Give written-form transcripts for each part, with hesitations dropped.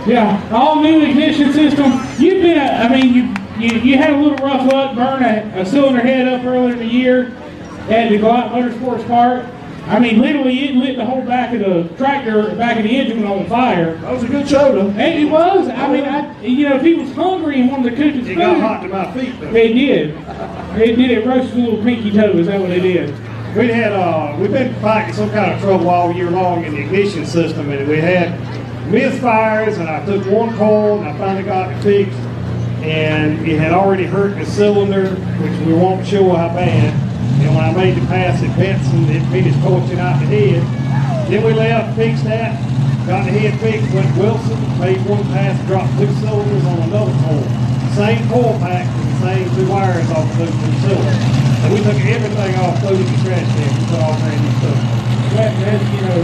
Yeah, all new ignition system. You've been, I mean, you had a little rough luck, burn a cylinder head up earlier in the year at the Glide Motorsports Park. I mean, literally, it lit the whole back of the tractor, back of the engine went on fire. That was a good show, though. And it was. I mean, you know, if he was hungry and wanted to cook his food, it got hot to my feet, though. It did. It roasted a little pinky toe. Is that what it did? We've been fighting some kind of trouble all year long in the ignition system, and we had misfires, and I took one coil, and I finally got it fixed, and it had already hurt the cylinder, which we won't show how bad. And when I made the pass at Benson, it finished torching out the head. Then we left, fixed that, got the head fixed, went to Wilson, made one pass, dropped 2 cylinders on another coil. Same coil pack with the same 2 wires off those 2 cylinders. And we took everything off, including the trash can. We put all brand new stuff. That's, you know,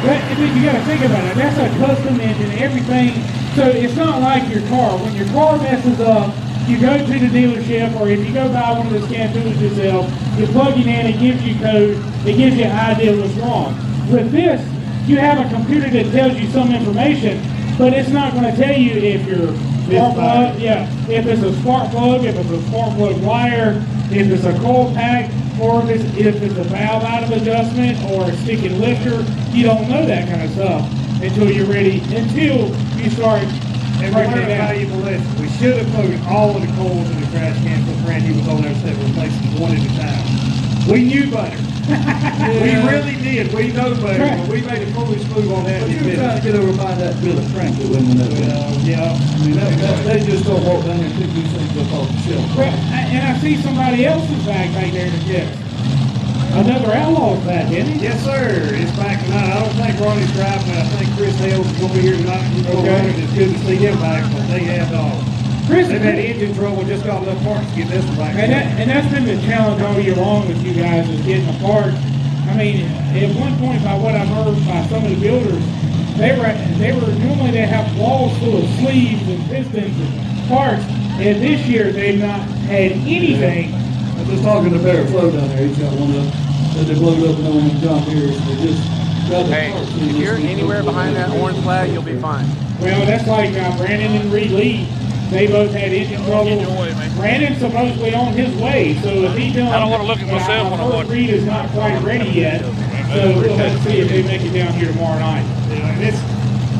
I mean, you got to think about it. That's a custom engine, everything. So it's not like your car. When your car messes up, you go to the dealership, or if you go buy one of the scan tools yourself, you plug it in, it gives you code, it gives you an idea what's wrong. With this, you have a computer that tells you some information, but it's not going to tell you if your spark plug, if it's a spark plug, if it's a spark plug wire, if it's a coil pack, or if it's a valve out of adjustment or a stick and lifter. You don't know that kind of stuff until you're ready, until you start. And we learned a valuable lesson. We should have put all of the coils in the trash can because Randy was on there and said we're replacing one at a time. We knew better. We really did. We know better. But we made a foolish move on that. But you were trying to get over by that Billy Frank that went in that. Yeah. I mean, they just don't walk down there and pick these things up off the shelf. Well, and I see somebody else's bag back there to get. Another Outlaw's back, isn't he? Yes, sir. It's back tonight. I don't think Ronnie's driving it. I think Chris Hales is going to be here tonight. Okay. It's good to see him back, but they have they've had engine trouble, just got enough parts to get this one back. And that's been the challenge all year long with you guys, is getting the parts. I mean, at one point, by what I've heard by some of the builders, they were normally they have walls full of sleeves and pistons and parts, and this year they've not had anything. I was just talking to Barrett Flo down there. He's got one of them that they blowed up and on John Deere's. They just got the parts. If you're anywhere behind that orange flag, you'll be fine. Well, that's like Brandon and Reed Lee. They both had engine trouble. Brandon's supposedly on his way, so if he does, I don't want to look at myself when I'm looking. Reed is not quite ready yet, so we'll have to see if they make it down here tomorrow night.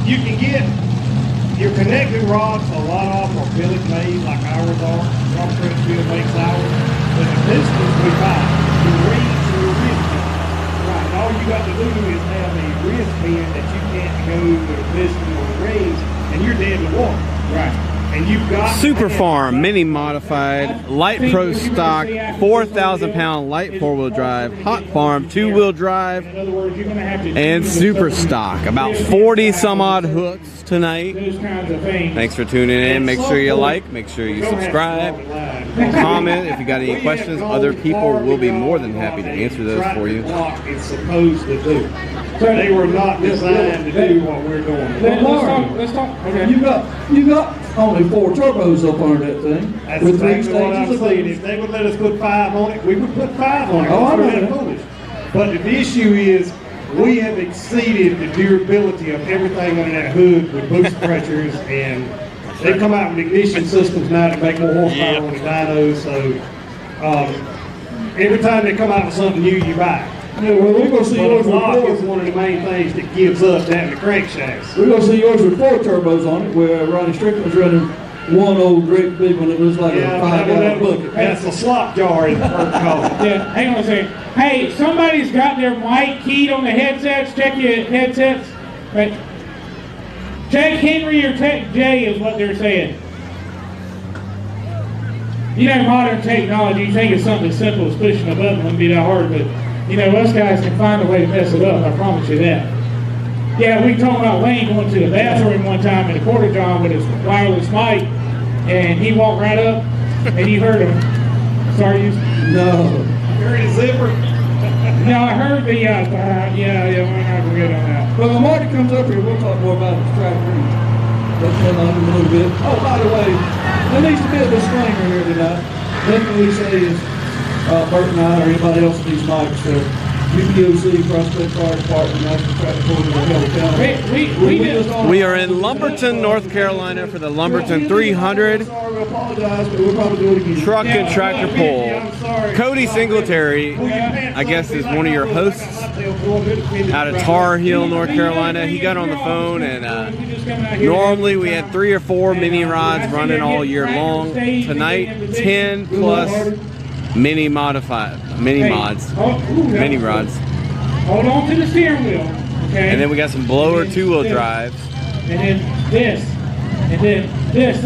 You can get your connecting rods, a lot of them are billet made like ours are. Rock Crestfield makes ours. But the pistons we buy, you read to a wrist pin. Right. And all you got to do is have a wrist pin that you can't go to the piston or the rings, and you're dead in the water. Right. And you've got Super Farm Mini Modified Light Pro Stock 4,000-pound light 4-wheel drive, Hot Farm 2-wheel drive, and Super Stock. About 40 some odd hooks tonight. Thanks for tuning in. Make sure you like, make sure you subscribe, comment if you got any questions. Other people will be more than happy to answer those for you. It's supposed to do. They were not designed to do what we're doing. Let's talk. Okay. You got only 4 turbos up under that thing. That's with 3 exactly what I'm stages saying. If they would let us put 5 on it, we would put 5 on it. Oh, I know that. Foolish. But the issue is, we have exceeded the durability of everything under that hood with boost pressures, and they've come out with ignition systems now that make more horsepower on the dynos. So every time they come out with something new, you buy it. Yeah, well, we're going to see yours with block 4. is one of the main things that gives us that in the crankshafts. We're going to see yours with 4 turbos on it, where Ronnie Strickland's running one old great big one that looks like a 5-gallon bucket. That's a slop jar in the first call. Yeah, hang on a second. Hey, somebody's got their mic keyed on the headsets. Check your headsets. Right. Check Henry or check Jay is what they're saying. You know, modern technology, you think it's something as simple as pushing a button, wouldn't be that hard, but you know, us guys can find a way to mess it up, I promise you that. Yeah, we talked about Wayne going to the bathroom one time in a quarter john with his wireless mic, and he walked right up, and you heard him. Sorry, No. You heard his zipper? No, I heard the, we're not going to get on that. Well, when Marty comes up here, we'll talk more about his tractor. Let's run on him a little bit. Oh, by the way, there needs to be a disclaimer here tonight. Nothing we say is Bert and I or anybody else in these mics UPOC, Prospect Fire Department, National Traffic County. We are in Lumberton, North Carolina for the Lumberton 300 Sorry, we apologize, but we'll probably do it again. truck and tractor pull. Cody Singletary, I guess, is one of your hosts out of Tar Heel, North Carolina. He got on the phone, and normally we had 3 or 4 mini rods running all year long. Tonight, 10 plus mini mods. Hold on to the steering wheel, okay? And then we got some blower 2-wheel drives. And then this. And then this.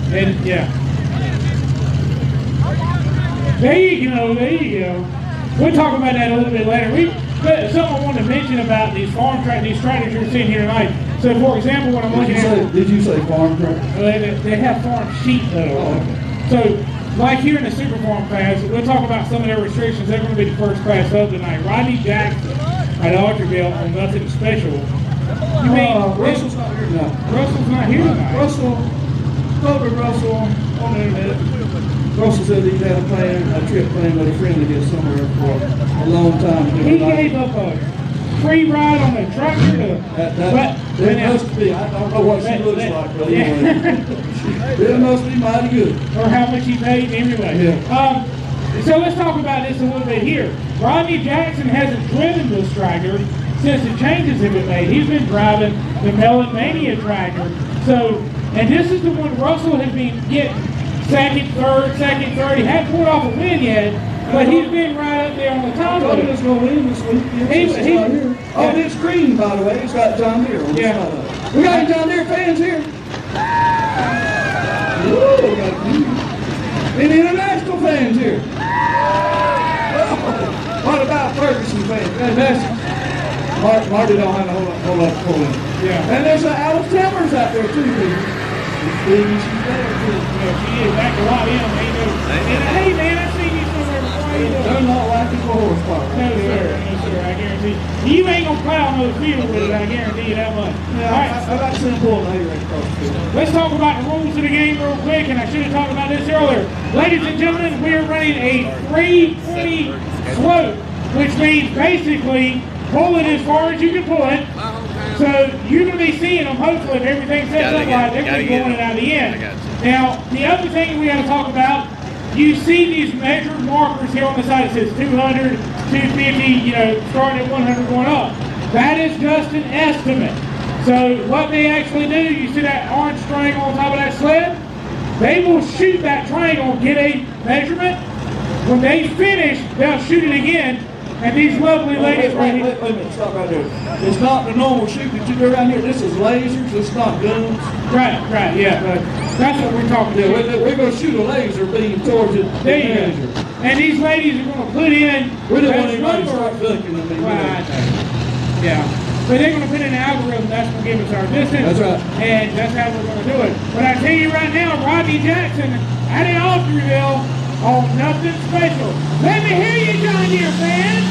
And yeah. There you go. We'll talk about that a little bit later. But something I wanted to mention about these farm tractors, these tractors you're seeing here tonight. So for example, when I'm looking at... Did you say farm tractor? They have farm sheet though. So, like here in the super farm class, we'll talk about some of their restrictions. They're going to be the first class up tonight. Rodney Jackson at Alderville on nothing special. You mean Russell's not here tonight. Russell's not here tonight? Russell on the internet. Russell said he had a trip plan with a friend to get somewhere for a long time. He gave up a free ride on the tractor That must be, I don't know what she looks like, but anyway. It must be mighty good. Or how much he paid anyway. Yeah. So let's talk about this a little bit here. Rodney Jackson hasn't driven this tractor since the changes have been made. He's been driving the Melon Mania tractor. So, and this is the one Russell has been getting second, third. He hasn't pulled off a win yet, but he's been right up there on the top of it. He's going to win this week. It's green, by the way. It's got John Deere on the side of it. We got any John Deere fans here? Woo, we got any international fans here? What about Ferguson fans? Fantastic. Marty don't have a whole lot to pull in. Yeah. And there's Alex Temmers out there too. She is back to lot in. Hey man, I see you somewhere before you do. They're not lacking for horsepower. No sir, I guarantee. You ain't gonna plow no field with it, I guarantee you that much. Yeah, all right. I got to send Paul right across the field. Let's talk about the rules of the game real quick, and I should have talked about this earlier. Ladies and gentlemen, we are running a 320 slope, which means basically pull it as far as you can pull it. So you're going to be seeing them, hopefully, if everything sets up right, they're going to be going it out of the end. Now, the other thing we got to talk about, you see these measured markers here on the side. It says 200, 250, starting at 100 going up. That is just an estimate. So what they actually do, you see that orange triangle on top of that sled? They will shoot that triangle, get a measurement. When they finish, they'll shoot it again. And these lovely ladies right here. Wait a minute, stop right there. It's not the normal shoot that you do around here. This is lasers, it's not guns. Right, yeah. That's what we're talking about. We're going to shoot a laser beam towards it. There you go. And these ladies are going to put in... We don't want anybody to start ducking at me. Yeah. But they're going to put in an algorithm that's going to give us our distance. That's right. And that's how we're going to do it. But I tell you right now, Rodney Jackson out in Alderville on nothing special. Let me hear you, John Deere fans.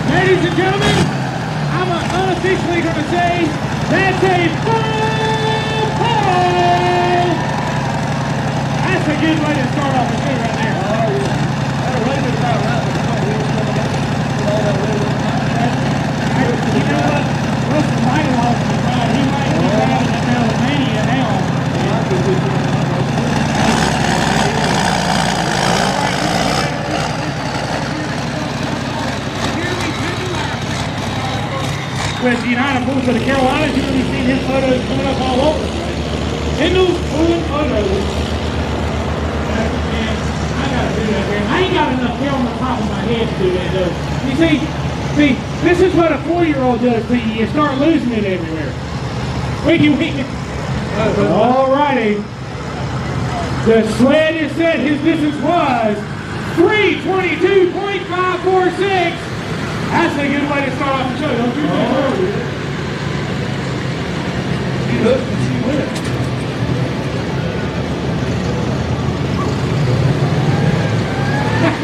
Ladies and gentlemen, I'm unofficially going to say that's a full pull. That's a good way to start off the show right there. Oh, yeah. That rated about right with the front wheels coming up. You know what? Russell might have lost his ride. He might be driving that Melomania now. With the United Bulls of the Carolinas, you're going to be seeing his photos coming up all over the place. In those pulling photos, I got to do that here. I ain't got enough hair on the top of my head to do that, though. You see, this is what a 4-year-old does to you. You start losing it everywhere. All righty. The sled is set. His distance was 322.546. That's a good way to start off the show, don't you think? She looked and she went.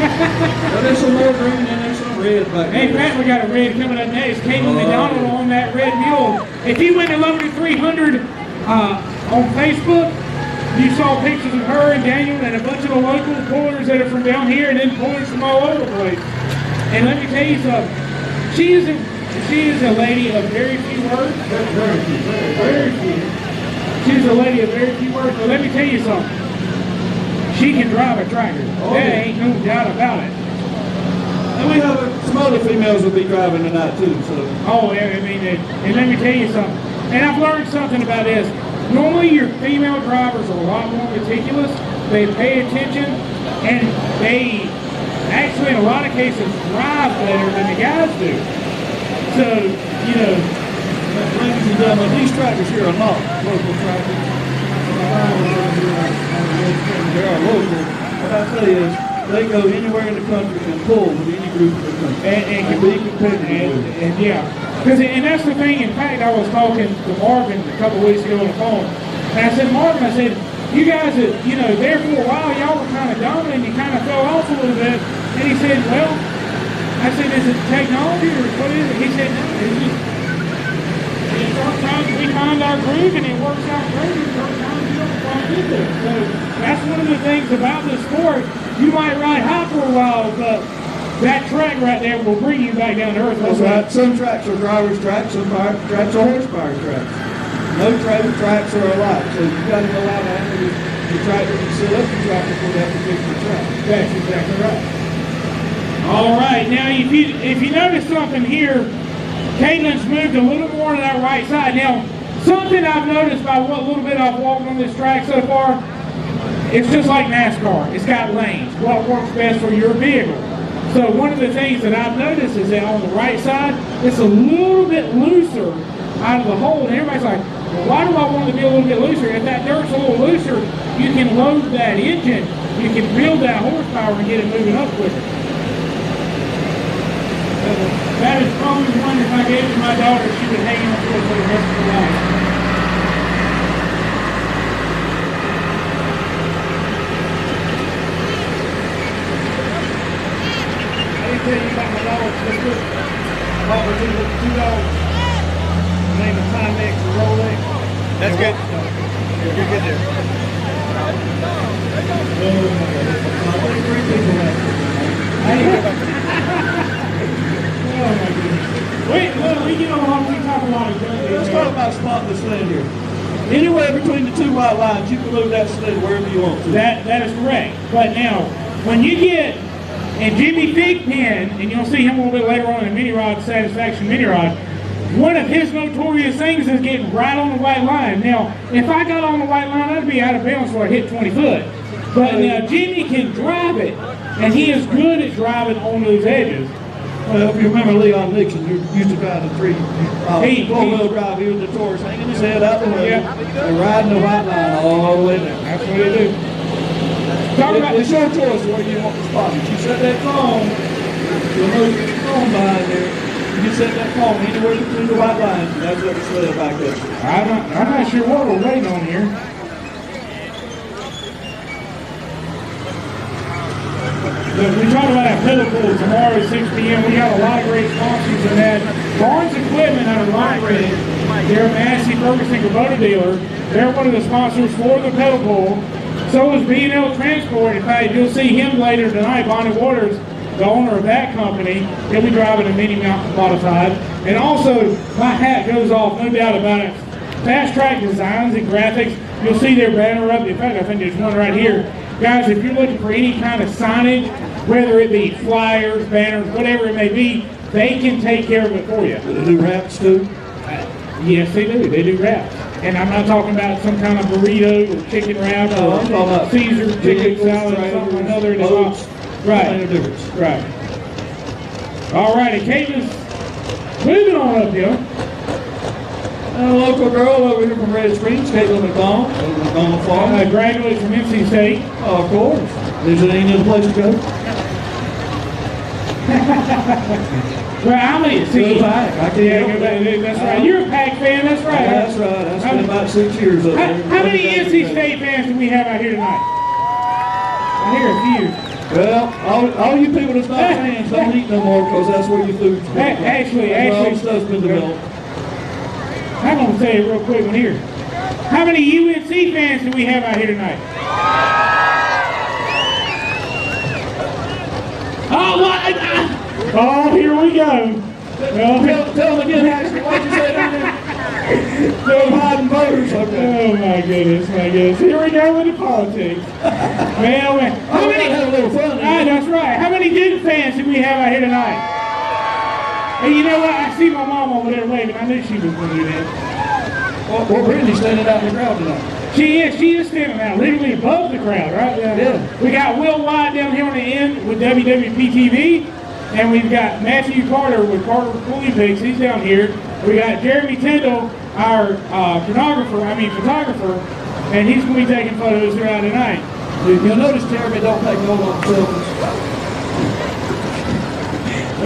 Well, there's some more green and there's some red back Hey, there. Pat, we got a red coming up next. Caitlyn Mcdonald on that red mule. If you went to Lumberton 300 on Facebook, you saw pictures of her and Daniel and a bunch of the local pullers that are from down here and then pullers from all over the place. And let me tell you something. She is a lady of very few words. Very few. She's a lady of very few words. But let me tell you something. She can drive a tractor. There ain't no doubt about it. And we have some other females will be driving tonight too. So. Oh, I mean, and let me tell you something. And I've learned something about this. Normally, your female drivers are a lot more meticulous. They pay attention, and they actually, in a lot of cases, drive better than the guys do. So, you know, Ladies and gentlemen, these tractors here are not local tractors. They are local. What I say is, they go anywhere in the country and pull with any group in the country. and can be competitive. And yeah, and that's the thing. In fact, I was talking to Marvin a couple weeks ago on the phone, and I said, Marvin, I said, you guys, you know, there for a while, y'all were kind of dominant. You kind of fell off a little bit. And he said, well, I said, is it technology or what is it? He said, no, it's just, sometimes we find our groove and it works out great, and sometimes you don't quite get there. So that's one of the things about this sport. You might ride high for a while, but that track right there will bring you back down to earth. That's right. Some tracks are driver's tracks, some tracks are horsepower tracks. No tracks are alike, so you got to go out after the tractor and set up the tractor for that particular track. That's exactly right. All right, now if you notice something here, Caitlyn's moved a little more to that right side. Now, something I've noticed by what little bit I've walked on this track so far, it's just like NASCAR. It's got lanes. What works best for your vehicle? So one of the things that I've noticed is that on the right side, it's a little bit looser out of the hole. And everybody's like, well, why do I want it to be a little bit looser? If that dirt's a little looser, you can load that engine. You can build that horsepower and get it moving up quicker. That is probably one if I gave it to my daughter, she would hang on to it for the rest of her life. I didn't tell you about my dogs. This was what we're doing with the two dogs. The name is Timex and Rolex. That's good. You're good there. Only 3 people left. Oh my goodness. Wait, look, we get along, we talk a lot of guns. Let's talk about spotting the sled here. Anywhere between the 2 white lines, you can move that sled wherever you want to. That is correct. But now, when you get, and Jimmy Thigpen, and you'll see him a little bit later on in the mini rod, Satisfaction mini rod, one of his notorious things is getting right on the white line. Now, if I got on the white line, I'd be out of bounds where I hit 20 foot. But now Jimmy can drive it, and he is good at driving on those edges. Well, if you remember Leon Nixon, you used to drive the 4-wheel drive. He was notorious, hanging his head out the way and riding the white line all the way down. That's what they do. It's your choice where you want to spot it. You set that phone, you'll move your phone behind there. You set that phone anywhere between the white lines, and that's what the sled back up. I'm not sure what we're waiting on here. Look, we talked about that pedal pool tomorrow at 6 p.m. We got a lot of great sponsors in that. Barnes Equipment out of Lumberton, they're a Massey Ferguson Kubota dealer. They're one of the sponsors for the pedal pool. So is B&L Transport. In fact, you'll see him later tonight, Bonnie Waters, the owner of that company. He'll be driving a mini modified. And also, my hat goes off, no doubt about it. Fast Track Designs and Graphics. You'll see their banner up. In fact, I think there's one right here. Guys, if you're looking for any kind of signage, whether it be flyers, banners, whatever it may be, they can take care of it for you. Do they do wraps too? Yes, they do. They do wraps. And I'm not talking about some kind of burrito or chicken wrap No, I'm talking about Caesar chicken salad or something or another. Right. Right. All righty, Caitlyn's moving on up here. A local girl over here from Red Springs, Caitlyn Mcdonald, over McDonald Farm. Graduated from NC State. Oh, of course. Is there any other place to go? Well, I'm a Go back. I can't help go back. it. That's right. You're a Pac fan. That's right. That's right. I spent about 6 years up there. How many NC State fans do we have out here tonight? I hear a few. Well, all you people that's not fans don't eat no more because that's where your food's from. Actually, all the stuff's been developed. I'm going to say it real quick one here. How many UNC fans do we have out here tonight? Oh, what? Oh, here we go. Well, Tell them again, Ashley, what'd you say down there? Joe Biden voters. Okay. Oh my goodness, my goodness. Here we go with the politics. Well, how many? Have a little fun. That's right. How many Duke fans do we have out here tonight? Hey, you know what? I see my mom over there waving. I knew she was going to do that. Well, Brittany's standing out in the crowd tonight. She is standing out, literally above the crowd, right? Yeah. We got Will White down here on the end with WWP TV. And we've got Matthew Carter with Carter Fully Pigs. He's down here. We got Jeremy Tyndall, our photographer, and he's going to be taking photos throughout the night. You'll notice Jeremy don't take no long selfies.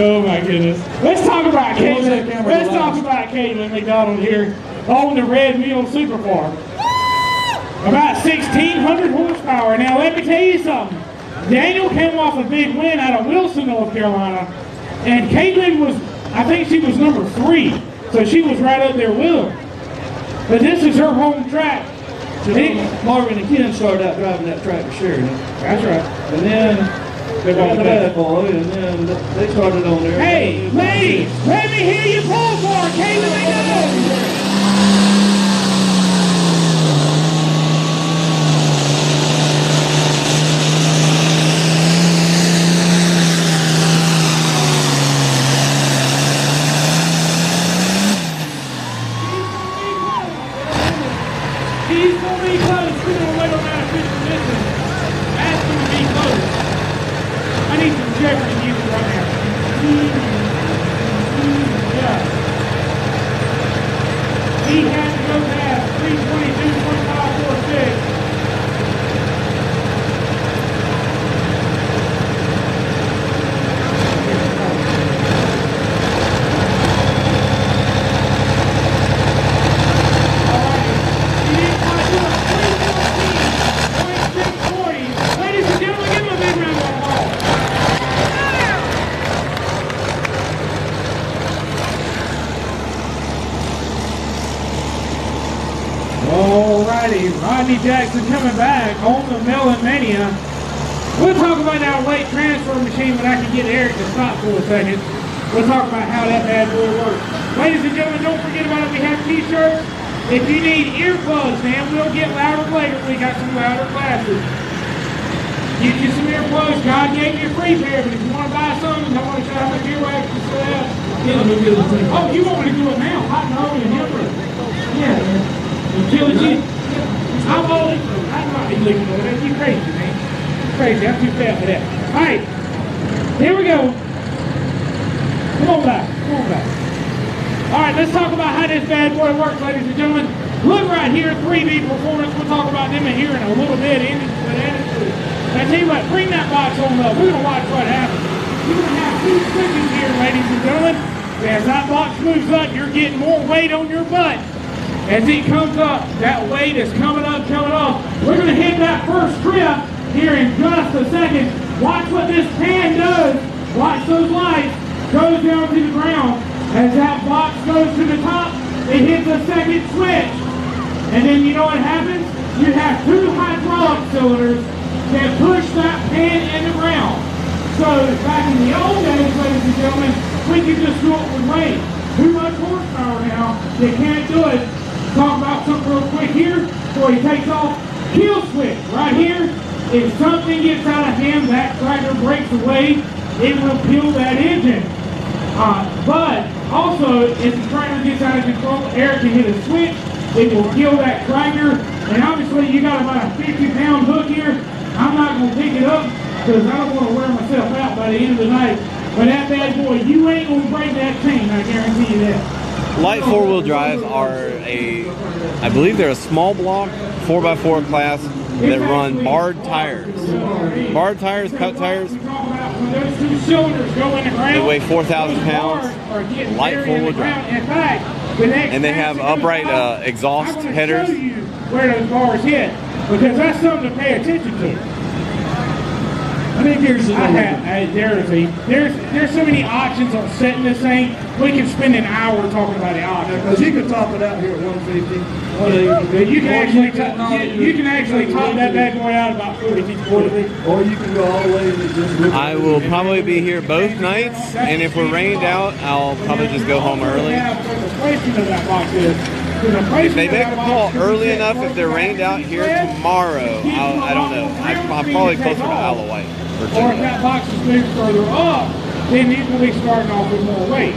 Oh my goodness. Let's talk about Caitlyn. Let's talk about Caitlyn Mcdonald here on the Red Mill Super Farm. About 1,600 horsepower. Now let me tell you something. Daniel came off a big win out of Wilson, North Carolina, and Caitlyn was, I think she was number 3, so she was right up there with her. But this is her home track. Marvin and Ken started out driving that track with Sheridan. That's right. And then they got the bad boy, and then they started on there. Hey, ladies, let me hear you pull for her, Caitlyn Mcdonald. He's going to be close. We're going to wait on that official position. That's going to be close. I need some Jeopardy music right now. Yeah. He had to go past 322.546. Alrighty, Rodney Jackson coming back on the Melon Mania. We'll talk about that weight transfer machine when I can get Eric to stop for a second. We'll talk about how that bad boy works. Ladies and gentlemen, don't forget about it. We have t-shirts. If you need earplugs, man, we'll get louder later. We got some louder classes. Get you some earplugs. God gave you a free pair, but if you want to buy some, I want to show how much earwax you still have. Oh, you want me to do it now? Hot and early and helper. Yeah. Chili cheese. I'm old. I'm not looking for that. You crazy, man. You're crazy. I'm too fat for that. All right. Here we go. Come on back. Come on back. All right, let's talk about how this bad boy works, ladies and gentlemen. Look right here, 3D Performance. We'll talk about them in here in a little bit. Now, tell you what, bring that box on up. We're going to watch what happens. You're going to have 2 switches here, ladies and gentlemen. As that box moves up, you're getting more weight on your butt. As it comes up, that weight is coming up, coming off. We're going to hit that first trip here in just a second. Watch what this pan does. Watch those lights. Goes down to the ground. As that box goes to the top, it hits a second switch. And then you know what happens? You have 2 hydraulic cylinders that push that pan in the ground. So back in the old days, ladies and gentlemen, we could just do it with weight. Too much horsepower now. You can't do it. Talk about something real quick here before he takes off. Kill switch right here. If something gets out of hand, that tractor breaks away, it will kill that engine. But also, if the tractor gets out of control, Eric can hit a switch, it will kill that tractor. And obviously, you got about a 50-pound hook here. I'm not going to pick it up because I don't want to wear myself out by the end of the night. But that bad boy, you ain't going to break that chain, I guarantee you that. Light 4-wheel drive are I believe they're a small block 4x4 class that run barred tires. Barred tires, cut tires. They weigh 4,000 pounds. Light 4-wheel drive. And they have upright exhaust headers. Where those bars hit, because that's something to pay attention to. How many gears is There's so many options on setting this thing. We can spend an hour talking about the options. Because you can top it out here at 150, 180. You can actually top that bad boy out about 40. Or you can go all the way and just. I will probably be here both nights, and if we're rained out, I'll probably just go home early. The question of that box is, If they make a call early enough, if they're rained out here tomorrow, I don't know. I'm probably closer to Isle of Wight. Or if that box is moved further up, then it will be starting off with more weight.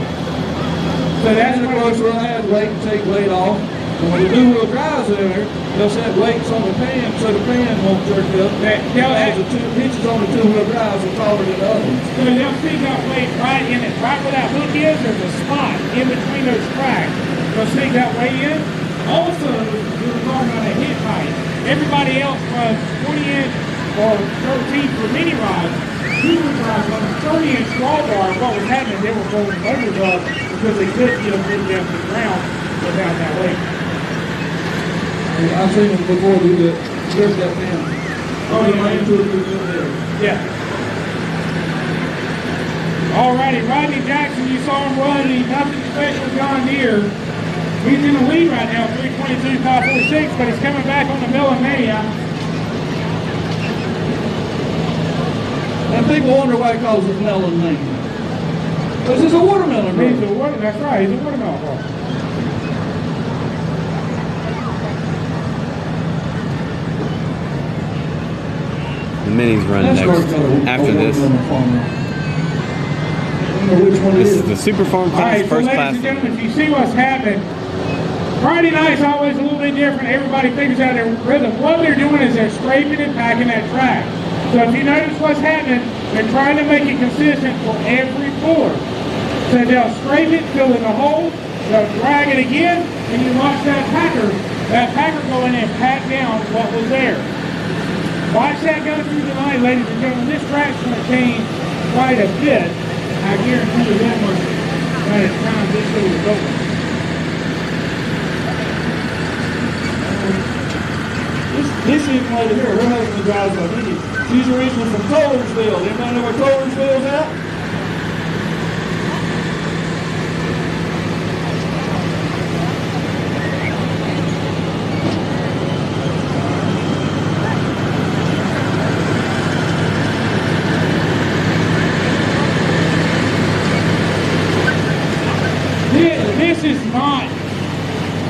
So that's of course we'll have weight and take weight off. And when the two-wheel drives in there, they'll set weights on the pan so the pan won't jerk up. Because the two hitches on the two-wheel drives are taller than the other ones. So they'll stick that weight right in it. Right where that hook is, there's a spot in between those tracks. They'll stick that weight in. Also, we were talking about a hit height. Everybody else runs 20-inch or 13 for mini rods. We were trying on a 30-inch drawbar. What was happening, they were pulling motors up because they couldn't get them down to the ground without that weight. I've seen them before do that. Jerk that pan. Oh, yeah. Alrighty, Rodney Jackson, you saw him running. Nothing special, John Deere. He's in the lead right now, 322, 546, but he's coming back on the Millimania. And people wonder why he calls it melon mania. Because it's a watermelon. That's right, he's a watermelon farmer. The Mini's run next after this. This is the Super Farm Class first class. Ladies and gentlemen, if you see what's happening, Friday night's always a little bit different. Everybody figures out their rhythm. What they're doing is they're scraping and packing that track. So if you notice what's happening, they're trying to make it consistent for every pour. So they'll scrape it, fill in the hole, they'll drag it again, and you watch that packer go in and pack down what was there. Watch that go through the night, ladies and gentlemen. This track's going to change quite a bit. I guarantee you that much by the time this show is over. This is right here. Her husband drives a Mini. She's originally from Tollersville. Anybody know where Tollersville's at?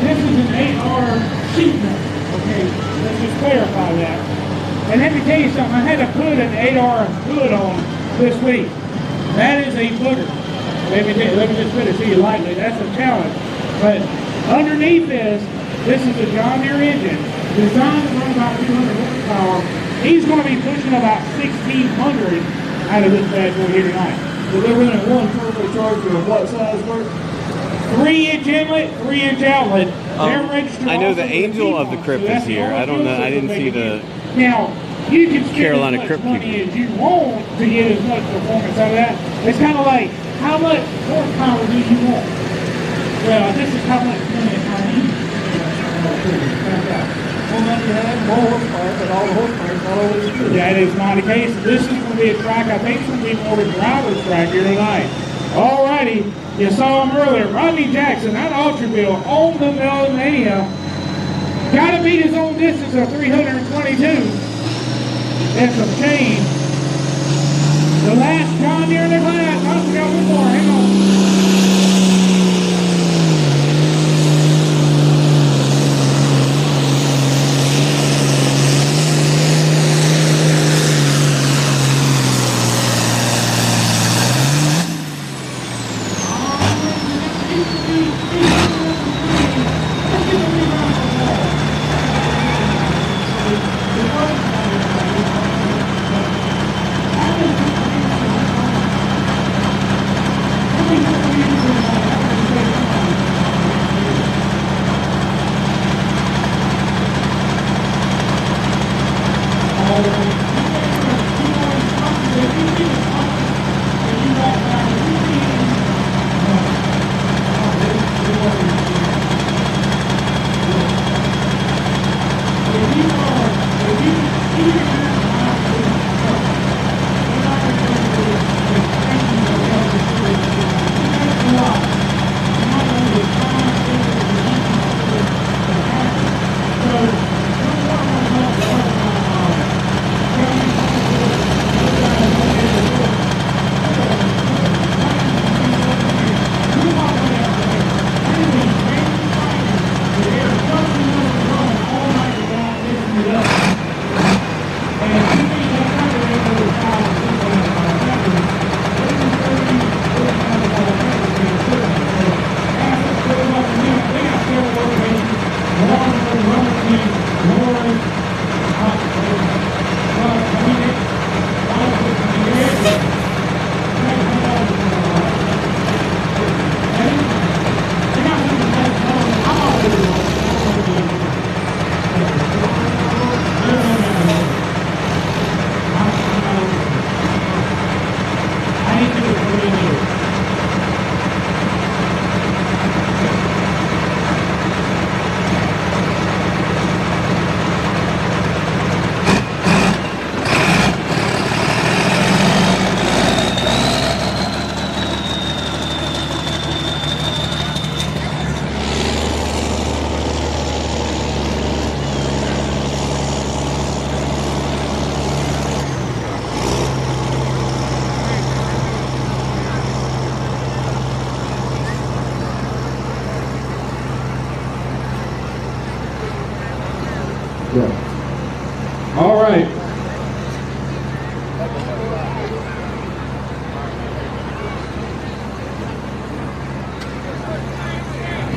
This is an 8R sheet metal, okay? Let's just clarify that. And let me tell you something, I had to put an 8R hood on this week. That is a booger. Let me just put it to you lightly, that's a challenge. But underneath this is a John Deere engine, designed to run about 200 horsepower. He's going to be pushing about 1,600 out of this bad boy here tonight. So they're running one turbocharger of what size, Bert? 3-inch inlet, 3-inch outlet. They're registered. I know the Angel of the Crypt is here. I don't know. I didn't see the. Now, you can spend Carolina as much Crypt money people. as you want to get as much performance out of that. It's kind of like, how much horsepower do you want? Well, this is how much money I need. More money you have, more horsepower, but all the horsepower is not always true. That is not the case. This is going to be a track, I think it's going to be more of a driver's track here tonight. Alrighty, you saw him earlier. Rodney Jackson, out of Ultraville, on the Millimania. Got to beat his own distance of 322. And some change. The last John Deere in the class. I'll tell you more. Hang on.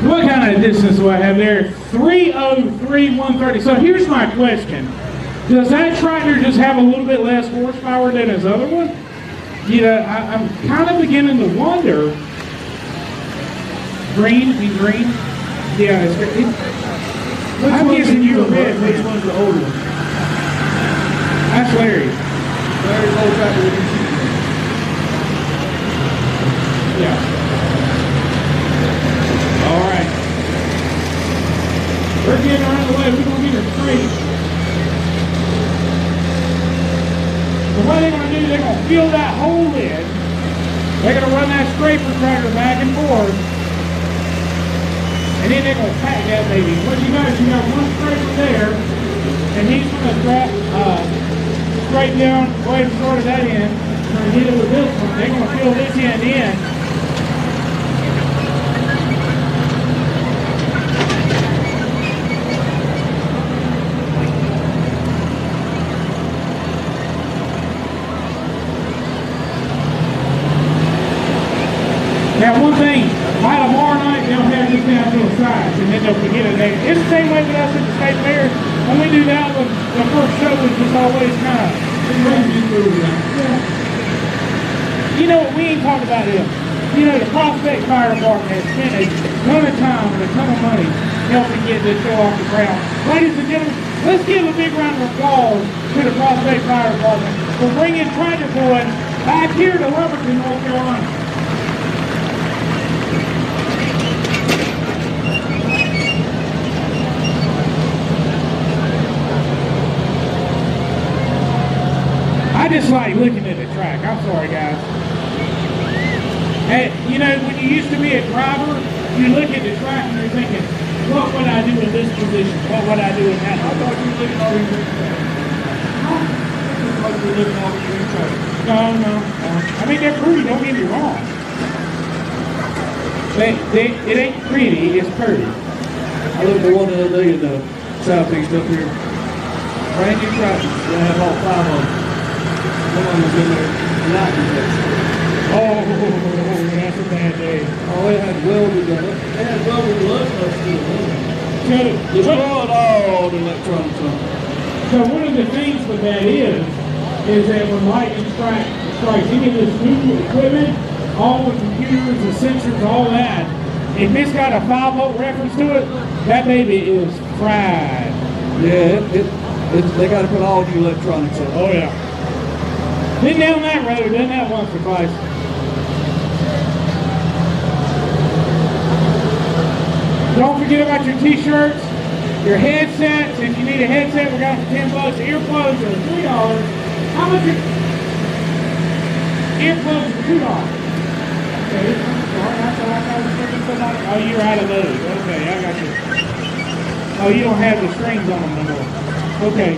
What kind of distance do I have there? 303, 130. So here's my question. Does that tractor just have a little bit less horsepower than his other one? You know, I'm kind of beginning to wonder. Green? Yeah, it's green. I'm giving you a red. Which one's the older one? That's Larry. Larry's old tractor with his sheep. Yeah. All right. We're getting her out of the way. We're going to get her straight. So what they're going to do, they're going to fill that hole in. They're going to run that scraper tractor back and forth. And then they're going to pack that baby. What you got is you got one scraper there. And he's going to straight down, go ahead and start that in. We're going to hit it with this one. They're going to fill this end in. Now, one thing, by tomorrow night, they'll have this down to the sides, and then they'll forget it. It's the same way with us at the state fair. When we do that, the first show is just always kind of crazy through that. You know what, we ain't talking about him. You know, the Prospect Fire Department has spent a ton of time and a ton of money helping get this show off the ground. Ladies and gentlemen, let's give a big round of applause to the Prospect Fire Department for bringing Tractor Boy back here to Lumberton, North Carolina. I just like looking at the track. I'm sorry, guys. Hey, you know, when you used to be a driver, you look at the track and you're thinking, what would I do in this position? What would I do in that? I thought you were looking over your track. I thought you were looking over your track. No. I mean, they're pretty, don't get me wrong. It ain't pretty, it's pretty. I looked at one the other day in the southeast up here. Brand new tractors. They have all 5 of them. One of them was in there lightning fixed. Oh, that's a bad day. Oh, they had welded on it. They had welded blood nuts to it. So, Destroyed all the electronics on it. So one of the things with that is that when lightning strikes any of this new equipment, all the computers, the sensors, all that, if it's got a 5-volt reference to it, that baby is fried. Yeah, they got to put all the electronics on it. Oh yeah. Been down that road, done that once or twice. Don't forget about your t-shirts, your headsets. If you need a headset, we got them for $10. Earplugs are $3. How much are earplugs are $2? Okay, sorry, I thought I was thinking somebody. Oh, you're out of those. Okay, I got you. Oh, you don't have the strings on them no more. Okay.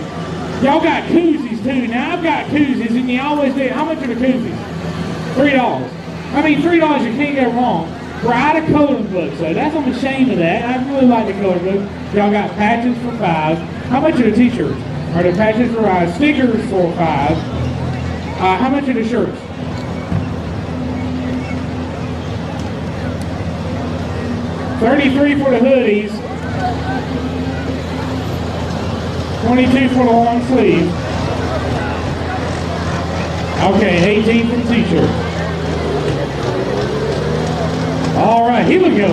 Y'all got koozies too. Now I've got koozies and you always do. How much are the koozies? $3. I mean, $3 you can't go wrong. We're out of coloring books, so that's I'm ashamed of that. I really like the color book. Y'all got patches for $5. How much are the t-shirts? Are the patches for $5? Stickers for $5. How much are the shirts? $33 for the hoodies. $22 for the long sleeve. Okay, $18 for the t-shirt. All right, here we go.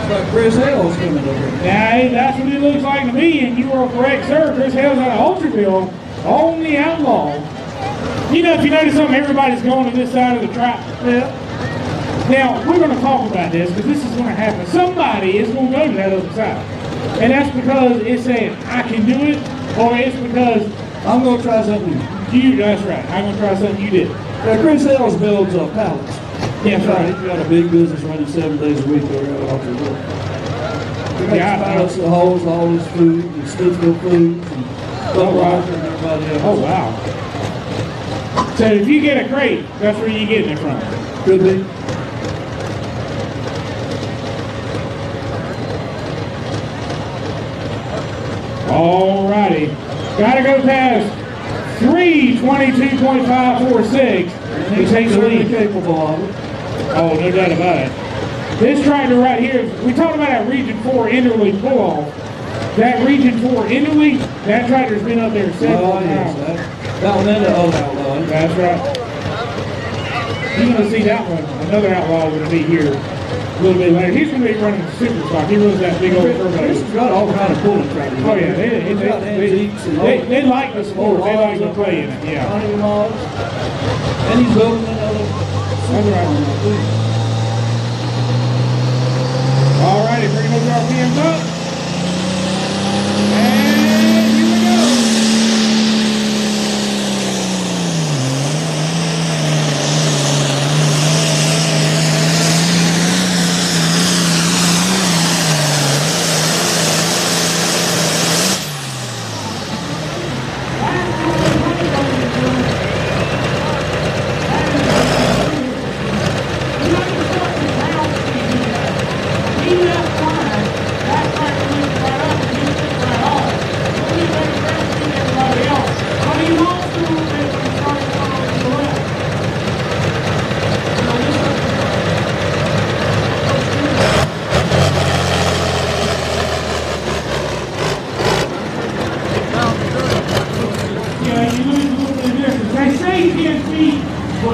But Chris Hale's coming over. Now, that's what it looks like to me, and you are correct, sir. Chris Hale's out of Ultraville on the Outlaw. You know, if you notice something, everybody's going to this side of the track. Yeah. Now, we're going to talk about this, because this is going to happen. Somebody is going to go to that other side. And that's because it's saying, I can do it, or it's because I'm going to try something new. that's right. I'm going to try something you did. Now, Chris Hales builds pallets. That's right. He's got a big business running 7 days a week over at Ultraville. He makes pallets that holds all his food, and Smithfield foods, and Budweiser, and everybody else. Oh, wow. So if you get a crate, that's where you're getting it from. Could be. All righty. Got to go past 3:22.546. He takes the lead. Capable of it. Oh, no doubt about it. This tractor right here, we talked about that Region 4 interleaf pull-off. That Region 4 interleaf, that tractor's been up there several times. That one and the other outlaw. That's right. You're going to see that one, another outlaw going to be here a little bit later. He's going to be running super stock. He runs that big old turbo. This has got all kind of pulling tractors. Oh yeah, they like the sport. They like to play in it. Yeah. And he's building another. That's right. All righty, bring those RPMs up. And here we go.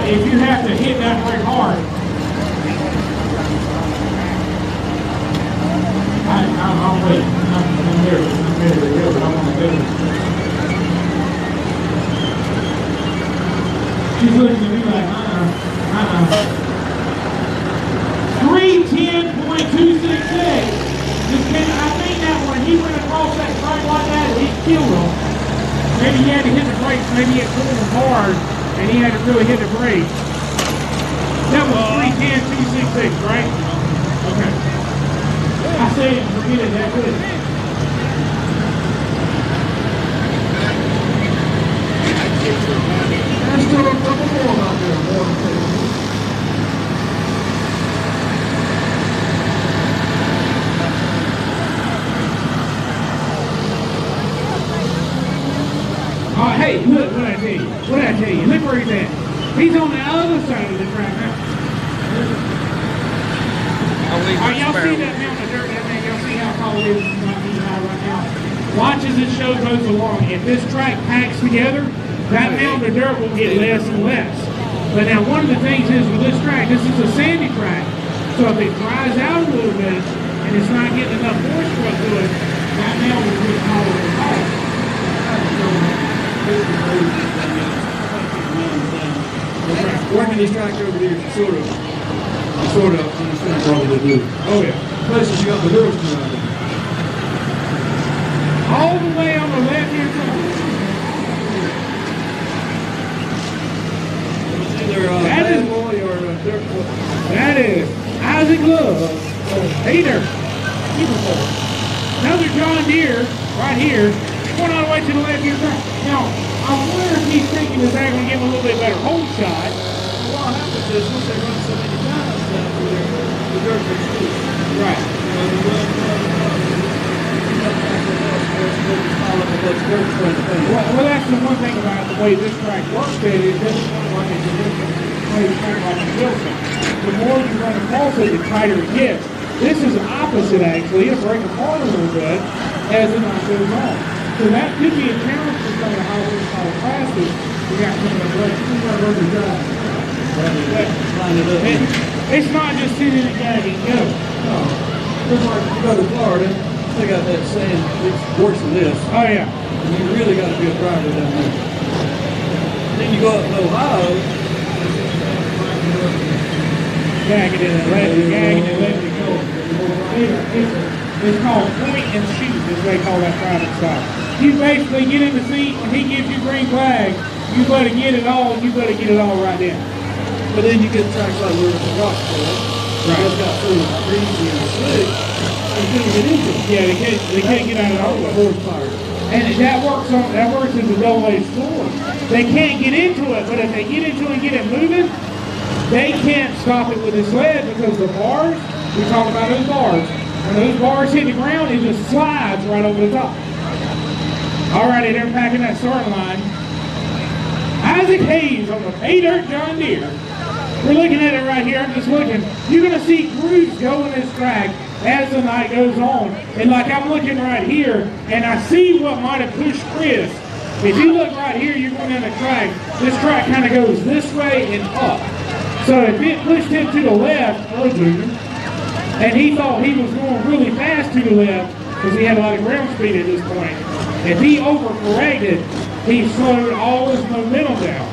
If you have to hit that brake hard, I'll wait. I'm here. But I want to do it. She's looking at me like, 310.266. I think that when he went across that track like that, he killed him. Maybe he had to hit the brakes. Maybe he had pulled him hard. And he had to really hit the brake. That was 310.266, right? Okay. I say it, forget it, that good. There's still a couple more out there. Hey, look what I tell you. What did I tell you? Look where he's at. He's on the other side of the track now. Alright, y'all see that mountain of dirt down there? Y'all see how tall it is? It's not being high right now. Watch as this show goes along. If this track packs together, that mountain of dirt will get less and less. But now one of the things is with this track, this is a sandy track. So if it dries out a little bit and it's not getting enough moisture up to it, that mountain will get taller and taller. Working this tractor over here, you sort of understand what they do. Oh yeah. Places you got the hills to run. All the way on the left hand side. It's either that is boy or dirt boy. That is Isaac Love. Hey there. Another John Deere right here. Going all the way to the left hand side. Now, I wonder if he's thinking is that going to give him a little bit better hold shot. What happens is once they run so many times down through there, the dirt gets loose. Right. Well, that's the one thing about the way this track works. That it doesn't run like a traditional track like a hillside. The more you run across it, the tighter it gets. This is opposite actually. It'll break apart a little bit as the night goes on. So that could be a challenge for some of the high horsepower classes. We got some of the it's not just sitting in the gag and go. No. Just like you go to Florida, they got that saying, it's worse than this. Oh yeah. And you really got to be a driver down there. Then you go up to Ohio. Gagging it and letting it go. It's called point and shoot, is what they call that private style. You basically get in the seat and he gives you green flag. You better get it all, and you better get it all right then. But then you get tracks like we're in the rock for it. Right. It's got so greasy and slick. They couldn't get into it. Yeah, they can't get out of all the horsepower. And that works as a double-edged sword. They can't get into it, but if they get into it and get it moving, they can't stop it with the sled because the bars, we talk about those bars. When those bars hit the ground, it just slides right over the top. All righty, they're packing that starting line. Isaac Hayes on the pay dirt John Deere. we're looking at it right here. I'm just looking. You're going to see grooves go in this track as the night goes on. And like I'm looking right here, and I see what might have pushed Chris. If you look right here, you're going down the track. This track kind of goes this way and up. So if it pushed him to the left, and he thought he was going really fast to the left, because he had a lot of ground speed at this point, if he overcorrected, he slowed all his momentum down.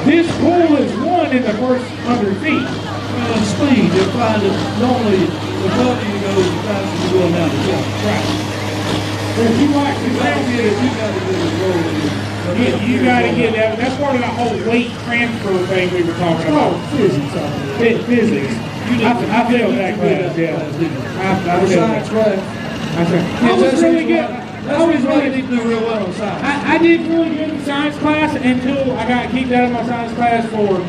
This pull is won in the first 100 feet. Well, speed, you'll find that normally the further you go, the faster you're going down the track. Right. So if you watch the ground here, You got to get it rolling. you got to get that. That's part of that whole weight transfer thing we were talking about. Physics. Physics. I failed that class, yeah. I failed that. Science class. I was really good. I was really did do real well in science. I did really good in science class until I got kicked out of my science class for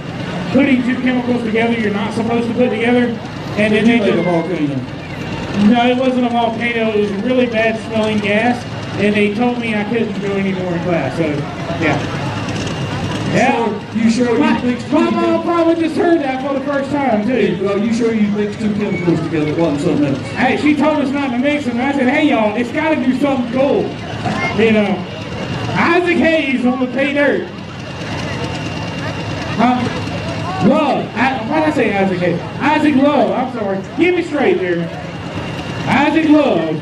putting two chemicals together you're not supposed to put together. And then they Like a just, volcano. no, it wasn't a volcano. It was a really bad smelling gas. And they told me I couldn't go anymore in class. So, yeah. Yeah. You sure you My mixed mom probably just heard that for the first time, too. Well, you sure you mixed two chemicals together? It wasn't something else. Hey, she told us not to mix them. And I said, hey, y'all, it's got to do something cool. You know, Isaac Hayes on the pay dirt. Love. Why did I say Isaac Hayes? Isaac Love. I'm sorry. Get me straight there. Isaac Love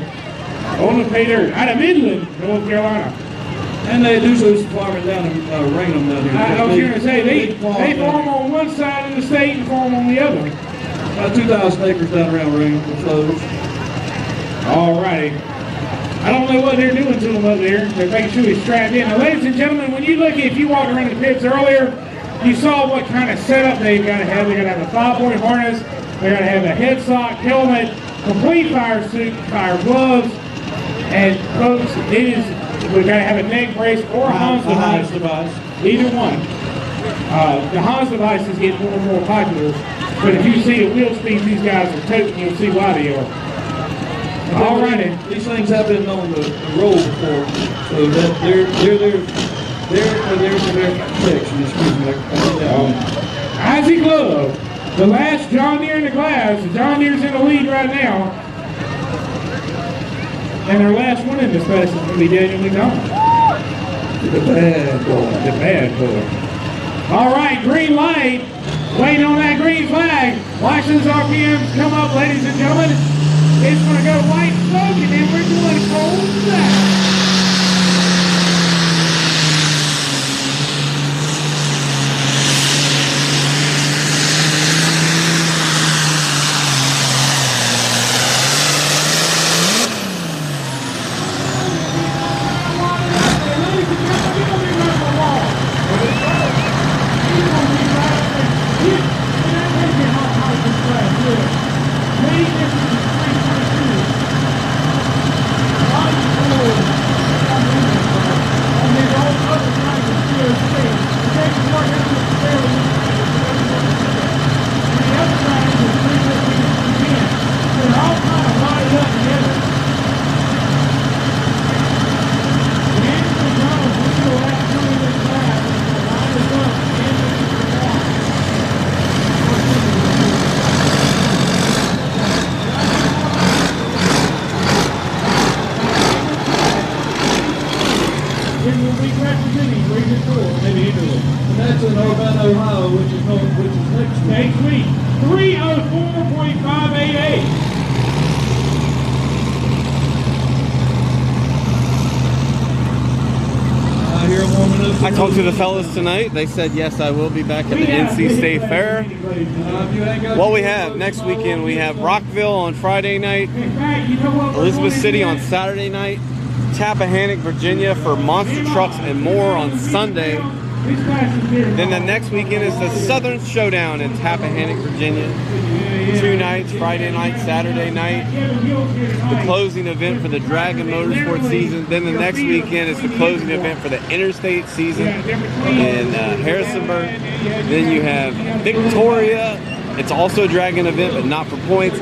on the pay dirt out of Midland, North Carolina. And they do some farming down in Raynham down here. I was going to say, they farm on one side of the state and farm on the other. About 2,000 acres down around Raynham for flows. All righty. I don't know what they're doing to them up there. They're making sure he's strapped in. Now, ladies and gentlemen, when you look, if you walked around the pits earlier, you saw what kind of setup they've got to have. They're going to have a 5-point harness. They're going to have a head sock, helmet, complete fire suit, fire gloves, and folks, we've got to have a neck brace or a Hans device. Either one. The Hans device is getting more and more popular, but if you see the wheel speed these guys are toting, you'll see why they are. All righty. These things have been known to roll before, so that they're for their protection. Excuse me. Isaac Love, the last John Deere in the class. John Deere's in the lead right now. And their last one in this class is going to be Caitlyn Mcdonald. The bad boy. The bad boy. All right, green light. Waiting on that green flag. License RPMs come up, ladies and gentlemen. It's going to go white smoke, and then we're going cold black. Next week, 304.588. I talked to the fellas tonight. They said, yes, I will be back at the NC State Fair. What we have next weekend, we have Rockville on Friday night, Elizabeth City on Saturday night, Tappahannock, Virginia for monster trucks and more on Sunday. Then the next weekend is the Southern Showdown in Tappahannock, Virginia. 2 nights, Friday night, Saturday night. The closing event for the Dragon Motorsport season. Then the next weekend is the closing event for the Interstate season in Harrisonburg. Then you have Victoria. It's also a Dragon event, but not for points.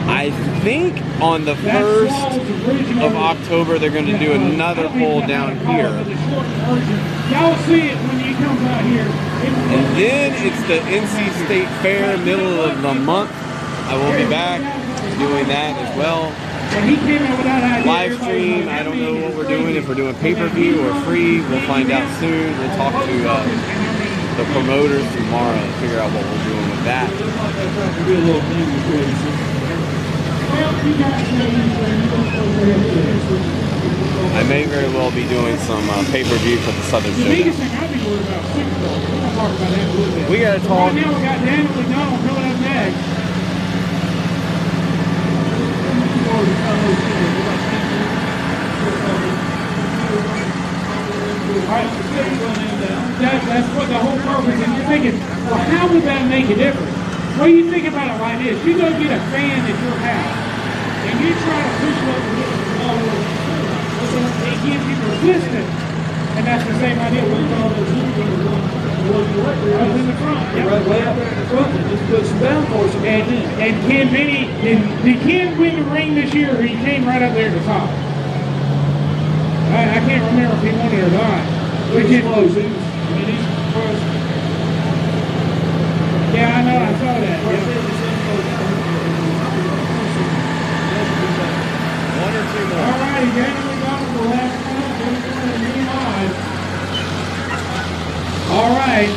I think on the 1st of October they're going to do another pull down here. Y'all see it when you comes out here. And then it's the NC State Fair, middle of the month. I will be back doing that as well. And he came out without idea. Live stream, I don't know what we're doing, if we're doing pay-per-view or free, we'll find out soon. We'll talk to the promoters tomorrow and figure out what we're doing with that. I may very well be doing some pay-per-view for the Southern The Showdown. biggest thing I'd be worried about is Super Bowl. We're going to talk about that a little bit. We gotta talk. Right now we got Caitlyn Mcdonald coming up next. That's what the whole purpose is. You're thinking, well, how would that make a difference? Well, you think about it like this. You go get a fan at your house, and you try to push it up the wall. It gives you resistance. And that's the same idea. We're going to in the front. Yep. Right way up there in the front, and just put some downforce. And Ken Vinny, did Ken win the ring this year, or he came right up there at the top? I can't remember if he won it or not. Which is close. Yeah, I know, I saw that. Yeah. One or two more. All righty, Caitlyn Mcdonald for the last one. All right.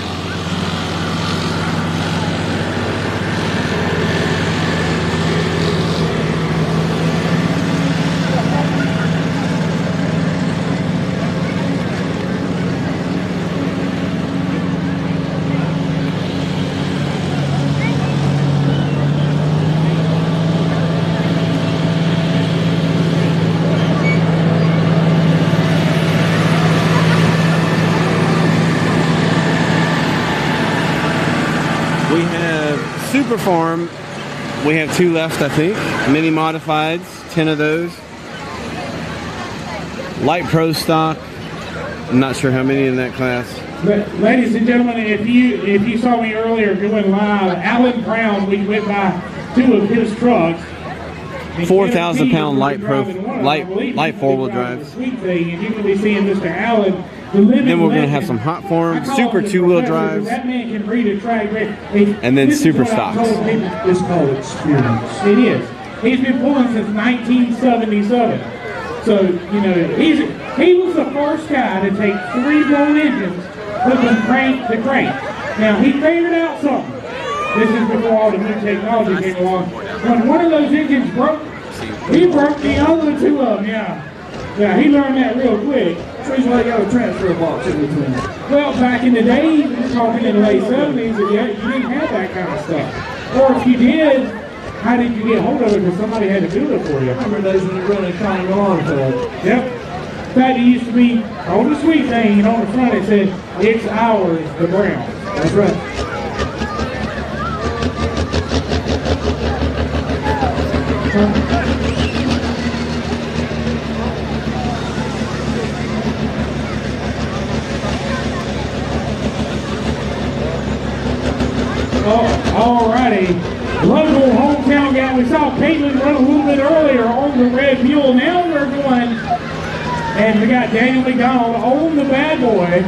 We have Super Farm. We have 2 left, I think. Mini modifieds, 10 of those. Light Pro stock. I'm not sure how many in that class. But ladies and gentlemen, if you saw me earlier doing live, Alan Brown, we went by 2 of his trucks. 4,000 pound light 4-wheel drives. Sweet thing, and you can be seeing Mr. Allen. Then we're going to have some hot form, super 2-wheel drives, That man can read a track. and then super stocks. It's called experience. It is. He's been pulling since 1977. So, you know, he was the first guy to take 3 blown engines, put them crank to crank. Now, he figured out something. This is before all the new technology came along. When one of those engines broke, he broke the other 2 of them, yeah. Yeah, he learned that real quick. So he's like got a transfer box in between. Well, back in the day, we're talking in the late 70s, you didn't have that kind of stuff. Or if you did, how did you get hold of it? Because somebody had to do it for you. Remember days when you were running kind of on for Yep. In fact, it used to be on the sweet thing, and on the front it said, "It's ours, the Browns." That's right. All righty. Local hometown guy. We saw Caitlyn run a little bit earlier on the red mule. Now we're going, and we got Daniel McDonald on the bad boy.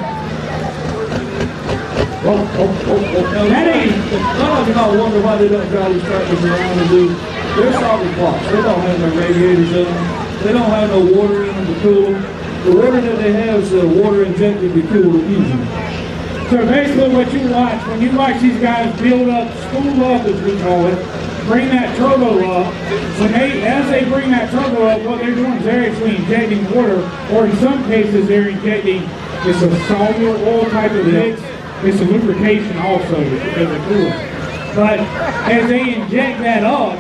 That ain't. A lot of you might wonder why they don't drive these tractors around and do. They're solid blocks. They don't have no radiators in them. They don't have no water in them to cool them. The water that they have is water injected to cool the engine. So basically what you watch, when you watch these guys build up, spool up as we call it, bring that turbo up, as they bring that turbo up, what they're doing is they're actually injecting water, or in some cases they're injecting, it's a soluble oil type of mix, it's a lubrication also because of cooling. But as they inject that up,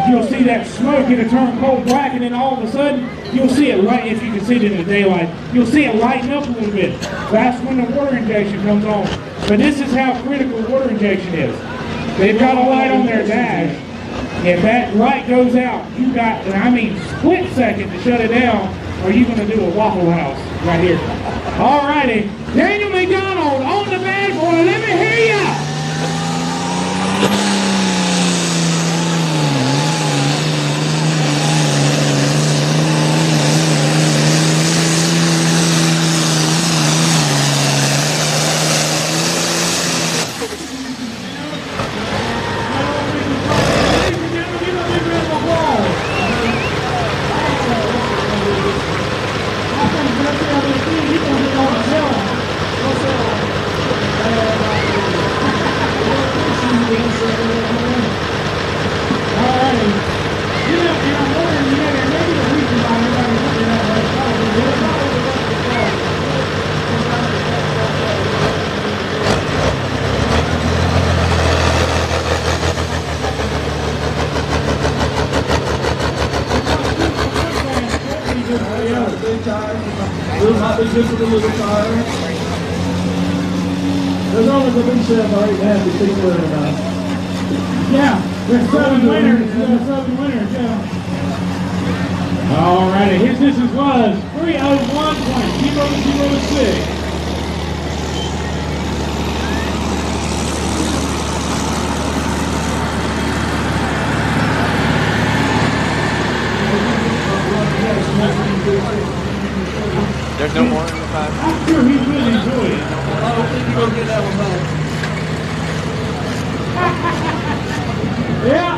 you'll see that smoke, it'll turn cold black, and then all of a sudden, you'll see it light, if you can see it in the daylight, you'll see it lighten up a little bit. That's when the water injection comes on. But this is how critical water injection is. They've got a light on their dash. If that light goes out, you got, and I mean split second to shut it down, or you're going to do a Waffle House right here. All righty. Daniel McDonald on the bad boy. Let me hear ya. Alrighty. You know, and I'm wondering, you know, there may be a reason why everybody's looking at that car. Big tires. Will not be good for the little tire. As long as the big 7 or 8.5 is people in it. Yeah, there's 7 winners. There's 7 winners, yeah. Alrighty, his distance was 3:01.006. There's no more in the 5. I'm sure he will enjoy it. I don't think you're going to get that one back. Yeah.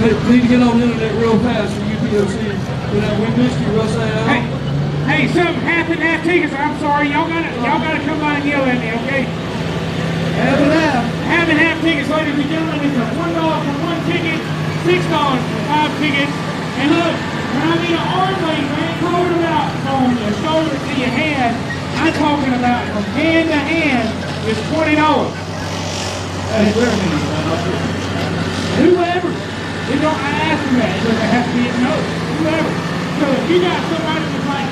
Hey, need to get on the internet real fast for UPOC. You know, we missed you, Russ. Hey, something happened, half tickets. I'm sorry, y'all gotta come by and yell at me, okay? Half and half. Half and half tickets, ladies and gentlemen. It's $1 for 1 ticket, $6 for 5 tickets. And look, when I mean an arm length, I ain't talking about from your shoulder to your hand. I'm talking about from hand to hand is $20. Hey, where are you? Whoever. I asked him that. It doesn't have to be a no. Whoever. So if you got somebody that's like,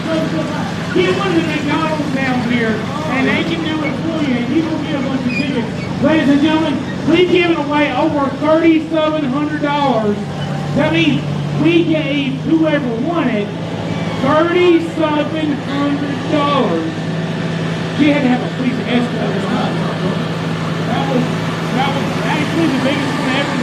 get one of the McDonald's down here, and they can do it for you, and you will get a bunch of tickets. Ladies and gentlemen, we've given away over $3,700. That means we gave whoever won it $3,700. She had to have a piece of escrow this time. That was actually the biggest one ever.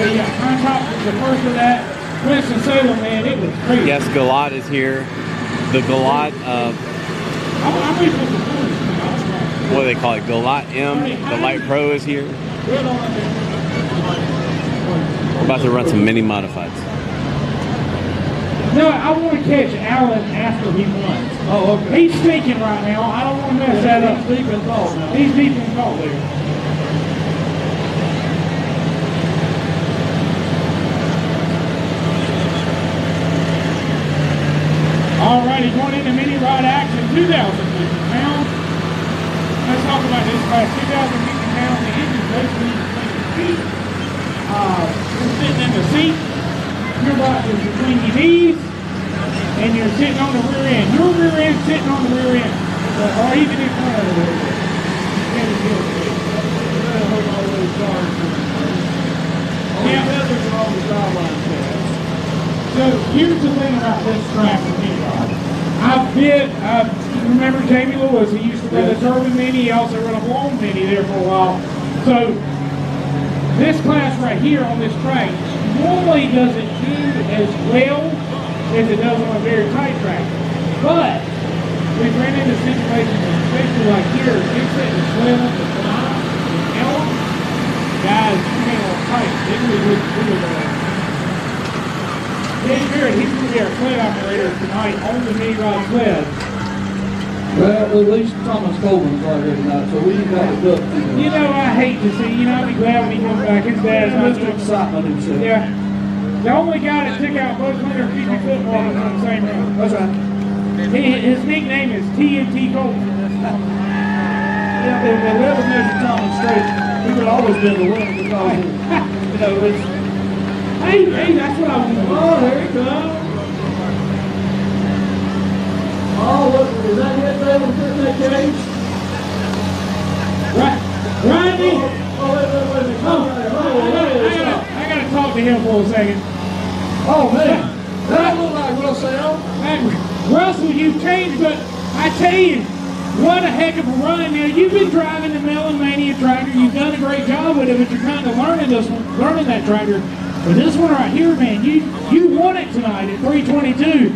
Yeah, Contact was the first of that. Winston-Salem, man, it was crazy. Yes, Galat is here. The Galat, what do they call it? Galat M, the Light Pro is here. We're about to run some mini modifieds. No, I want to catch Alan after he won. Oh, okay. He's thinking right now. I don't want to mess that up. He's deep in thought now. He's deep in thought there. Alrighty, going into mini rod action, 2,050 pounds. Let's talk about this class, 2,050 pounds. The engine's basically between your feet. You're sitting in the seat. Your butt is between your knees. And you're sitting on the rear end. Your rear end sitting on the rear end. Or even in front of the rear end. So here's the thing about this track with mini rod. You remember Jamie Lewis, he used to run the Turbine Mini, he also ran a Blown Mini there for a while. So this class right here on this track normally doesn't do as well as it does on a very tight track. But we've ran into situations, especially like here, it's at the swell, the climb, the elm. Guys, you can't all tight. They really would Dan Barrett, he's going to be our sled operator tonight on the mini rod sled. Well, at least Thomas Coleman's right here tonight, so we ain't got to duck. You know, I hate to see, I'll be glad when he comes back. His dad's not Mr. Excitement himself. Yeah. The only guy that took out both 150 footballers on the same run. That's right. His nickname is TNT Coleman. Yeah, if they ever measure Thomas straight, he would always been the winner because, it's... Hey, that's what I want. Oh, there you go. Oh, look, is that it there with that cage? Rodney! Wait. I gotta talk to him for a second. Oh, man. That look like Russell. Russell, you've changed, but I tell you, what a heck of a run. Now, you've been driving the Melon Mania tractor. You've done a great job with it, but you're kind of learning that tractor. But this one right here, man, you won it tonight at 322.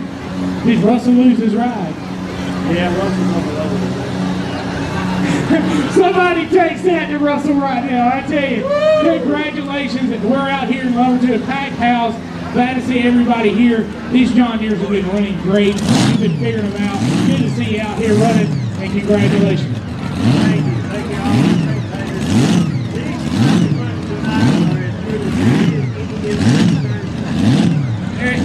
Did Russell lose his ride? Yeah, Russell's on the other. Somebody takes that to Russell right now. I tell you, congratulations. We're out here in Lumberton, a packed house. Glad to see everybody here. These John Deeres have been running great. You've been figuring them out. Good to see you out here running And congratulations. Thank you. Thank you all.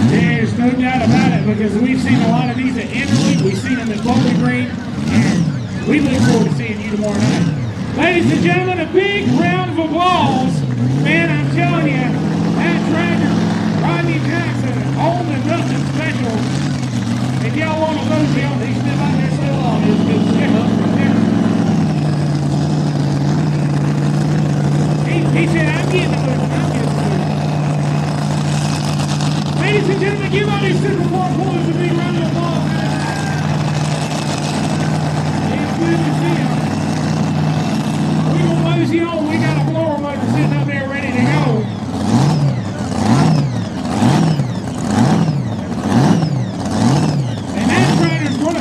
There's no doubt about it, because we've seen a lot of these at Interleague. We've seen them at Bowling Green, and we look forward to seeing you tomorrow night. Ladies and gentlemen, a big round of applause. Man, I'm telling you, that driver, Rodney Jackson, home and nothing special. If y'all want to vote him, he's been out there so long, it's good step up right there. He said, I'm getting the moving, I'm getting the moving. Ladies and gentlemen, give all these Super Bowl boys a big round of applause. It's good to see them. We're going to mosey on. We got a blower motor sitting up there ready to go. And that rider's going to...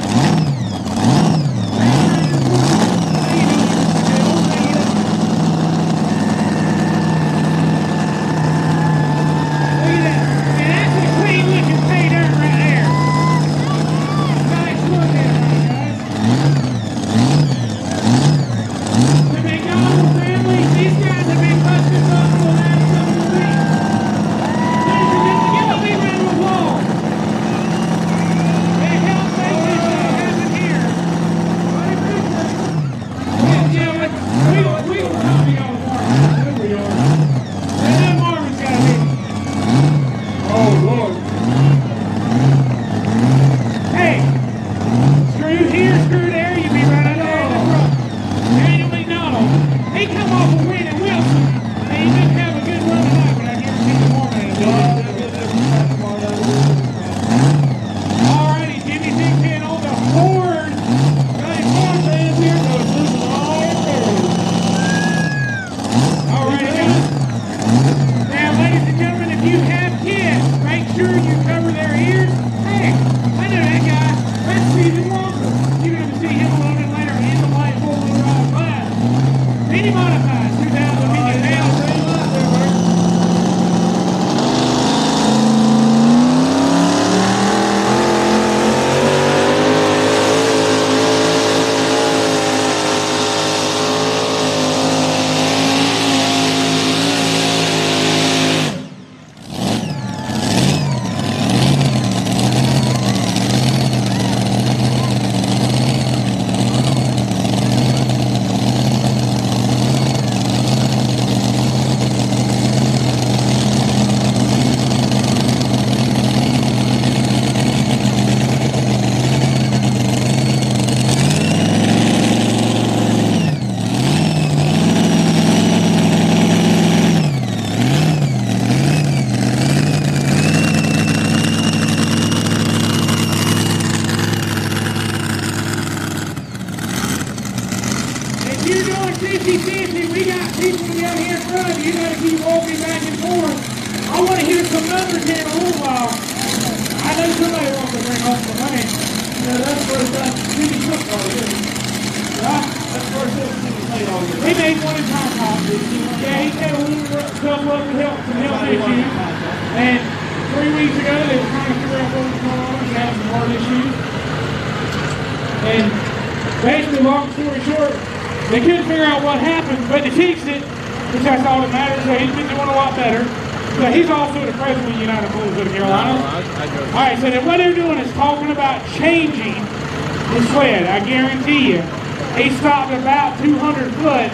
He stopped about 200 foot.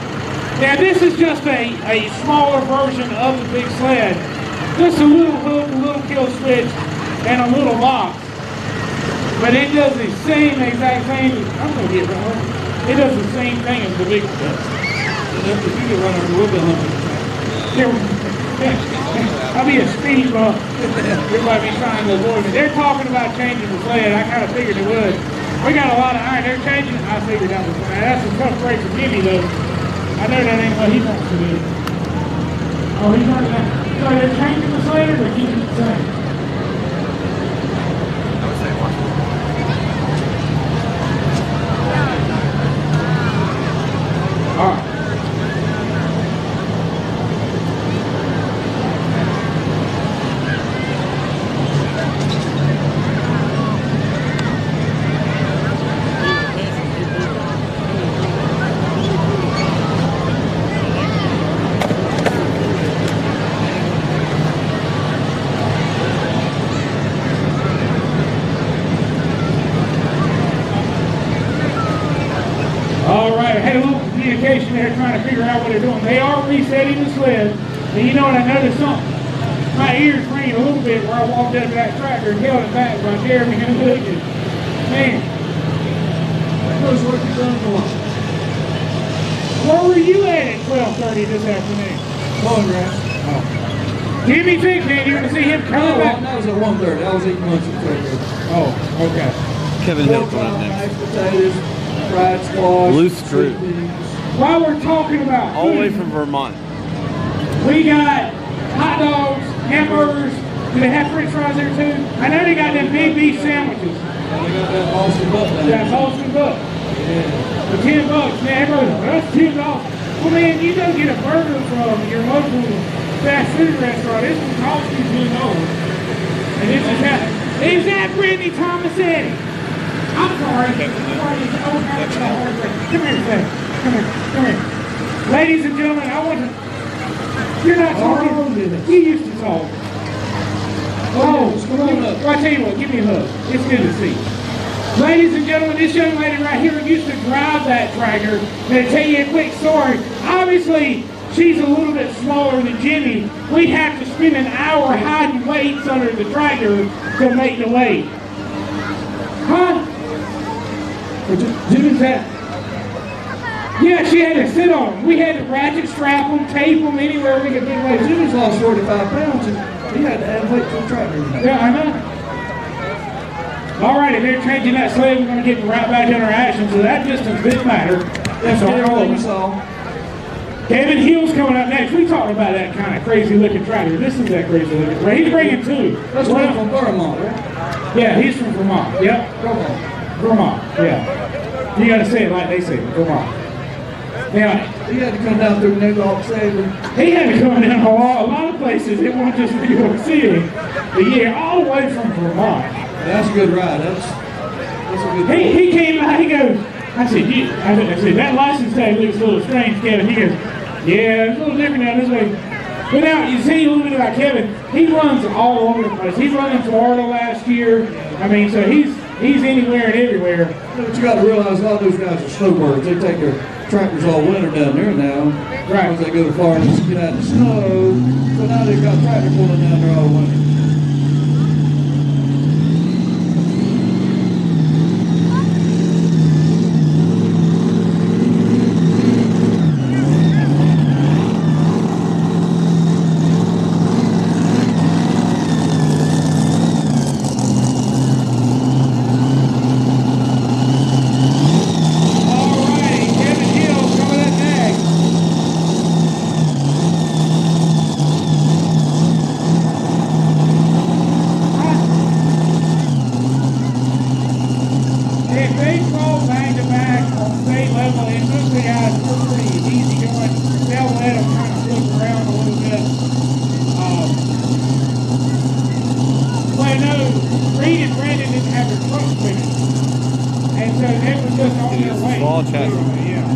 Now this is just a smaller version of the big sled. Just a little hook, a little kill switch, and a little box. But it does the same exact thing. I'm gonna get right. It does the same thing as the big sled. If you get run over a little bit, I'll be a speed bump. Everybody be trying to avoid me. They're talking about changing the sled. I kind of figured it would. We got a lot of iron. They're changing it. I figured that was fine. That's a tough break for Jimmy, though. I know that ain't what he wants to do. Oh, he's not that. So they're changing the sled or they're keeping it the same? All right. All right, I had a little communication there trying to figure out what they're doing. They are resetting the sled. And you know what, I noticed something. My ears ringing a little bit where I walked up to that tractor and held it back by Jeremy and Hood. Man. Those work you done for what? Where were you at 12:30 this afternoon? Mowing grass. Oh. Jimmy Fig, man, you want to see him coming back? That was at 1:30. I was eating lunch at 12:30. Oh, okay. Kevin Hill Pork coming up chop, next. mashed potatoes, fried squash. Loose fruit. sweet peas. While we're talking about All the way food, from Vermont. we got hot dogs, hamburgers. Do they have french fries there too? I know they got them big beef sandwiches. And they got that Boston butt down That there. Boston buck. Yeah. For $10, man, everybody goes, that's $10. Well, man, you go get a burger from your local fast food restaurant. This will cost you $10. And this is how. Is that Brittany Thomasetti? I'm sorry. Come here, Sam. Come here. Ladies and gentlemen, I want to. You're not talking. You used to talk. Oh, come on up. Well, I tell you what, give me a hug. It's good to see. Ladies and gentlemen, this young lady right here used to drive that tractor. I'm going to tell you a quick story. Obviously, she's a little bit smaller than Jimmy. We'd have to spend an hour hiding weights under the tractor to make the weight. Huh? Jimmy's that? Yeah, she had to sit on them. We had to ratchet strap them, tape them anywhere we could get weight. Jimmy's lost 45 pounds and he had to add weight to the tractor. Yeah, I know. All right, if they're changing that sled, we're going to get right back in our action, so that distance didn't matter. That's all. Everything you saw. Kevin Hill's coming up next. We talked about that kind of crazy looking tractor. This is that crazy looking tractor. He's bringing two. That's one from Vermont, right? Yeah, he's from Vermont. Yep. Vermont, yeah. You got to say it like they say it, Vermont. Now, He had to come down through New York City. he had to come down a lot of places. It wasn't just New York City. But yeah, all the way from Vermont. That's a good ride. That's a good ride. He came out, he goes, I said, that license tag looks a little strange, Kevin. He goes, yeah, it's a little different now this way. But now, you see a little bit about Kevin. He runs all over the place. He run in Florida last year. I mean, so he's anywhere and everywhere. But you got to realize a lot of those guys are snowbirds. They take their tractors all winter down there now. Right. Once they go to Florida to get out of the snow. So now they've got tractor pulling down there all winter. Small chassis. Yeah.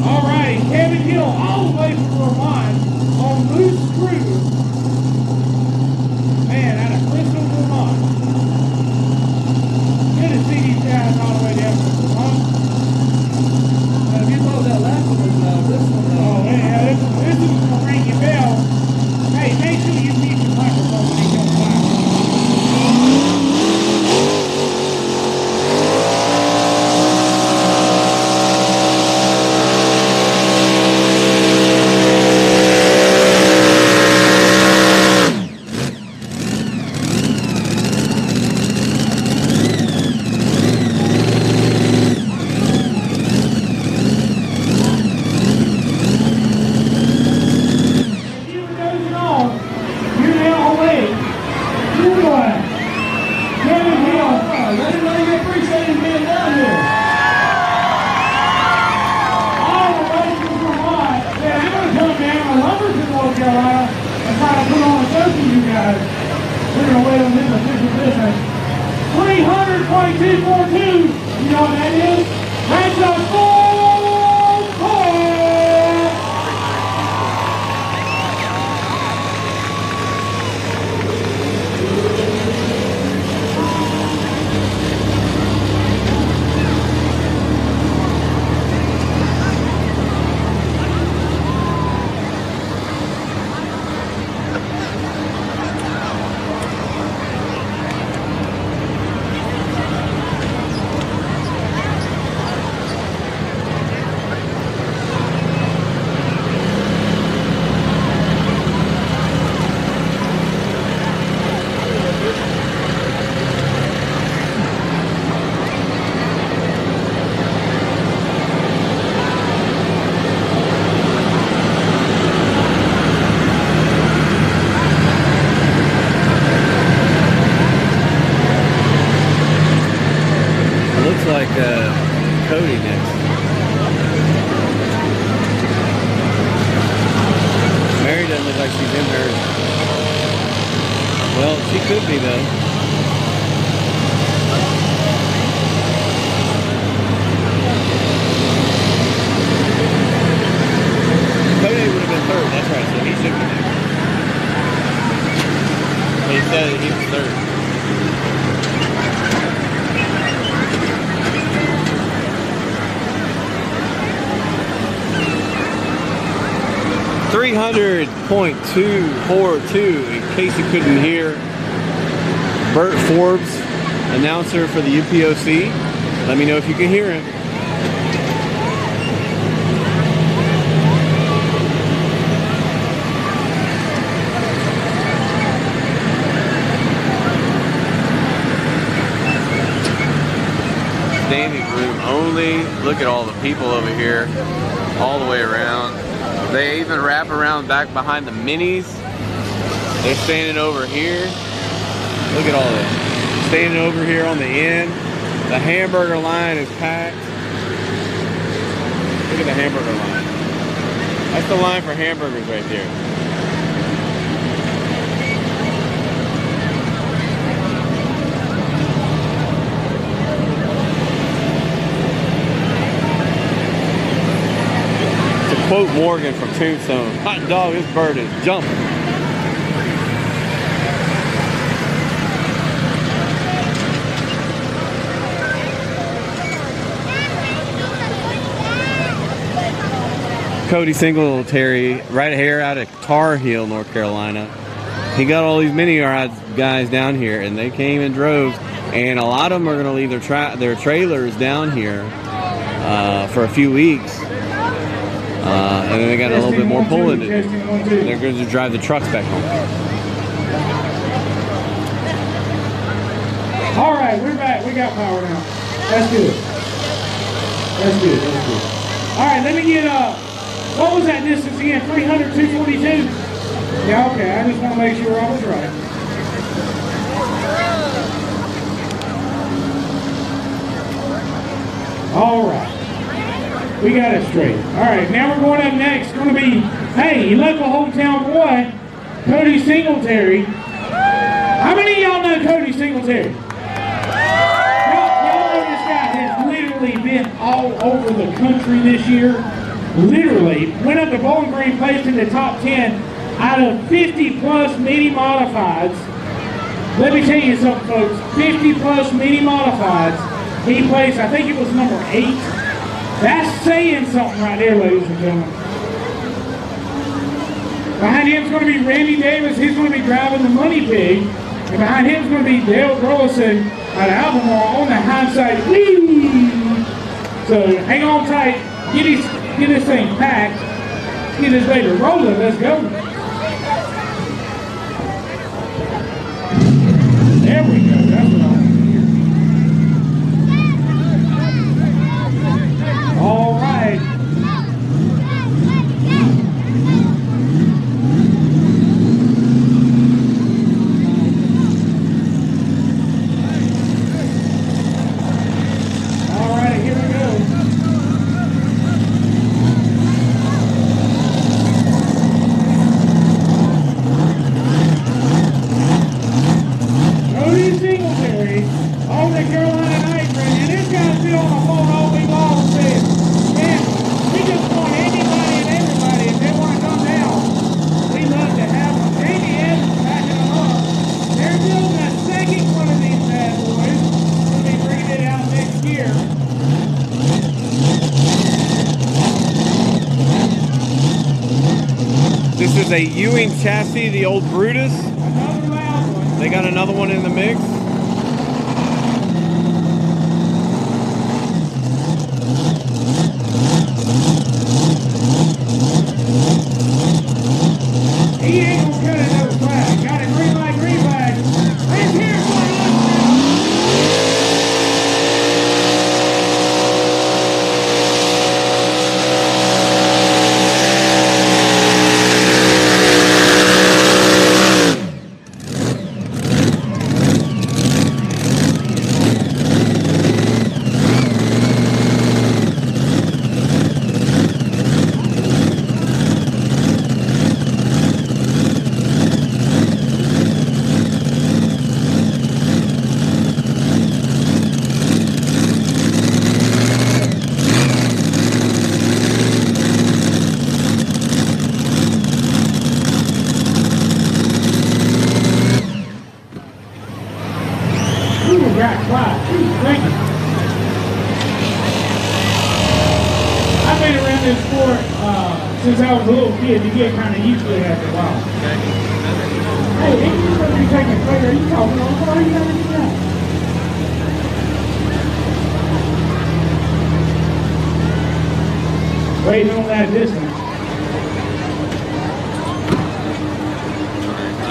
All right, Kevin Hill, all the way from Vermont on loose screw. Man, out of Bristol, Vermont. Good to see these guys all the way down from Vermont. If you thought that last one was this one. Oh, yeah, this is going to ring your bell. Hey, make sure you keep your microphone when you come by. looks like Cody next. Mary doesn't look like she's in hers. Well, she could be though. Cody would have been third, that's right, so he should be next. He said he was third. .242, in case you couldn't hear. Bert Forbes, announcer for the UPOC. Let me know if you can hear him. Standing room only. Look at all the people over here, all the way around. They even wrap around back behind the minis. They're standing over here. Look at all this. Standing over here on the end. The hamburger line is packed. Look at the hamburger line. That's the line for hamburgers right there. Quote Morgan from Tombstone, hot dog, this bird is jumping. Cody Singletary, right here out of Tar Heel, North Carolina. He got all these mini rides guys down here, and they came in droves, and a lot of them are going to leave their trailers down here for a few weeks. And then they got a little bit more pulling to do. They're going to drive the trucks back home. All right, we're back. We got power now. That's good. That's good. That's good. All right, let me get what was that distance again? 300, 242? Yeah, okay. I just want to make sure I was right. All right. We got it straight. All right, now we're going up next. It's going to be, hey, local hometown boy, Cody Singletary. How many of y'all know Cody Singletary? Y'all know this guy has literally been all over the country this year. Literally. Went up to Bowling Green, placed in the top 10 out of 50 plus mini modifieds. Let me tell you something, folks. 50 plus mini modifieds. He placed, I think it was number 8. That's saying something right there, ladies and gentlemen. Behind him is going to be Randy Davis. He's going to be driving the Money Pig. And behind him is going to be Dale Grollison out of Albemarle on the hindsight. Whee! So hang on tight. Get this thing packed. Get this baby rolling. Let's go. There we go. That's what I want to hear. All right. All right, here we go. Cody Singletary on the Carolina Night Train, and this guy's been on the phone all week long saying, man, we just want anybody and everybody, if they want to come down, we love to have them. Jamie Evans backing them up. They're building a second one of these bad boys. We'll be bringing it out next year. This is a Ewing chassis, the old Brutus. Another loud one. They got another one in the mix. He ain't gonna cut another flag. Got a green light, green flag. Let's hear it for him. this sport since I was a little kid. You get kind of used to it after a while. Hey, ain't you supposed to be taking a photo? Are you talking on the car? You gotta do that. Waiting on that distance.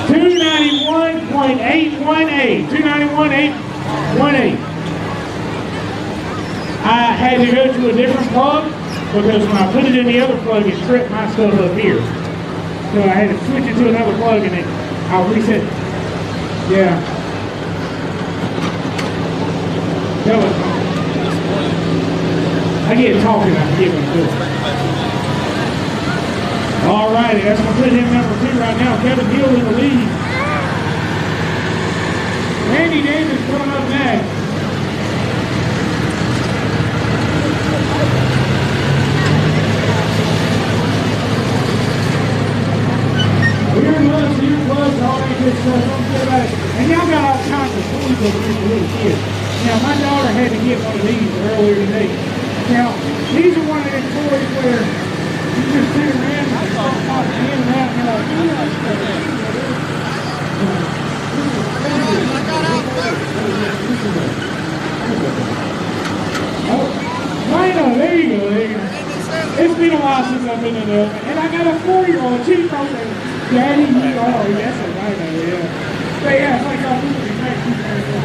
291.818. 291.818. I had to go to a different plug because when I put it in the other plug, it tripped my stuff up here. So I had to switch it to another plug and I'll reset. Yeah. Tell it. I get talking, I forget what I'm doing. All righty, that's going to put him number 2 right now. Kevin Hill in the lead. Randy Davis coming up next. Here was all that good stuff. Don't care about it. And y'all got all kinds of toys over here for little kids. Now, my daughter had to get one of these earlier today. Now, these are one of them toys where you just sit around and start popping in and out. And you're like, oh, Rhino, there you go, there you go. It's been a while since I've been in there. And I got a 4-year-old. She's probably, Daddy, you are. That's a Rhino, yeah. But yeah, it's like all people be trying to keep everything.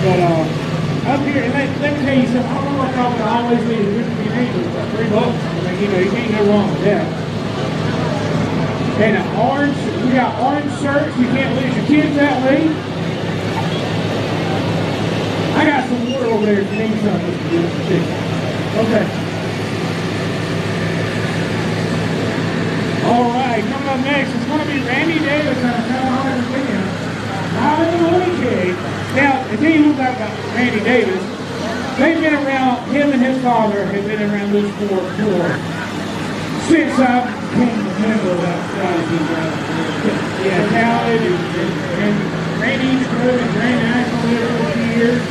But up here, and let me tell you something. I don't know what I would always be a good neighbor for $3. I mean, you know, you can't go wrong with that. And an orange, we got orange shirts. You can't lose your kids that way. I got some water over there if you need something. Okay. All right, coming up next, it's going to be Randy Davis on Colorado Virginia. Out in the weekend. Now, to tell you about Randy Davis, they've been around, him and his father have been around this sport for since I became a member of that strategy. Yeah, talented, and Randy's good and ran national there for a few years.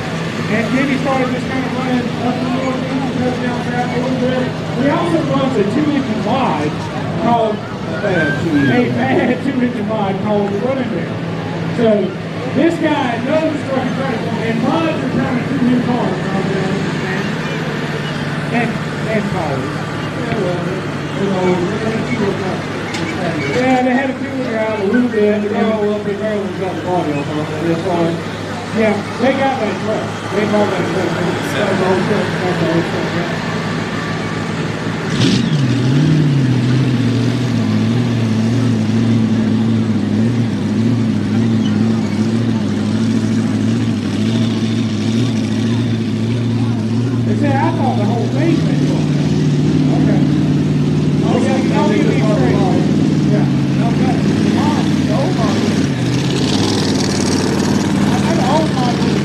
And then he started just kind of running up the northeast and touchdown track a little bit. He also runs a 2-inch wide called a bad 2-inch wide called the running back. So this guy knows what he's trying to do, and mods are trying to do new cars. And cars. Yeah, they had a few drive a little bit, and then all up in there and got the body off of it. Yeah, they got that truck. They bought that truck. That's the old truck. That's the old truck, yeah. They said, I thought the whole thing was going. Okay. Oh, yeah, I'll give me straight. Yeah. Okay. The old model. The old model was the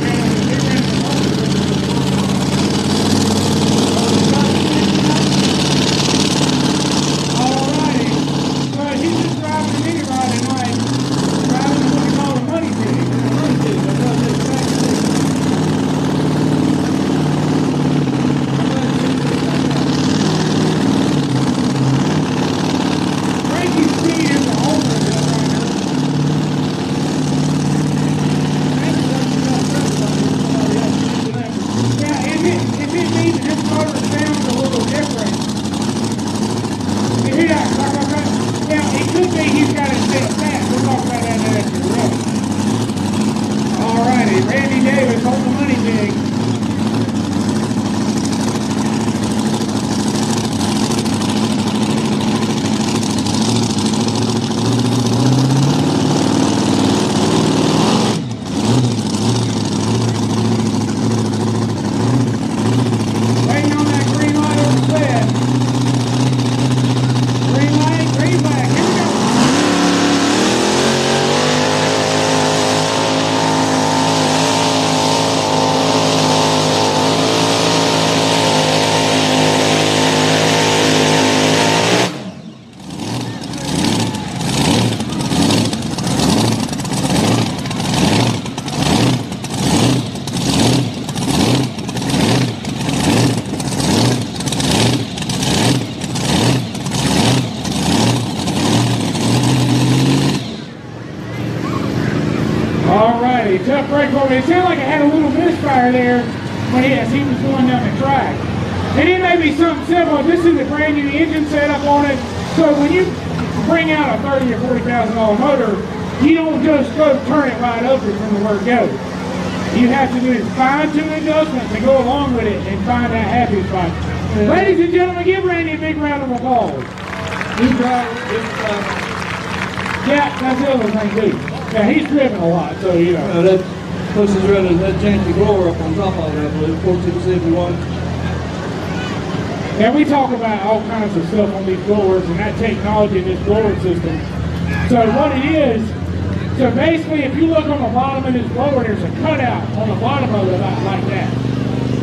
tough brake roll. It sounded like it had a little misfire there when he was going down the track. And it may be something simple. This is a brand new engine setup on it. So when you bring out a $30,000 or $40,000 motor, you don't just go turn it right over from where it goes. You have to do fine-tune adjustments and go along with it and find that happy spot. Ladies and gentlemen, give Randy a big round of applause. Yeah, that's the other thing too. Yeah, he's driven a lot, so you know. That pushes rather that changed the blower up on top of it, I believe, 4271. Now we talk about all kinds of stuff on these blowers and that technology in this blower system. So what it is, so basically if you look on the bottom of this blower, there's a cutout on the bottom of it like that.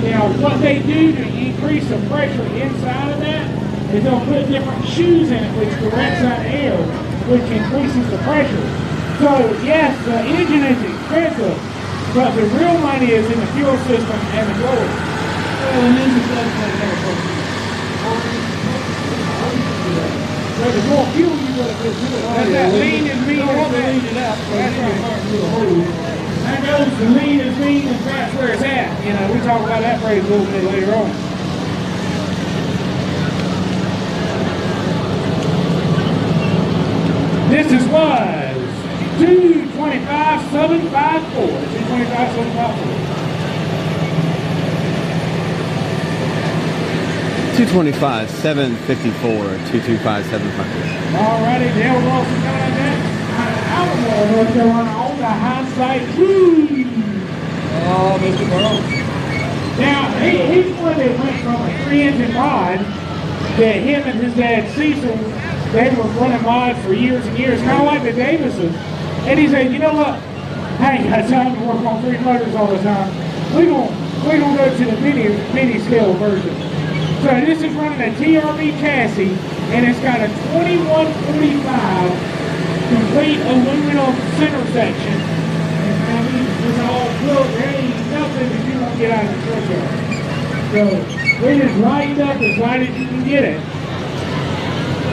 Now what they do to increase the pressure inside of that is they'll put different shoes in it which directs that air, which increases the pressure. So yes, the engine is expensive, but the real money is in the fuel system and the blower. Well, an engine doesn't have air. But the more fuel you gotta put to it, that lean is mean. Don't want to lean it out. That's right. That goes the lean is mean and that's where it's at. You know, we talk about that phrase a little bit later on. This is was 225,754. 225,754. 225, 754, 225, 754. Alrighty, Dale Wilson coming out there. Alamo, North Carolina on the hindsight. Woo! Oh, Mr. Burrow. Now, he's one that went from a 3-engine mod that him and his dad Cecil, they were running mods for years and years, kind of like the Davises. And he said, you know what? I ain't got time to work on 3 motors all the time. We're gonna go to the mini scale version. So this is running a TRB chassis, and it's got a 2145 complete aluminum center section. And it's all built. There ain't nothing that you don't get out of the truck yard. So it is lined up as light as you can get it.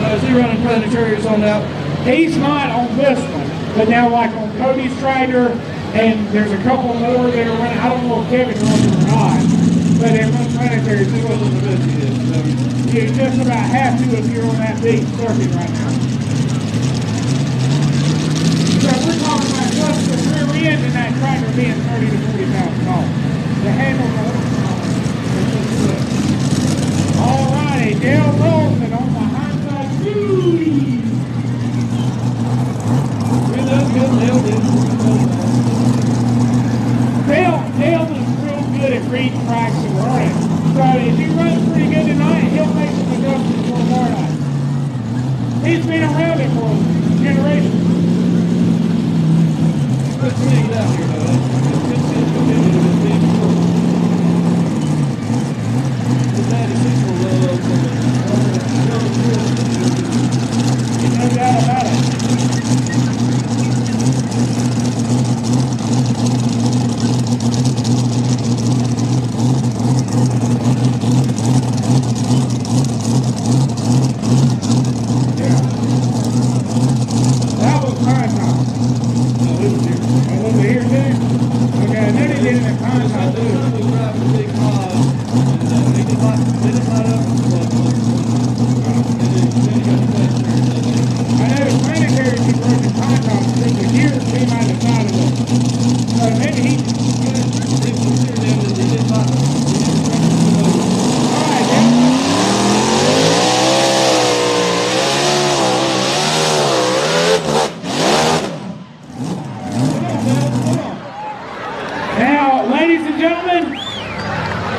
Is he running planetarians on that? He's not on this one, but now like on Cody's tractor, and there's a couple more that are running. I don't know if Kevin's running or not, but they run planetary. He wasn't the best he is. So. You just about have to if you're on that big circuit right now. So we're talking about just the rear end and that tractor being $30,000 to $40,000. The handles are all righty, Dale Wilson on the hindsight. Dale is real good at reading tracks and running. So if he runs pretty good tonight, he'll make some adjustments for tomorrow night. He's been around it for generations. Let's see it out here, though. His daddy Cecil No doubt about it. That was my time. Over here too? Okay, I knew they did it in time too. I know planetary he broke his contact for the years came out the side of it. So maybe he alright, now, ladies and gentlemen,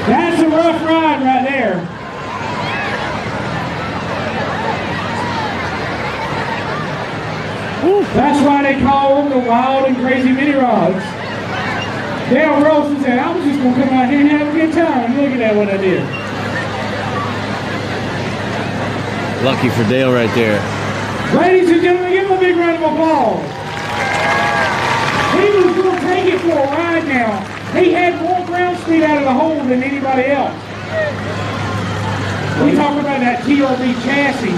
that's a rough ride right there. That's why they call them the wild and crazy mini rods. Dale Wilson said, I was just going to come out here and have a good time. Look at that, what I did. Lucky for Dale right there. Ladies and gentlemen, give him a big round of applause. He was going to take it for a ride now. He had more ground speed out of the hole than anybody else. We talk about that TRB chassis,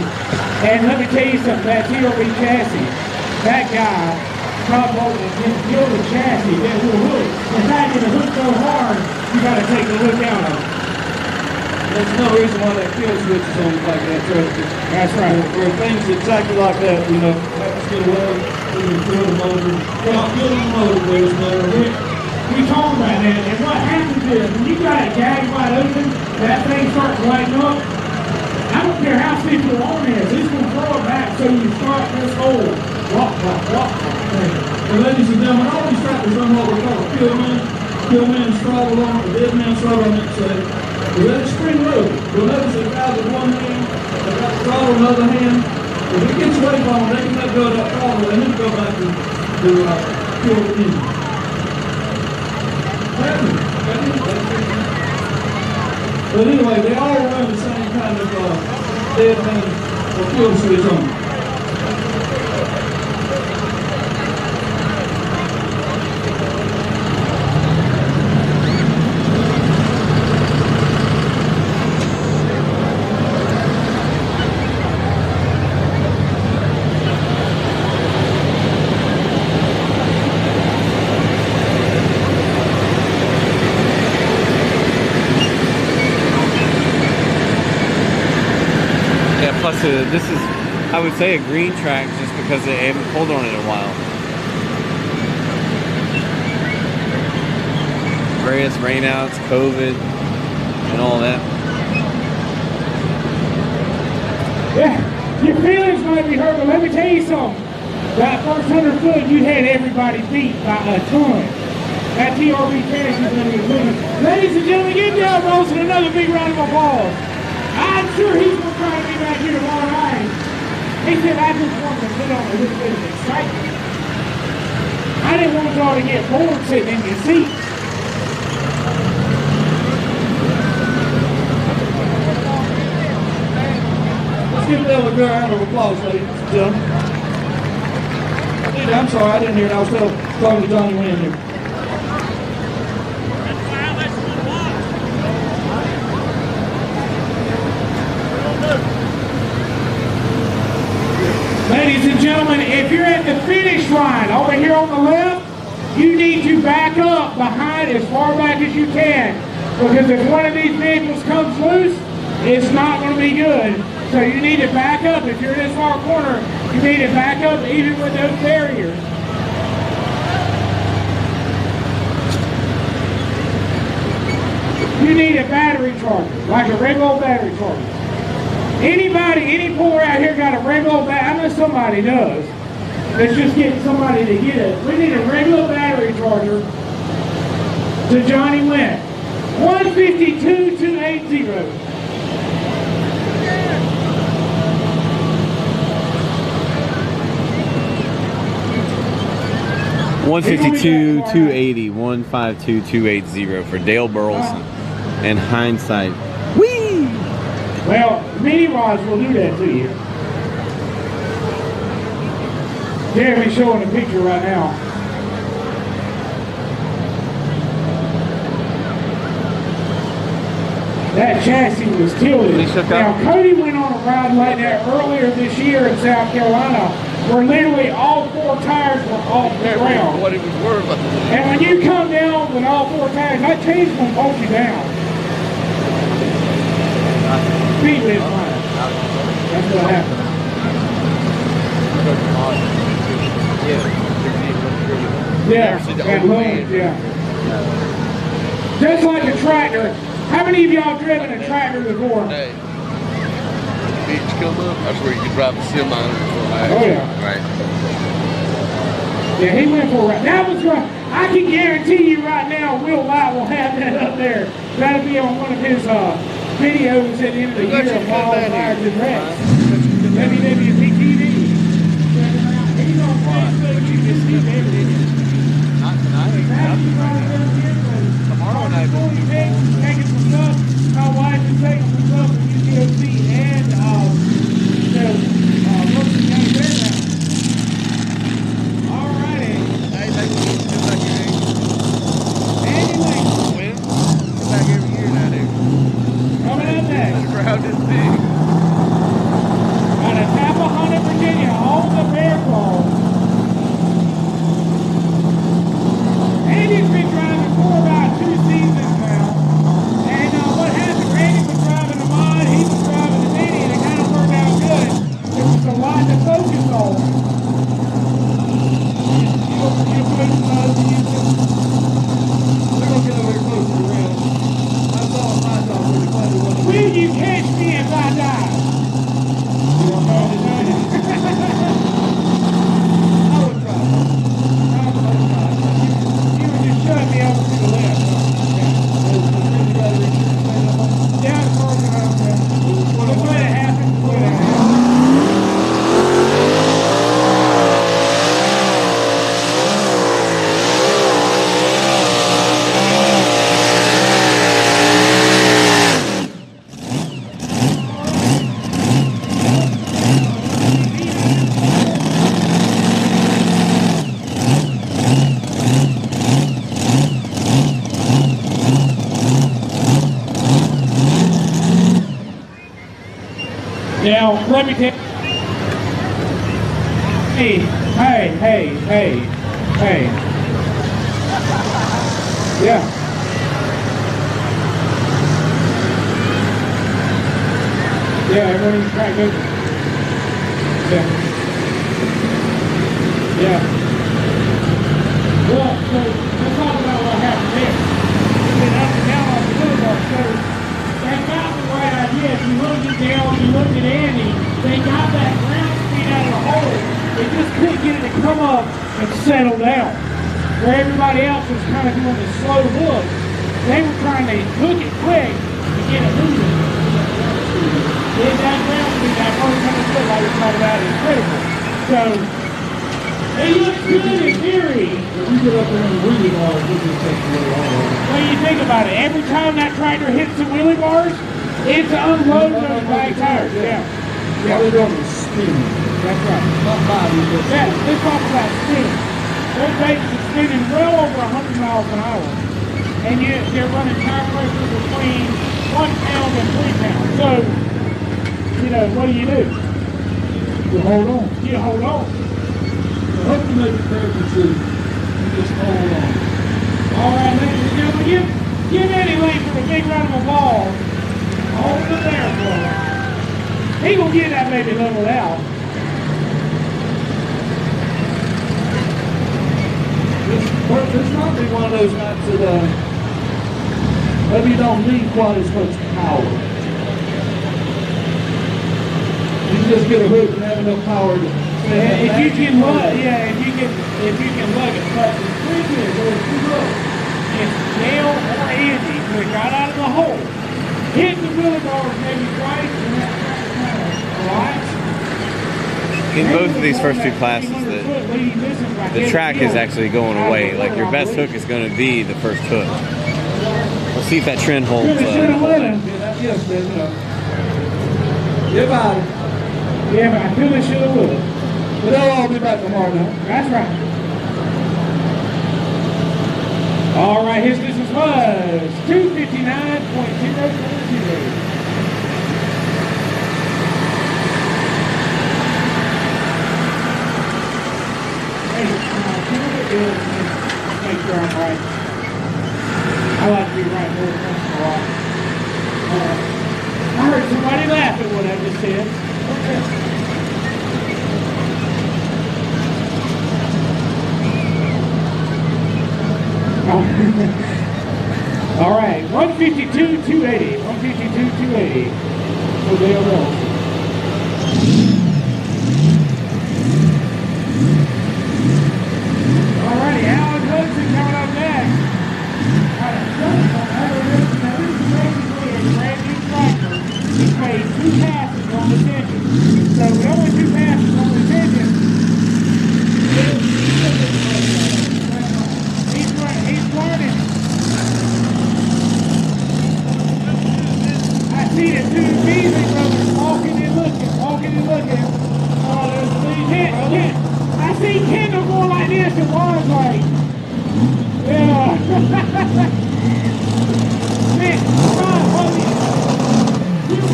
and let me tell you something, that TRB chassis, that guy top bolt and just kill the chassis, that will hook. In fact, if the hook so hard, you got to take the hook out of it. There's no reason why that kill switch is on like that tractor. That's right. For things exactly like that, you know, happens to the well, you can kill the motor. Well, kill the motor, there's motor. We talk about that, and what happens is, when you got a gag wide open, that thing starts lighting up. I don't care how stiff your arm is, it's going to throw it back so you start this hole. Walk. And ladies and gentlemen, all these tractors run what we call a kill man throttle on, a dead man throttle on that side. We're at a spring road. You'll notice they've got with one hand, they've got the throttle in the other hand. If it gets away from them, they can let go of that throttle and then go back to kill the engine. But anyway, they all run the same kind of dead man or kill switch on. Plus, this is, I would say, a green track just because they haven't pulled on it in a while. Various rainouts, COVID, and all that. Yeah, your feelings might be hurt, but let me tell you something. That first 100 foot, you had everybody beat by a ton. That TRB chassis is going to be good. Ladies and gentlemen, give Dale Wilson another big round of applause. I'm sure he's going to try to be back here tomorrow night. He said, I just wanted to put on a little bit of excitement. I didn't want y'all to get bored sitting in your seats. Let's give Dale a good round of applause, ladies and gentlemen. I'm sorry, I didn't hear it. I was talking to Johnny Wynn here. Ladies and gentlemen, if you're at the finish line over here on the left, you need to back up behind as far back as you can. Because if one of these vehicles comes loose, it's not going to be good. So you need to back up. If you're in this far corner, you need to back up even with those barriers. You need a battery charger, like a regular old battery charger. Anybody, any puller out here got a regular battery? I know somebody does. Let's just get somebody to get it. We need a regular battery charger to Johnny Wynn. 152-280. $152-280, 152-280 for Dale Burleson and Hindsight. Whee! Well, mini rods will do that to you. Jeremy's showing a picture right now. That chassis was tilted. Now, Cody went on a ride like that earlier this year in South Carolina, where literally all four tires were off the ground. What it was worth. And when you come down with all four tires, that chain's going to bolt you down. Speed limit line. That's what happened. Yeah. Just like a tractor. How many of y'all driven a tractor before? Hey. Beach come up, that's where you can drive a semi. Oh yeah. Right. Yeah, he went for a ride. That was right. I can guarantee you right now, Will Light will have that up there. That'll be on one of his videos at the end of the year of Wildfires and Wrecks. WWPTV. He's on Facebook. You can see everything. Not tonight. Tomorrow night. Taking some stuff. My wife is taking some stuff from UTOC and Wilson County Fairgrounds. All righty. Hey, thank you. Come back here. Anyway. When? Come back every year now, dude. Coming up next. The crowd is big. Out of Tappahannock, Virginia, all the bear claws. Now, let me tell you. Hey. Yeah. Yeah, everyone needs to try to go. Yeah. Yeah. Well, so let's talk about what happened there. We've been up and down on the boulevard, so they got the right idea. If you look at Dale, you look at Andy, they got that ground speed out of the hole. They just couldn't get it to come up and settle down. Where everybody else was kind of doing the slow hook, they were trying to hook it quick to get it moving. Get that ground speed, that first kind of foot like we talked about is critical. So, it looks good in theory. If you get up there in the wheelie bars, it just takes a little longer. When you think about it, every time that tractor hits the wheelie bars, it's unloading those back tires. Yeah. All they're doing is spinning. That's right. Not body, but Yeah, let's talk about spinning. Those babies are spinning well over 100 miles an hour. And they're running tire pressure between 1 pound and 3 pounds. So, you know, what do? you hold on. You hold on. The hook to make it perfect, so you just hold on. All right, ladies and gentlemen, give Eddie Langford a big round of applause. Hold it there for him. He gonna get that baby leveled out. This might be one of those nights that maybe you don't need quite as much power. You can just get a hook and have enough power to If you can lug, if you can lug it. But the trick is, if you look, if Dale or Andy could have got out of the hole, hit the wheelie bars maybe twice, and that kind of right. In both of these first two classes, the track is actually going away. Like your best hook is going to be the first hook. We'll see if that trend holds. Yes, man. Get about it. Yeah, but I feel it should have would. But they'll all be back tomorrow now. That's right. All right, his distance was 259.042. Make sure I'm right. I like to be right more than once in a while. I heard somebody laugh at what I just said. All right, 152.280. 152.280. So Dale Wilson. Alrighty, Alan Hudson coming up next. Now this is basically a brand new tractor. He's made 2 passes on the engine. So with only 2 passes on the engine, he's learning. I see the 2 Beasley brothers walking and looking. Oh, there's I see Kendall going like this and Juan's like, yeah. Man, Ron, hold it. You can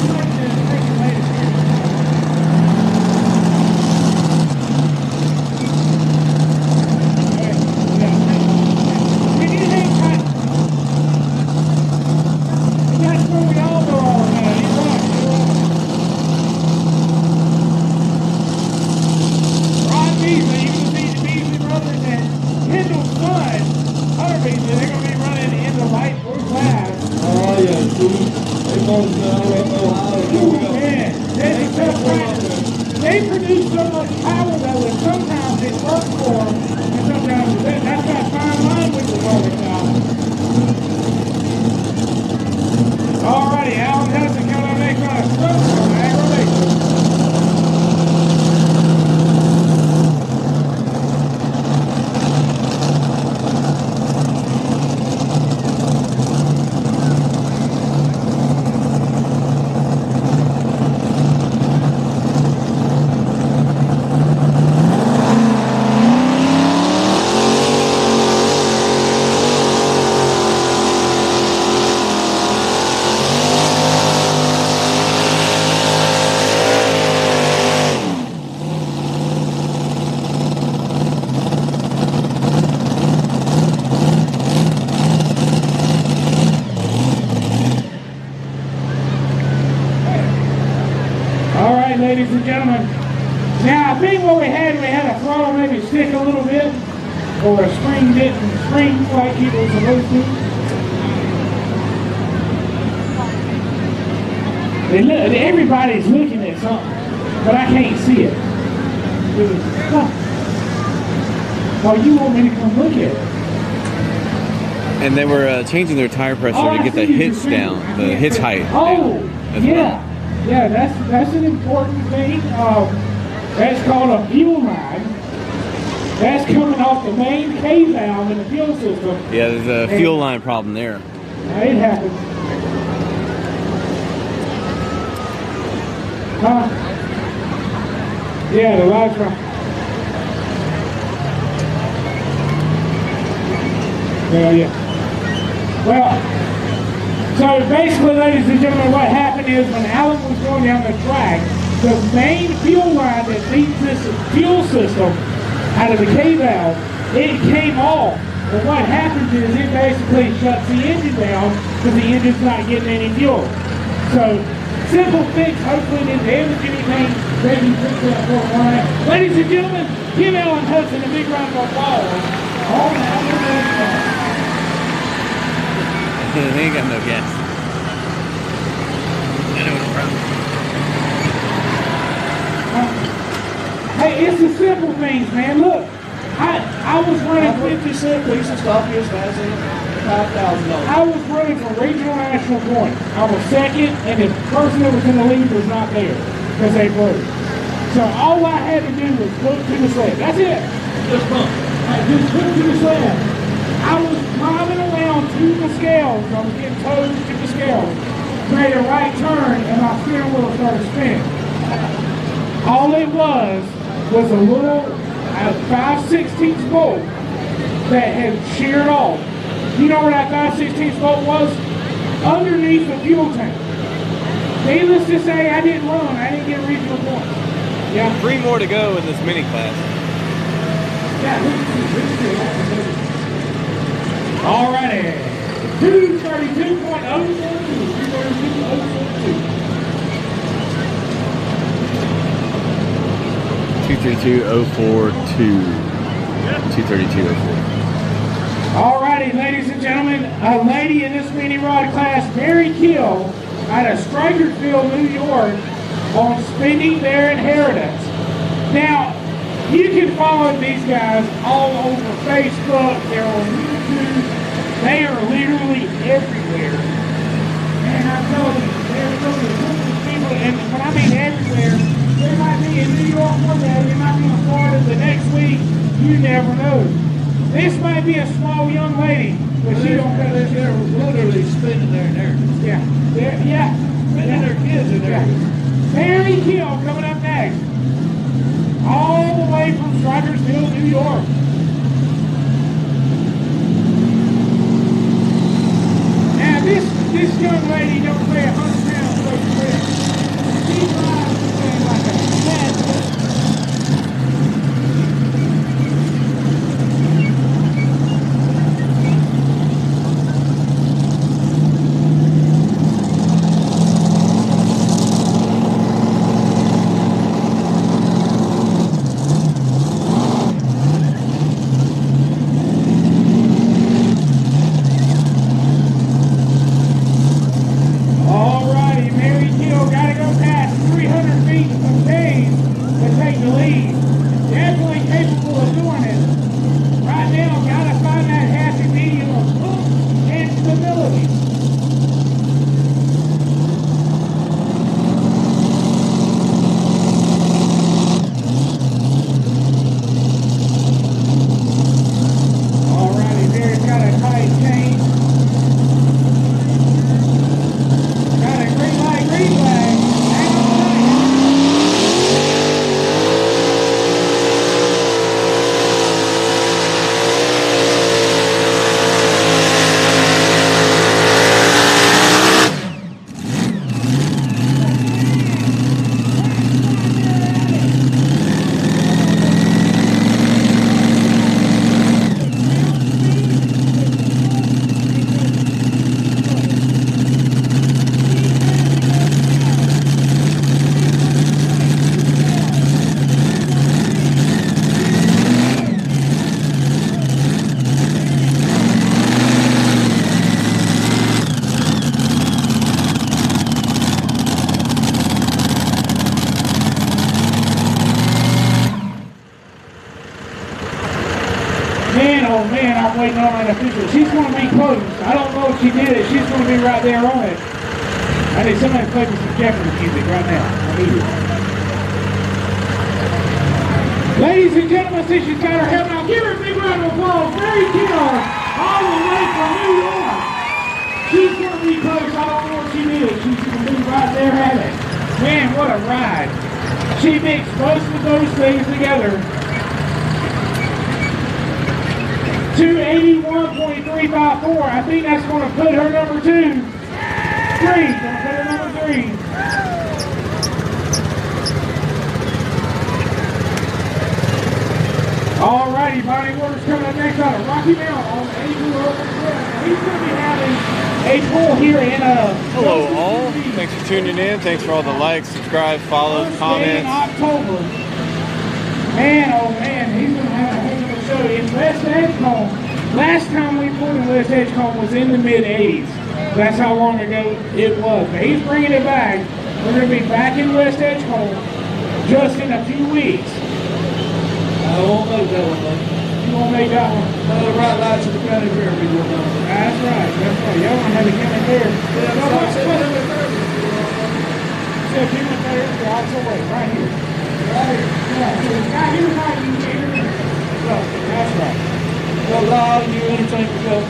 take it later. Can you hang tight? That's where we all go all the time. You're right. Ron Beasley, you can see the Beasley brothers and Kendall's son, Hunter Beasley, they're going to be running in the light blue class. Oh, yeah, they both Ohio. Man, that's a tough practice. They produce so much power though that sometimes it works for them, and sometimes it doesn't. That's that fine line with the rolling now. Alrighty, Alan Hudson coming up next on a slow from aggravation. ladies and gentlemen. Now, I think what we had a throttle maybe stick a little bit, or a spring didn't spring like it was supposed to. Everybody's looking at something, but I can't see it. Oh, you want me to come look at it? And they were changing their tire pressure to get the hitch down, the hitch height. Oh, down yeah. Yeah, that's an important thing. That's called a fuel line. That's coming off the main K valve in the fuel system. Yeah, there's a fuel line problem there. It happens. Huh? Yeah, the lights are. Yeah. Well, so basically, ladies and gentlemen, what happened is when Alan was going down the track, the main fuel line that feeds this fuel system out of the K valve, it came off. And what happens is it basically shuts the engine down because the engine's not getting any fuel. So, simple fix, hopefully didn't damage anything. Maybe fix that for one. Ladies and gentlemen, give Alan Hudson a big round of applause. All right, They ain't got no gas. I know it's a problem. Hey, it's the simple things, man. Look, I was running 50 cent piece of stop here, fast $5,000. I was running from regional national point. I was second, and the person that was in the lead was not there because they broke. So all I had to do was look to the sled. That's it. Just bump. Just look to the sled. I was driving around to the scales. I was getting towed to the scales. Made a right turn, and my steering wheel started spinning. All it was a little 5/16 bolt that had sheared off. You know where that 5/16 bolt was? Underneath the fuel tank. Needless to say, I didn't run. I didn't get regional points. Yeah. 3 more to go in this mini class. Yeah, alrighty. 232.042. 232.042. 232.04. Alrighty, ladies and gentlemen, a lady in this mini rod class, Mary Kill, out of Strikerville, New York, on spending their inheritance. Now, you can follow these guys all over Facebook. They're on YouTube. They are literally everywhere. And I'm telling you, they're some of the coolest people. And when I mean everywhere, they might be in New York one day, they might be in Florida the next week. You never know. This might be a small young lady, but she don't know this. They're literally spending their inheritance. Yeah. Spending their kids' inheritance. Mary Kill coming up next. All the way from Strikerville, New York. Now this young lady don't weigh 100 pounds so quick. She drives this thing like a statue. waiting on an official. She's going to be close. I don't know if she did it. She's going to be right there on it. I need somebody to play me some Jeopardy music right now. I need it. Ladies and gentlemen, since she's got her helmet on, give her a big round of applause. Mary Kill, all the way from New York. She's going to be close. I don't know what she did. She's going to be right there at it. Man, what a ride. She mixed both of those things together. 281.354. I think that's going to put her number 2. 3. Going to put her number 3. Alrighty, Bonnie Waters coming up next out of Rocky Mount on Angel over there. He's going to be having a pull here in Hello all. Thanks for tuning in. Thanks for all the likes, subscribe, follow, comments. In October. Man, oh man, he's going to have a heck of a show. It's West Edgecombe. Last time we pulled in West Edgecombe was in the mid-80s. That's how long ago it was. But he's bringing it back. We're going to be back in West Edgecombe just in a few weeks. I won't make that one, though. You won't make that one? The right lights of the county fair be going on. That's right. Y'all want to have a county fair. September 3rd, October, right here. Right here. Yeah, here's how you hear. That's right. Go live and you entertain yourself.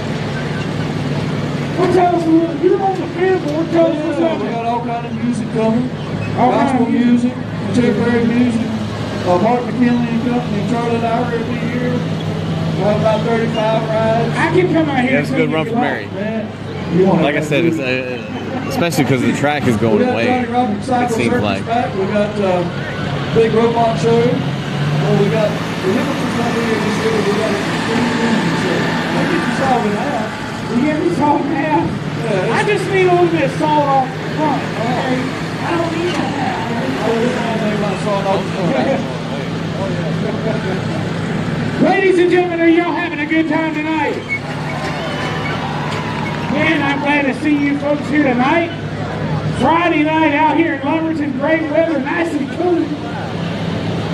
Well, tell us, you're on the fair board. Tell us what's We happening. got all kind of music coming. All kind Gospel of music. music, contemporary music. Mark McKinley and Company, Charlie and I are every year. We'll have about 35 rides. I can come out here. Yeah, it's a good run for Mary. Like I said, it's, especially because the track is going away. It seems like. We got big robot show. We got the Lumberton's not here this year. We got a solving out. You get me salt now? Yeah, I just need a little bit of salt off the front, okay? I don't need that. Ladies and gentlemen, are y'all having a good time tonight? Man, I'm glad to see you folks here tonight. Friday night out here in Lumberton, great weather, nice and cool.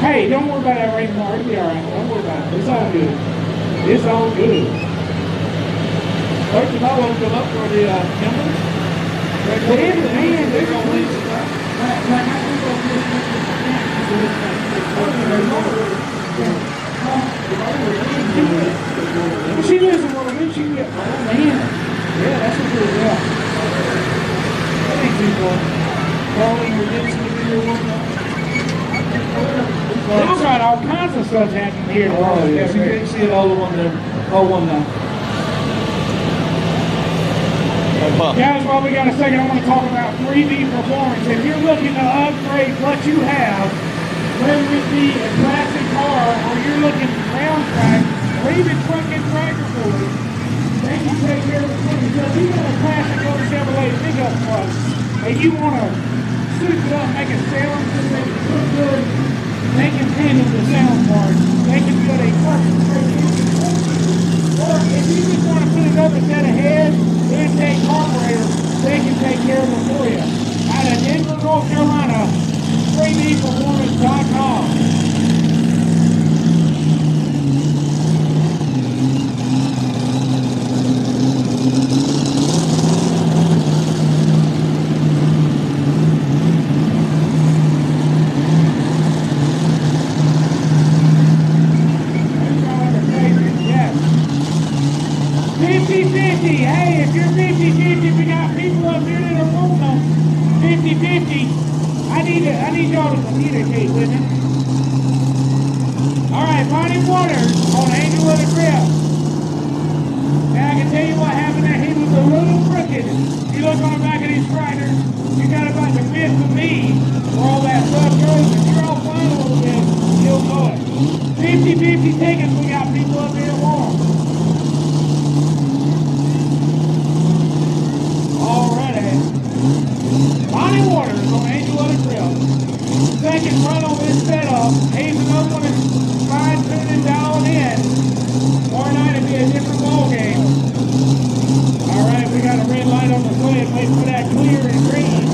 Hey, don't worry about that rain tomorrow. It'll be all right. Don't worry about it. It's all good. It's all good. Folks, you might want to come up for the Kimberly. Man, They're going to leave she lives in one of them. She can get, oh man. Yeah, that's a good deal. That ain't too far. Calling or Gibson to be your one now. Y'all got all kinds of stuff happening here. Oh, yes, you can't see it all in one there. All one now. Guys, while we got a second, I want to talk about 3D Performance. If you're looking to upgrade what you have, whether it be a classic car or you're looking to round track or even truck and tractor pullers, they can take care of it for you. So if you got a classic old Chevrolet pickup truck and you want to suit it up, make it sound good, make it look good, they can handle the sound part. They can put a custom straight engine for you. Or if you just want to put another set of heads, intake carburetor, they can take care of it for you. Out of Denver, North Carolina, 3dperformance.com. Yes. 50-50. Hey, if you're 50-50, we got people up here that are wanting them 50-50. I need y'all to communicate with him. All right, Bonnie Waters on Angel of the Grip. Now I can tell you what happened there. He was a little crooked. You look on the back of these tractors, you got about the width of me where all that stuff goes. If you're all fine a little bit, you'll know it. 50-50 tickets, we got people up here warm. Alrighty. Bonnie Waters on Angel of the Grill. Second run on this setup. He's another one that's fine-tuning dialed in. Tomorrow night it'll be a different ball game. Alright, we got a red light on the flip. Wait for that clear and green.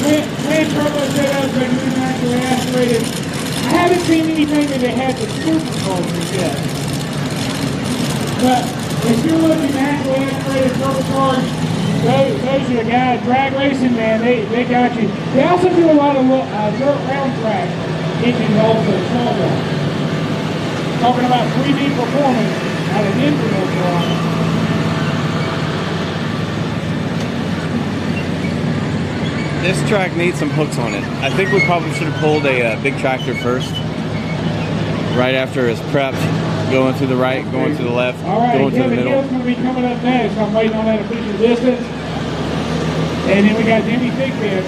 Twin turbo setups are new naturally aspirated. I haven't seen anything that they had the superchargers yet. But if you're looking at naturally aspirated turbocharged, those are the guys, drag racing, man, they got you. They also do a lot of dirt round track engines also, small ones. Talking about 3D performance out of Denver, This track needs some hooks on it. I think we probably should have pulled a big tractor first. Right after it's prepped, going to the right, going to the left, going to the middle. All right, Kevin Hill's going to be coming up next. I'm waiting on that official distance. And then we got Jimmy Thickbed.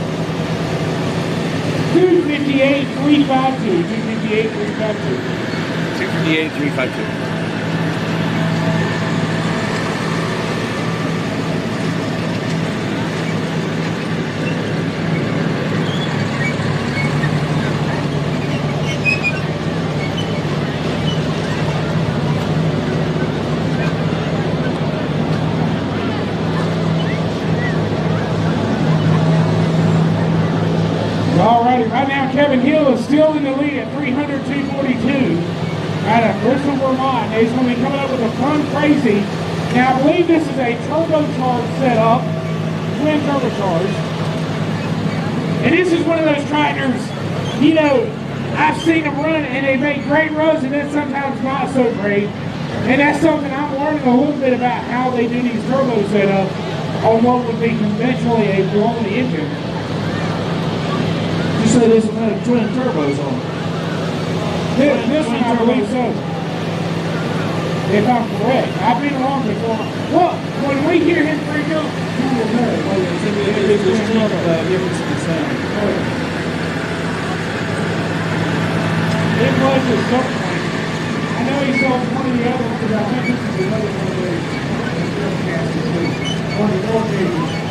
258, 352. 258, 352. 258, 352. Alrighty, right now Kevin Hill is still in the lead at 300, 242 out of Bristol, Vermont. He's going to be coming up with a fun crazy. Now I believe this is a turbocharged setup, twin turbocharged. And this is one of those tractors, you know, I've seen them run and they make great runs and then sometimes not so great. And that's something I'm learning a little bit about how they do these turbo setups on what would be conventionally a blown engine. You say this one had twin turbos on it. This one, I believe so. If I'm correct. I've been wrong before. Well, when we hear him freak up, you will know. It's just difference in sound. It was a something. I know he saw one of the other ones, because I think this is another one of those. On the North Navy.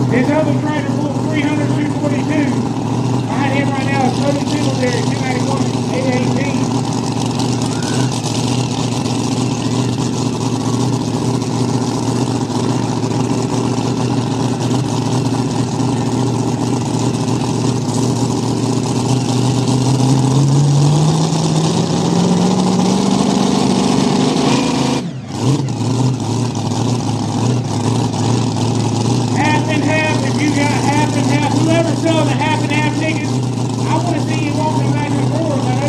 His other tractor pulled 300, 242. Behind him right now is Tony Singletary, 291, 818. Whoever's selling the half and half tickets, I want to see you walking back and forth.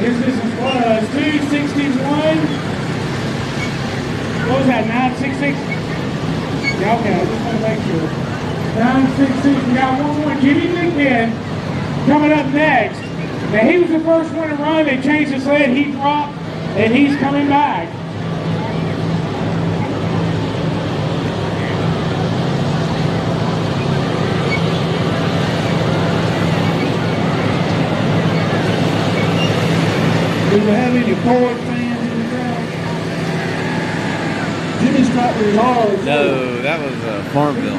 his distance was 261. What was that, 966? Yeah, okay, I just want to make sure. 966, we got one more. Jimmy McDonald coming up next. Now, he was the first one to run. They changed the sled. He dropped, and he's coming back. Do we have any Ford fans in the crowd? Jimmy's tractor is ours. No, that was Farmville.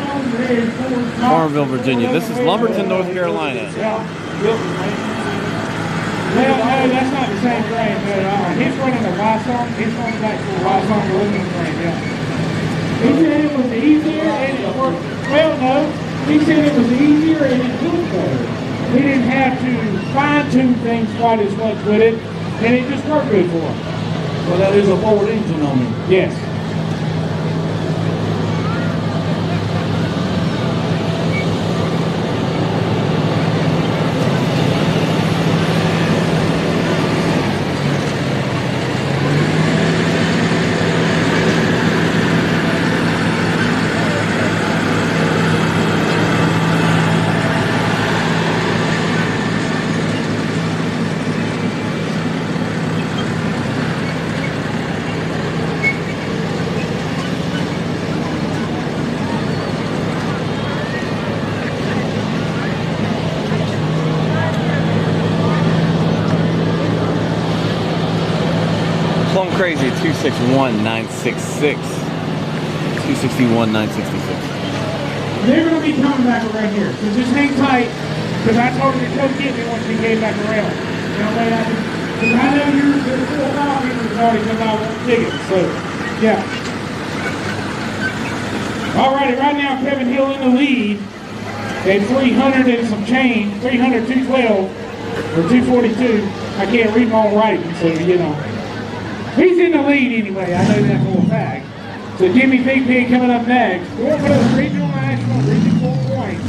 Farmville, Virginia. This is Lumberton, North Carolina. Well, no, that's not the same frame. No, he's running a Rysong. He's running back to a Rysong aluminum frame, yeah. He said it was easier and it worked. Well, no. He said it was easier and it looked better. He didn't have to fine-tune things quite as much with it, and it just worked good for him. Well, that is a Ford engine on it. Yes. Plum Crazy 261,966. 261,966. They're going to be coming back around here. So just hang tight, because I told him to come get me once he came back around. You know, because I know you're the full time people has already come out with tickets. So, yeah. All righty, right now Kevin Hill in the lead at 300 and some change, 300, 212, or 242. I can't read my own writing, so, you know. He's in the lead anyway, I know that for a fact. So Jimmy Big Pig coming up next. Going for those regional national, reaching 4 points.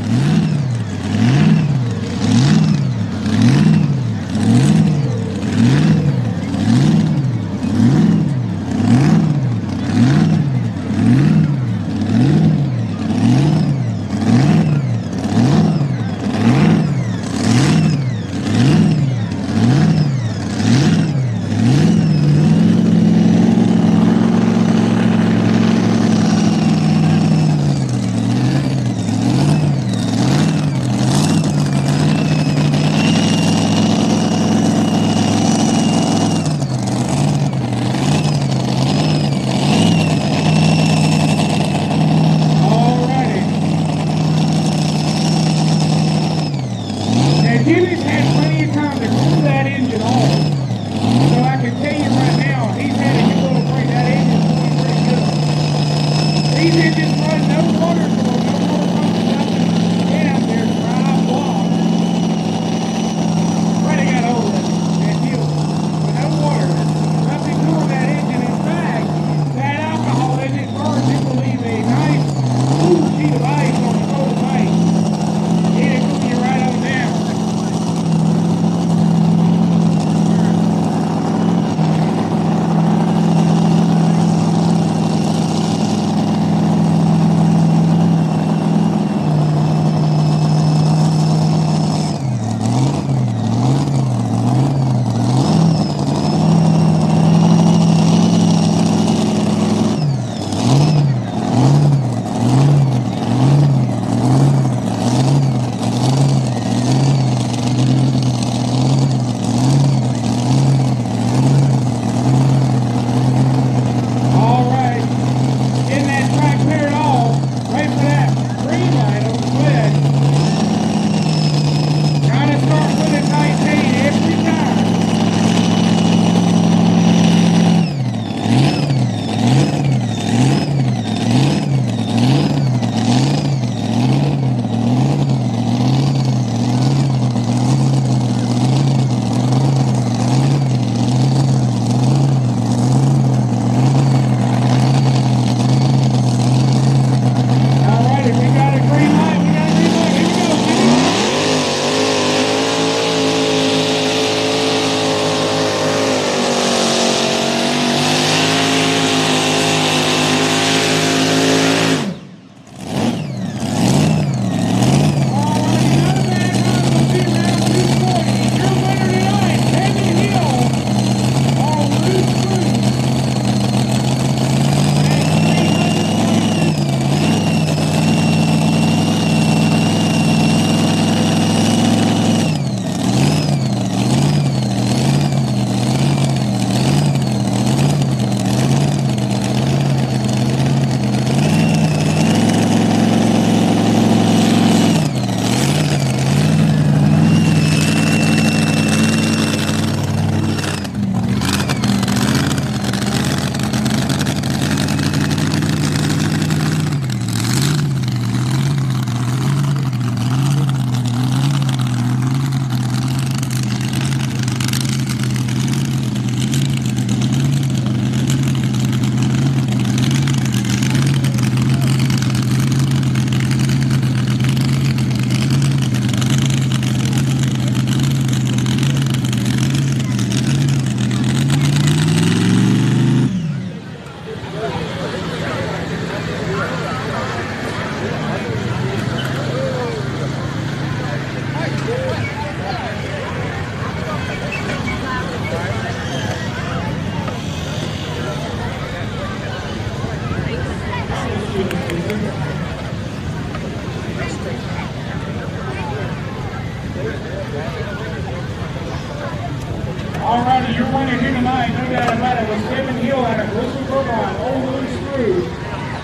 Kevin Hill out of Bristol, Vermont, Old Loose Screw.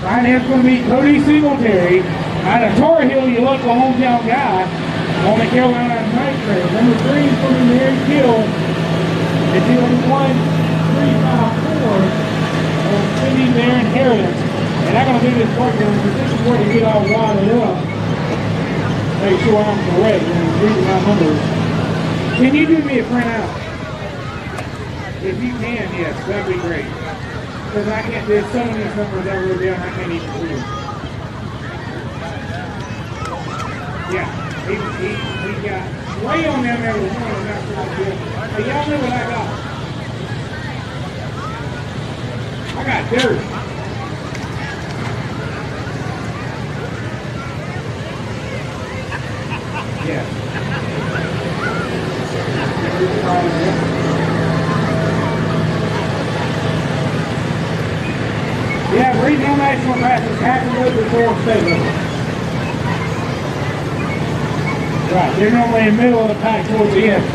Behind him's going to be Cody Singletary. Out of Tar Heel, you look the hometown guy on the Carolina Night Trail. Number 3 is going to be Mary Kill. It's dealing 1, 3, 5, 4 on Spending Their Inheritance. And I'm going to do this part because this is where to get all wired up. Make sure I'm correct when I'm reading my numbers. Can you do me a print out? If you can, yes, that'd be great. Because I can't, there's some of these numbers I wrote down, I can't even see them. Yeah, he got way on them there with one of them after I did. Hey, y'all know what I got? I got dirt. Yeah. Yeah, regional national matches happen before state level. Right, they're normally in the middle of the pack towards the end.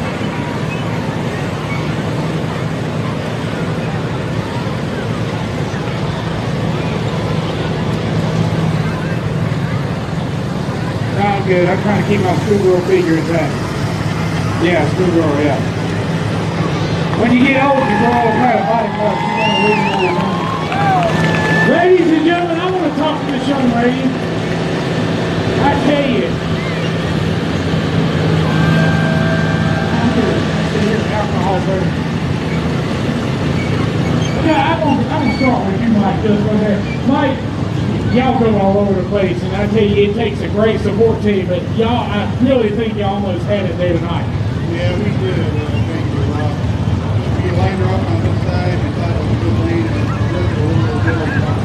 Sounds good. I'm trying to keep my schoolgirl figure intact. Yeah, schoolgirl, yeah. When you get old, you grow all kind of body parts. You want to lose all the time. Ladies and gentlemen, I want to talk to this young lady. I tell you. Alcohol burn. Yeah, I'm gonna start with you, Mike, just right there. Mike, y'all go all over the place, and I tell you, it takes a great support team, but y'all, I really think y'all almost had it there tonight. Yeah, we did. Thank you, Rob. We lined her up on this side. We thought it was a good lead, and it worked a little bit.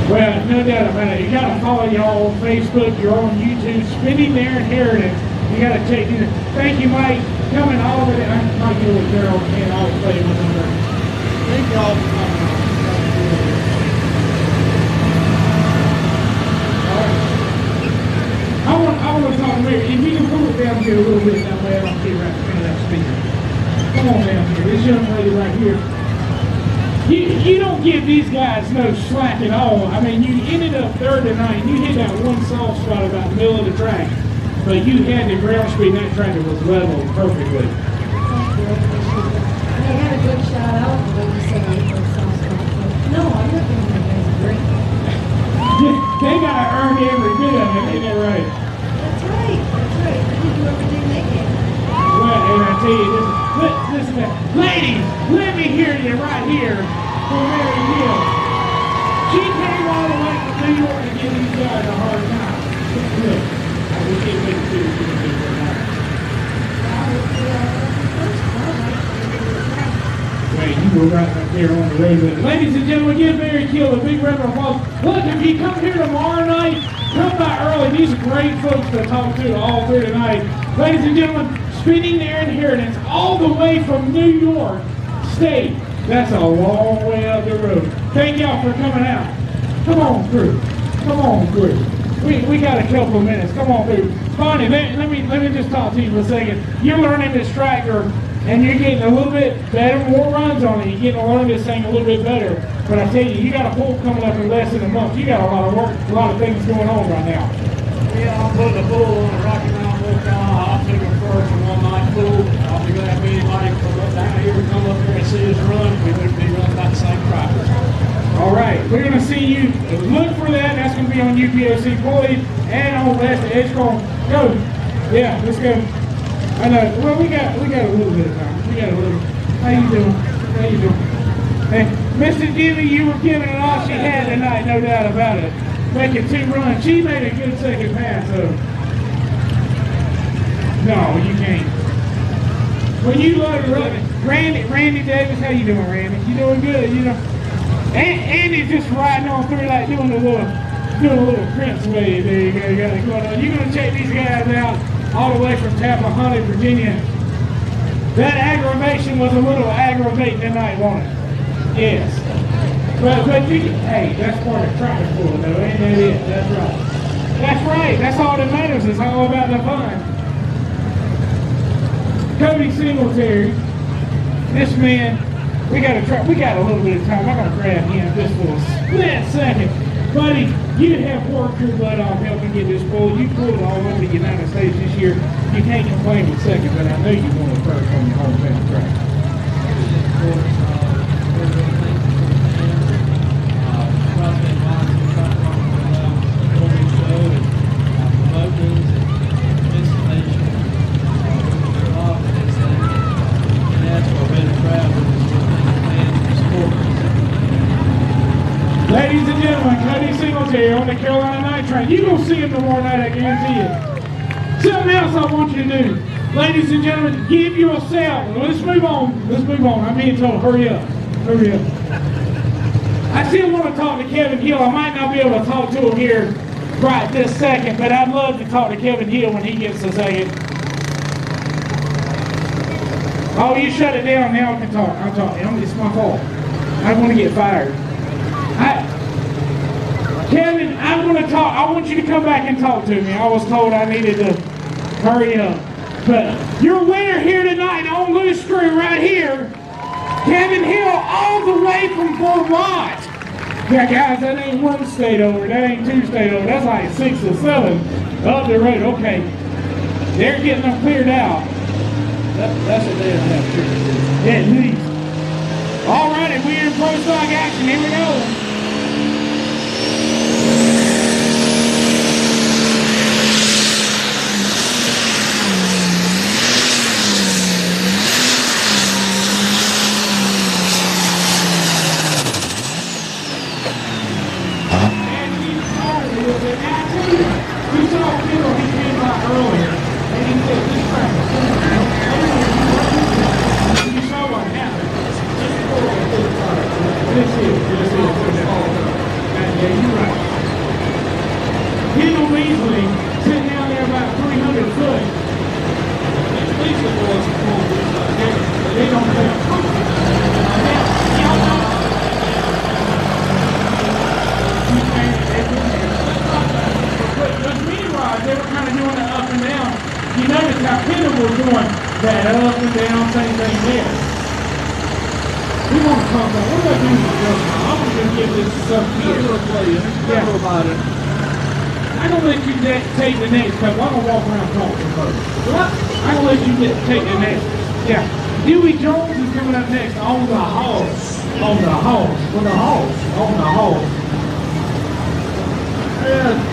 Well, no doubt about it. You got to follow y'all on Facebook. You're on YouTube. Spending Their Inheritance. You got to check in. Thank you, Mike. Coming all over there. I might get with Carol and I'll play with her. Thank y'all for coming on. I want to talk to Mary. If you can pull it down here a little bit that way, I'll see right in front of that speaker. Come on down here. This young lady right here. You don't give these guys no slack at all. I mean, you ended up third tonight. You hit that one soft spot about the middle of the track. But you had the ground speed, and that track was level perfectly. Thank you. I had a good shout out when you said I was soft spot. No, I'm not going to make it great. They got to earn every bit of it, ain't that right? That's right. That's right. They can do everything they can. Well, and I tell you, listen, ladies, let me hear you right here for Mary Hill. She came all the way from New York to give these guys a hard time. Look, we can't make it to the Wait, you were right back there on the road. Ladies and gentlemen, give Mary Hill a big round of applause. Look, if you come here tomorrow night, come by early. These are great folks to talk to all through tonight. Ladies and gentlemen, Spending Their Inheritance all the way from New York State. That's a long way up the road. Thank y'all for coming out. Come on through. Come on through. We got a couple of minutes. Come on through. Bonnie, let me just talk to you for a second. You're learning this tractor and you're getting a little bit better, more runs on it. You're getting to learn this thing a little bit better. But I tell you got a pool coming up in less than a month. You got a lot of work, a lot of things going on right now. Yeah, I'm putting a pool on the Rocky Mountain Volcano. I'll take a first and one-night pool. I'll be glad if anybody from up down here to come up here and see us run. We would be running about the same tractor. All right, we're going to see you. Look for that. That's going to be on UPOC Boyd and on West Edgecombe. Go. Yeah, let's go. I know. Well, we got a little bit of time. We got a little. How you doing? How you doing? Hey, Mr. Jimmy, you were giving it all she had tonight, no doubt about it. Making 2 runs. She made a good second pass, though. No, you can't. When you load her up, Randy Davis, how you doing, Randy? You doing good, you know? Andy's just riding on through like doing a little Prince wave. There you go, you got it going on. You're gonna check these guys out all the way from Tappahannock, Virginia. That aggravation was a little aggravating tonight, wasn't it? Yes. But you can, hey, that's part of tractor pulling though, ain't that it? That's right. That's right. That's all that matters. It's all about the fun. Cody Singletary. This man, we got a little bit of time. I'm gonna grab him just for a split second. Buddy, you have worked your butt off helping get this bull. You pulled all over the United States this year. You can't complain with second, but I know you won it first on your hometown track. Ladies and gentlemen, Cody Singletary on the Carolina Night Train. You're going to see him tomorrow night, I guarantee it. Something else I want you to do. Ladies and gentlemen, give yourself. Let's move on. Let's move on. I'm being told, hurry up. Hurry up. I still want to talk to Kevin Hill. I might not be able to talk to him here right this second, but I'd love to talk to Kevin Hill when he gets a second. Oh, you shut it down. Now I can talk. I'll talk. It's my fault. I don't want to get fired. Kevin, I'm going to talk. I want you to come back and talk to me. I was told I needed to hurry up. But your winner here tonight on Loose Screw right here, Kevin Hill, all the way from Vermont. Yeah, guys, that ain't one state over. That ain't two state over. That's like 6 or 7 up the road. Okay. They're getting them cleared out. That's a day and a half trip. At least. All righty, we're in pro stock action. Here we go. You saw Kendall, he came by earlier, and he said, this track is you saw what happened. This is. Yeah, you're right. Kendall Beasley sitting down there about 300 foot. These are the ones who pull this up. They don't play. They were kind of doing the up and down. You notice how Kendall was doing that up and down, same thing there. We want to talk about what do I do with this? I'm going to give this stuff here. Yeah. About it. I'm going to let you take the next couple. I'm going to walk around talking first. What? I'm going to let you take the next. Yeah. Dewey Jones is coming up next on the horse. On the horse. On the horse. On the horse.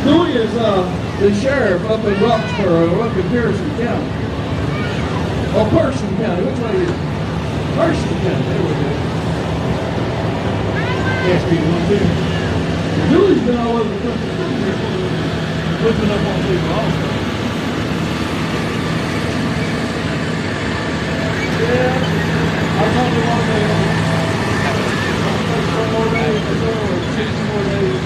Dewey is the sheriff up in Roxborough, up in Harrison County. Oh, Person County. Which way is it? Person County. There we go. Yes, people want to. Dewey's been all over the country. Whipping up on people also. Yeah. I'll talk to one day. One more day or so, or 6 more days.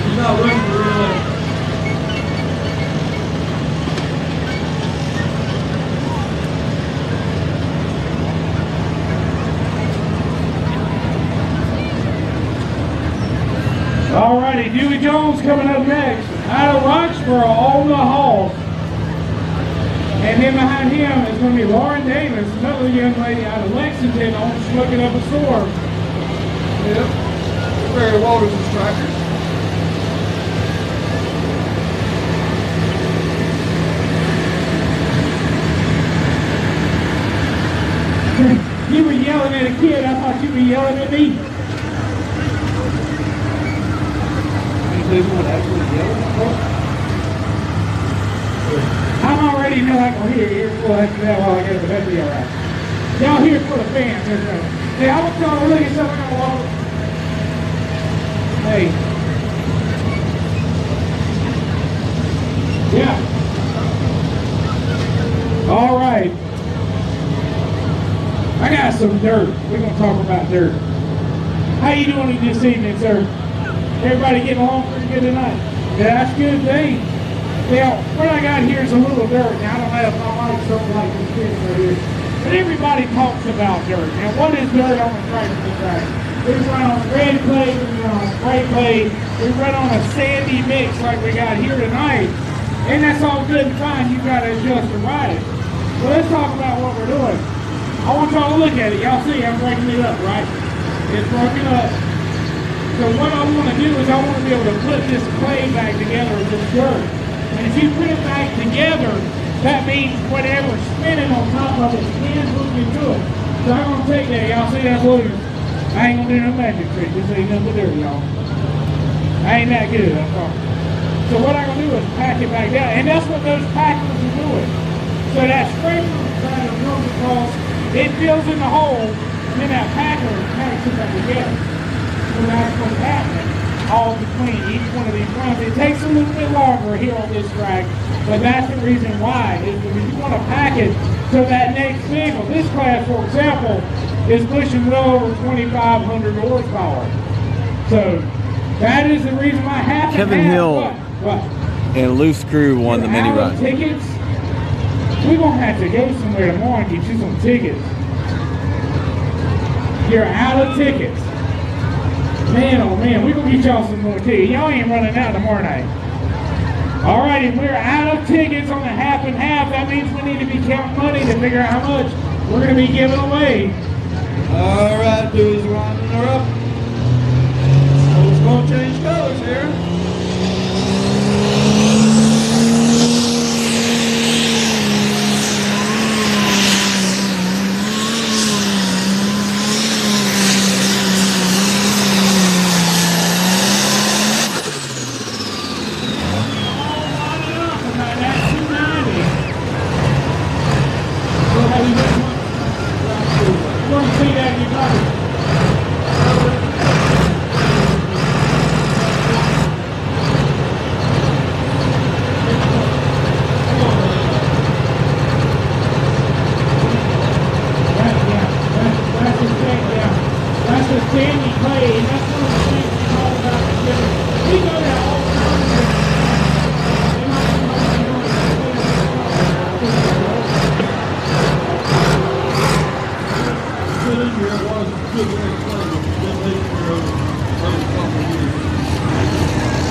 He's not running for real life. All righty, Dewey Jones coming up next. Out of Roxborough on the horse. And then behind him is going to be Lauren Davis, another young lady out of Lexington on Looking Up a Storm. Yep. Barry Walters and Strikers. You were yelling at a kid, I thought you were yelling at me. I'm already like, well, here's full after that while I go, but that'll be all right. Y'all here for the fans. Hey, I want y'all to look at something on the wall. Hey. Yeah. All right. I got some dirt. We're going to talk about dirt. How you doing this evening, sir? Everybody getting along pretty good tonight? Yeah, that's a good thing. Now, what I got here is a little dirt. Now, I don't have my mic something like this right here. But everybody talks about dirt. Now, what is dirt on the tractor? We run on red clay, we run on gray clay, we run on a sandy mix like we got here tonight. And that's all good and fine, you gotta adjust to ride it. Well, let's talk about what we're doing. I want y'all to look at it. Y'all see I'm breaking it up, right? It's broken up. So what I want to do is I want to be able to put this clay back together with this dirt. And if you put it back together, that means whatever's spinning on top of it can hook into it. So I'm going to take that. Y'all see that loose? I ain't going to do no magic trick. This ain't nothing to do, y'all. I ain't that good, I'm sorry. So what I'm going to do is pack it back down. And that's what those packers are doing. So that scraper kind of comes across, it fills in the hole, and then that packer packs it back together. So that's what's happening all between each one of these runs. It takes a little bit longer here on this track, but that's the reason why, is because you want to pack it so that next vehicle, this class for example, is pushing well over 2,500 horsepower. So that is the reason why half Kevin and half, Hill what? and Loose Crew won the mini run. Tickets? We're going to have to go somewhere tomorrow and get you some tickets. You're out of tickets. Man, oh man, we're going to get y'all some more tickets. Y'all ain't running out tomorrow night. All right, if we're out of tickets on the half and half, that means we need to be counting money to figure out how much we're going to be giving away. All right, dudes, winding her up. So it's going to change colors here.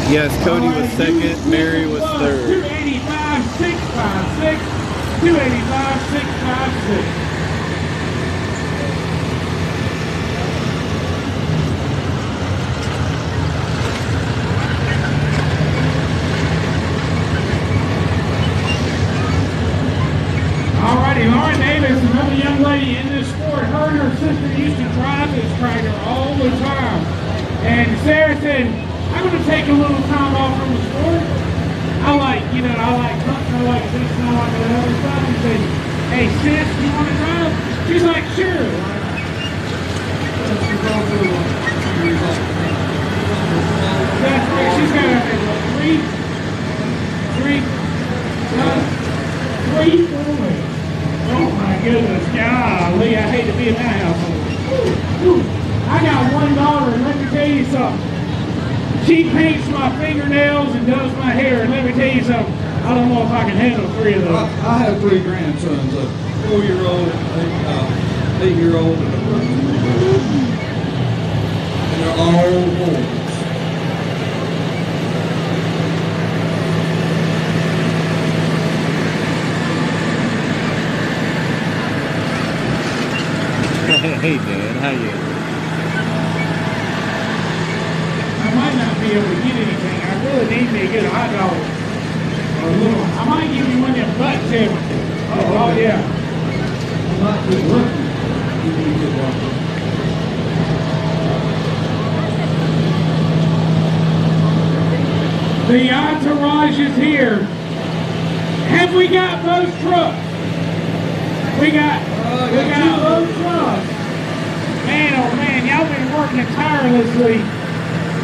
Yes, Cody was second, Mary was third. 285, 656, 285, 656. Alrighty, Lauren Davis, another young lady in this sport. Her and her sister used to drive this tractor all the time. And Sarah said, I'm going to take a little time off from the sport. I like hunting, I like fishing, I like that other stuff. He said, hey sis, you want to drive? She's like, sure. That's right, she's got three boys. Oh my goodness, golly, I hate to be in that household. I got one daughter, and let me tell you something. She paints my fingernails and does my hair, and let me tell you something, I don't know if I can handle three of those. I have three grandsons, a 4-year-old, 8-year-old, and a brother. And they're all boys. Hey Dan, how you? I might not be able to get anything. I really need me a good hot dog. Or a little. I might give you one of them butt sandwiches. Oh yeah. I'm not good looking. You need to get one. The entourage is here. Have we got both trucks? We got both trucks. Man, oh man, y'all been working tirelessly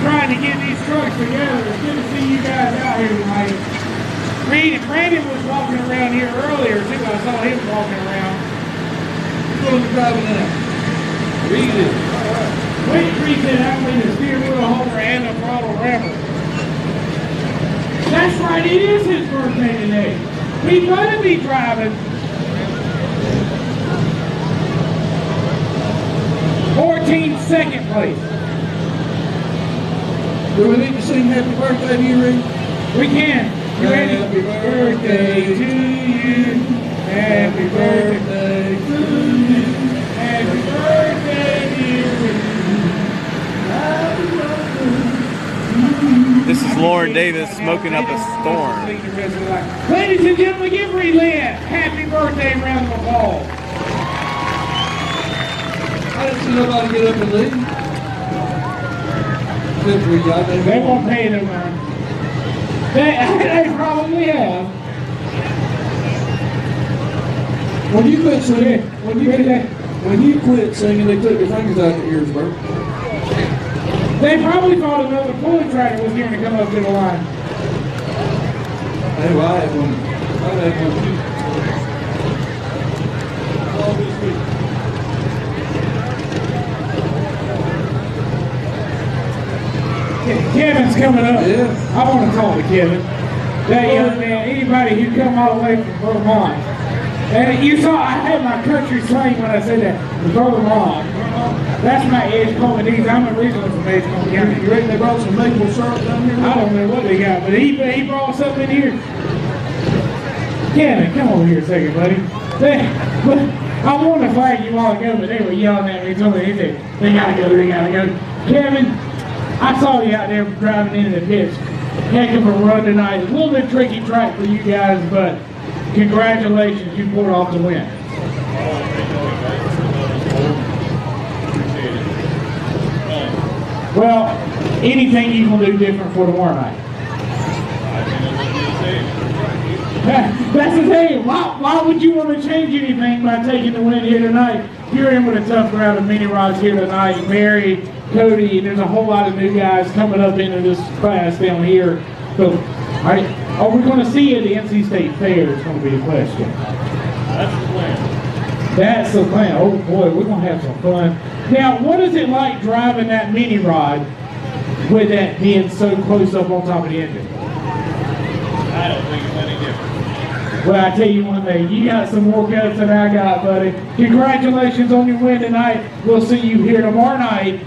trying to get these trucks together. It's good to see you guys out here tonight. Brandon was walking around here earlier too. I saw him walking around. Who's driving that? Read it. Wait, Reed said actually the steering wheel holder and the throttle rammer. That's right, it is his birthday today. He's going to be driving 14 second place. Do we need to sing happy birthday to you, Rick? We can. You ready? Happy birthday to you. Happy birthday to you. Happy birthday, dear Rick. This is Lauren Davis smoking up a storm. Ladies and gentlemen, give Relent happy birthday round of applause. I didn't see nobody get up and leave. Good for you. They won't pay them, man. They probably have. When you quit singing, when you quit singing, they took your fingers out your ears, bro. They probably thought another pulling tractor was going to come up to the line. Hey, well, I had one. I had one too. All this week. Kevin's coming up. Yeah. I want to talk to Kevin. That young man, anybody who come all the way from Vermont. And you saw I had my country slang when I said that. Vermont. That's my Edgecombe. I'm originally from Edgecombe County. You reckon they brought some maple syrup down here? I don't know what they got, but he brought something in here. Kevin, come over here a second, buddy. I wanted to flag you all ago, but they were yelling at me. Told me, they said, they gotta go. Kevin, I saw you out there driving into the pits. Heck of a run tonight. It's a little bit tricky track for you guys, but congratulations, you pulled off the win. Well, anything you can do different for tomorrow night? That's the thing. Why would you want to change anything by taking the win here tonight? You're in with a tough crowd of mini rods here tonight. Mary, Cody, and there's a whole lot of new guys coming up into this class down here. So, are we going to see you at the NC State Fair? Is going to be the question. That's the plan. That's the plan. Oh boy, we're going to have some fun. Now, what is it like driving that mini rod with that being so close up on top of the engine? I don't think it's any different. Well, I tell you one thing, you got some more guts than I got, buddy. Congratulations on your win tonight. We'll see you here tomorrow night,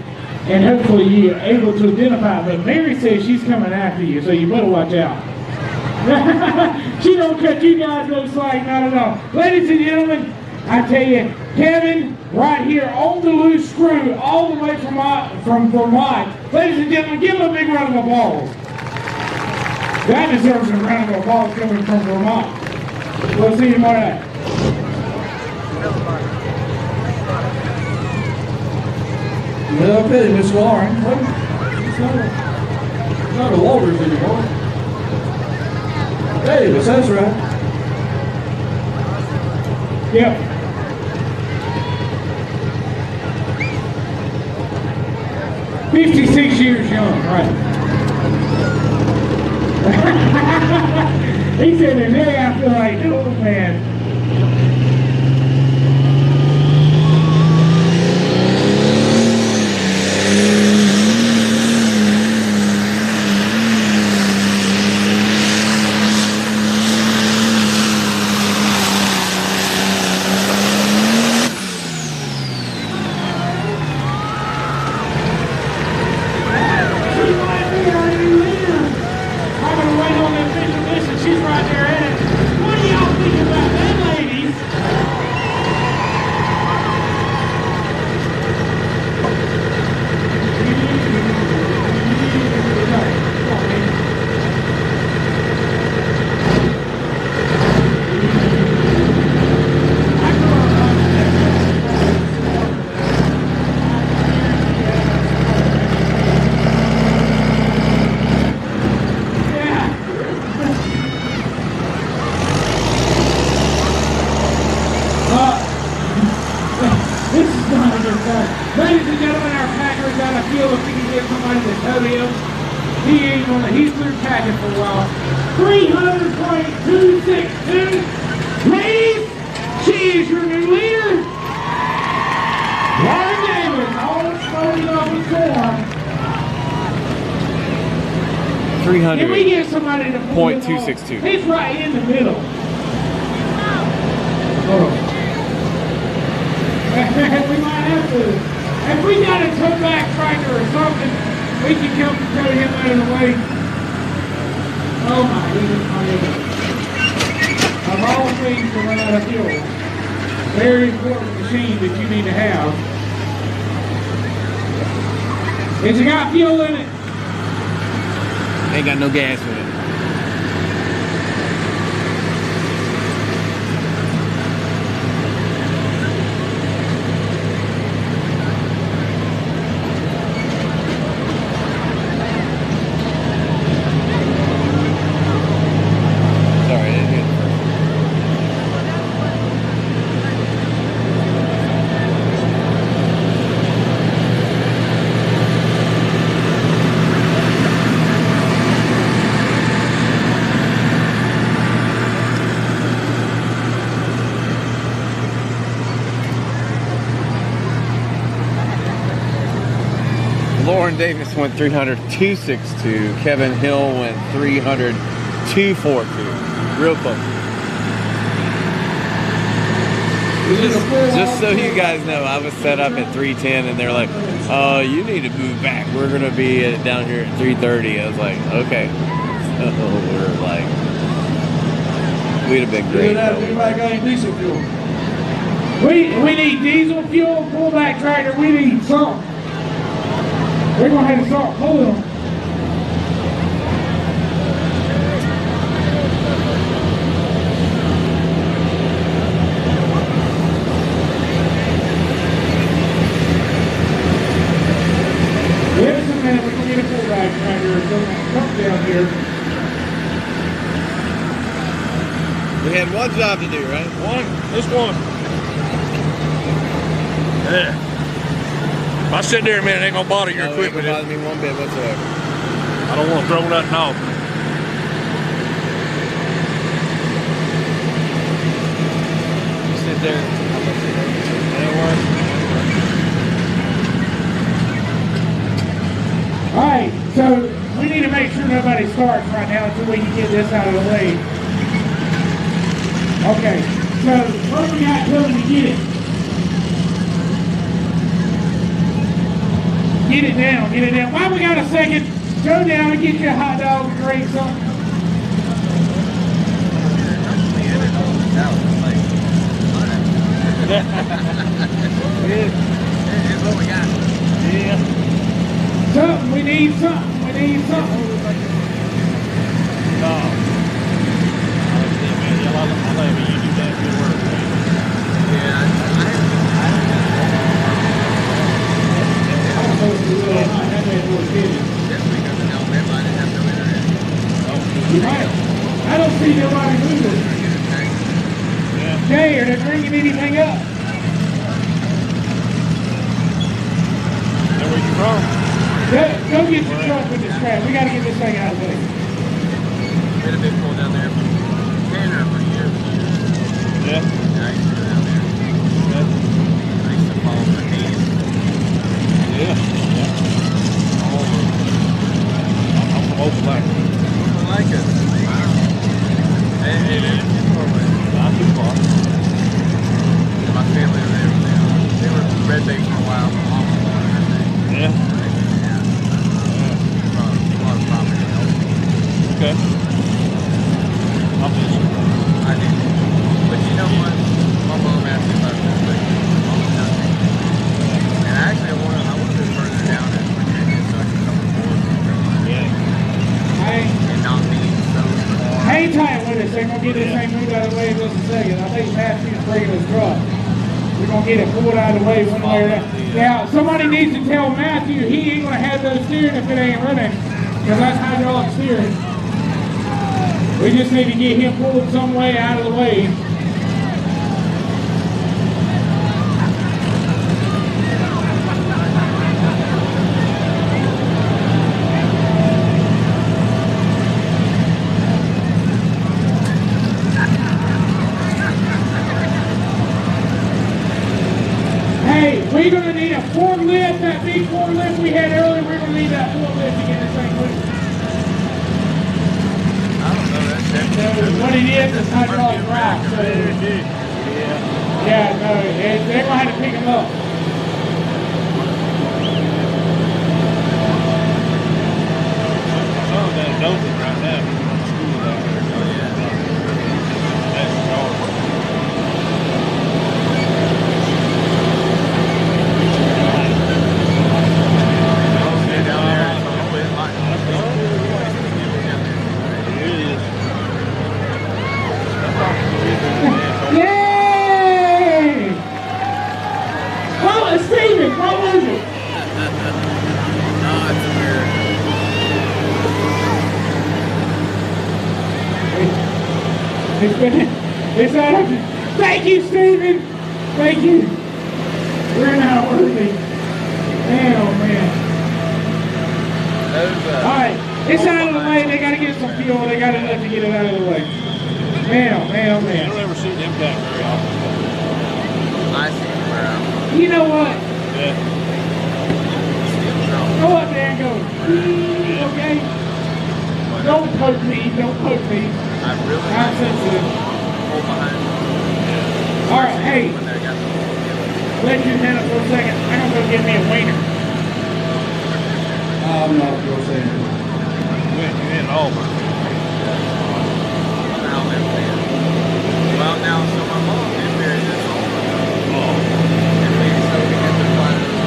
and hopefully you're able to identify. But Mary says she's coming after you, so you better watch out. She don't cut you guys no slack, not at all. Ladies and gentlemen, I tell you, Kevin, right here on the loose screw, all the way from Vermont. Ladies and gentlemen, give him a big round of applause. That deserves a round of applause coming from Vermont. We'll see you tomorrow night. Well, okay, Miss Lauren. It's not the Walters anymore. Davis, that's right. Yep. "56 years young," right. He said, and then I feel like an old man. She's right there in it. What do y'all think about that, ladies? Ladies and gentlemen, our packer got a feel if we can get somebody to tow him. He's been packing for a while. 300.262. Ladies, she is your new leader. Lauren Davis, all smoking off the corn. 300. Can we get somebody to pull it off? .262. He's right in the middle. Hold on. We might have to. If we got a tow back tractor or something, we can come and tow him out of the way. Oh my goodness. Of all things to run out of fuel, very important machine that you need to have. Has it got fuel in it? Ain't got no gas in it. Sorry, I didn't hear the first. Lauren Davis went 300-262. Kevin Hill went 300-242. Real close. Just so you guys know, I was set up at 310 and they're like, oh, you need to move back. We're going to be down here at 330. I was like, okay. So we're like, we'd have been great. Anybody got any diesel fuel? We need diesel fuel, pullback tractor, we need some. We're going to have to start pulling them. Just a minute, we're going to get a pullback tractor or something down here. We had one job to do, right? Just one. Yeah. If I sit there a minute, it ain't gonna bother your equipment. It doesn't bother me one bit whatsoever. I don't want to throw nothing off. You sit there. Alright, so we need to make sure nobody starts right now until we can get this out of the way. Okay, so what we got till we get it? Get it down, get it down. While we got a second, go down and get you a hot dog and drink something. Here's what we got. Yeah. Something, we need something, we need something. No. I'll let you do that good work. I don't see nobody moving. Jay, are they bringing anything up? Where you from? Go get your truck with this crap. We got to get this thing out of the way. Been a big pull down there from Canada for years. Yeah. I used to go down there. I used to follow the team. Yeah. I'm from Oakland. I like it. It is not too far. My family over there, they were red bait for a while. My mom was on everything. Yeah. A lot of property help. Okay. I'm just. I did. But you know what? My mom asked me about this thing. And actually, I want to go further down in Virginia so I can come aboard North Carolina. Yeah. And not be so far. Hang tight with us. They're going to get this thing moved out of the way in just a second. I think Matthew's bringing his truck. We're going to get it pulled out of the way one way or another. Now, somebody needs to tell Matthew he ain't going to have those steering if it ain't running. Because that's hydraulic steering. We just need to get him pulled some way out of the way. We're going to need a forklift, that big forklift we had earlier. We're going to need that forklift to get this thing moving. I don't know. That's What it is hydraulic drive. So, yeah, no, they're going to have to pick them up. down in Dothan right now. He's going to school out there. Oh, yeah. That's hard. Yay! Oh, it's Steven, what was it? No, it's a mirror. It's out. Thank you, Steven. Thank you. We're not worthy. Man, oh man. Alright, it's out of the way. They gotta get some fuel. They got enough to get it out of the way. Man, oh man, oh You man. don't ever see them back very often. I see him around. You know what? Yeah. Go up there and go. Okay? Don't poke me. Don't poke me. I'm really I'm sensitive. pull behind. Alright, hey. When they got the Let you handle for a second. I'm gonna go get me a wiener. I'm not going to say anything. When you in Auburn. Well, now, so my mom is married this Auburn. And we so we get to fly to the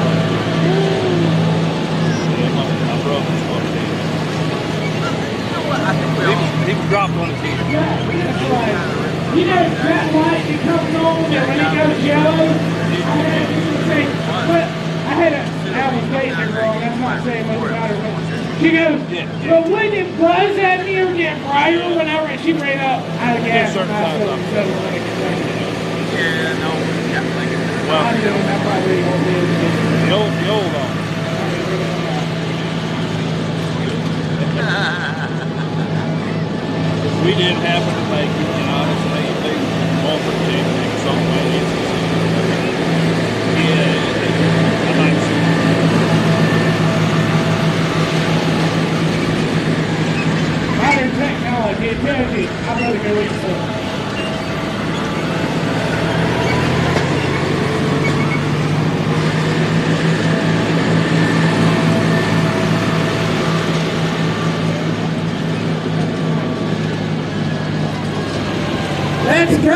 Yeah, my brother's going to be. You know what? I think we all. He dropped on his head. That's right. You know that light that comes on and when it goes yellow, I had to say, but I had a, I was dating a girl, that's not saying much about her, but she goes, but wouldn't it buzz at me or get brighter whenever she ran up out of gas? Certain times Yeah, no. Yeah, like it. Well, I know, that probably won't be able to do it. the old on. We didn't happen to make it, and honestly, they offered to take so many. Yeah, I might see. Modern technology, it tells you, I'd rather go eat some. Let's go!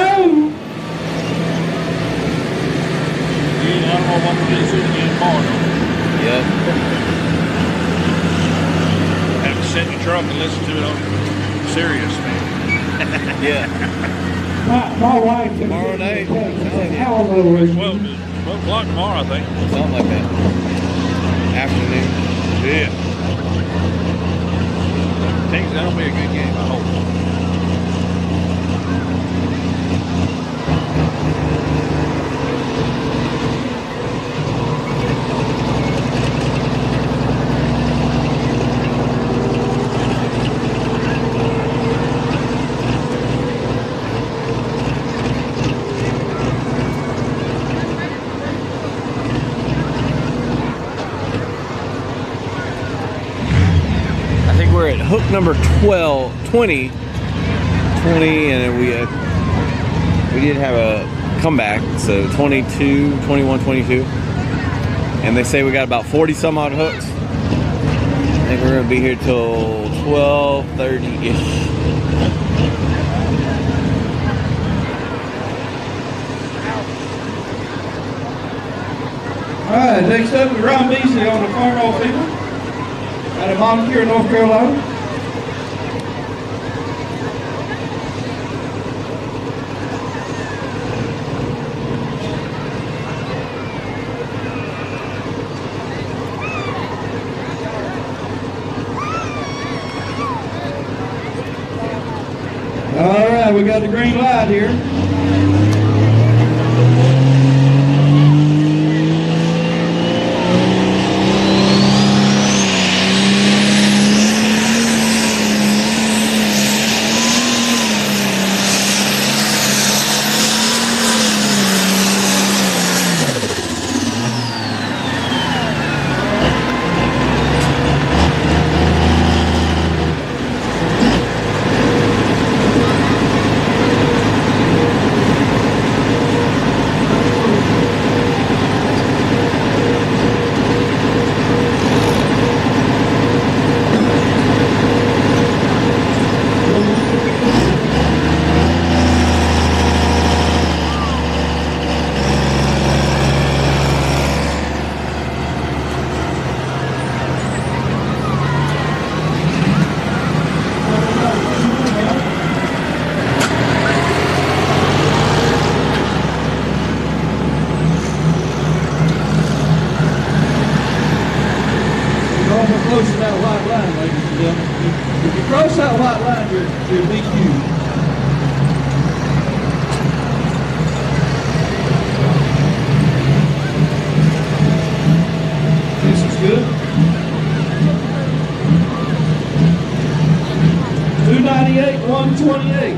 Yeah, I don't know what to do soon again tomorrow. Yeah. Have to sit in your truck and listen to it on Sirius, man. Yeah. My wife is Tomorrow night. Hallelujah. 12 o'clock tomorrow, I think. Something like that. Afternoon. Yeah. Think that'll be a good game, I hope. We're at hook number 20, and then we did have a comeback, so 22, 21, 22, and they say we got about 40 some odd hooks. I think we're gonna be here till 12:30-ish. All right, next up is Ron Beasley on the Farm Off Eagle out of Montcure, North Carolina. All right, we got the green light here. white line, your DQ. This is good. 298, 128.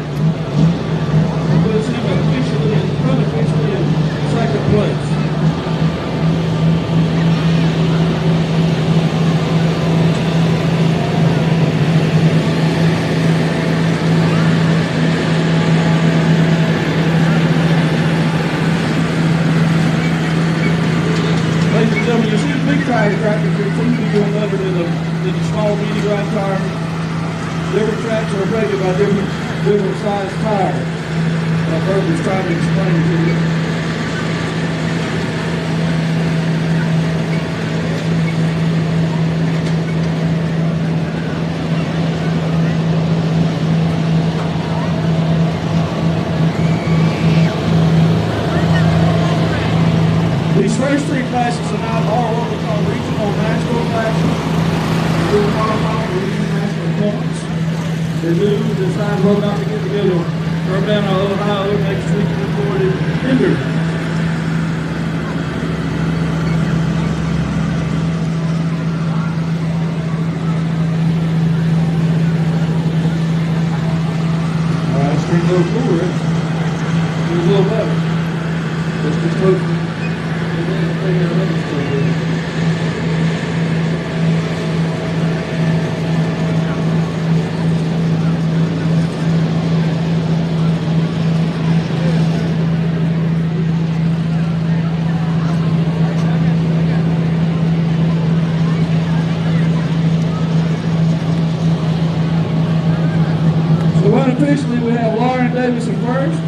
Puts him unofficially in second place. Ladies and gentlemen, you see the big tire tractors, they're typically doing better than the small mini ride tire. Different tracks are rated by different size tires. I've heard was trying to explain to you. These first three classes are now all what we call regional national classes. They're all regional national points. They do decide whether or not to get together from down to Ohio next week before it ended. All right, street a little cooler. It's a little better. Just as close. Unofficially, we have Lauren Davis in first.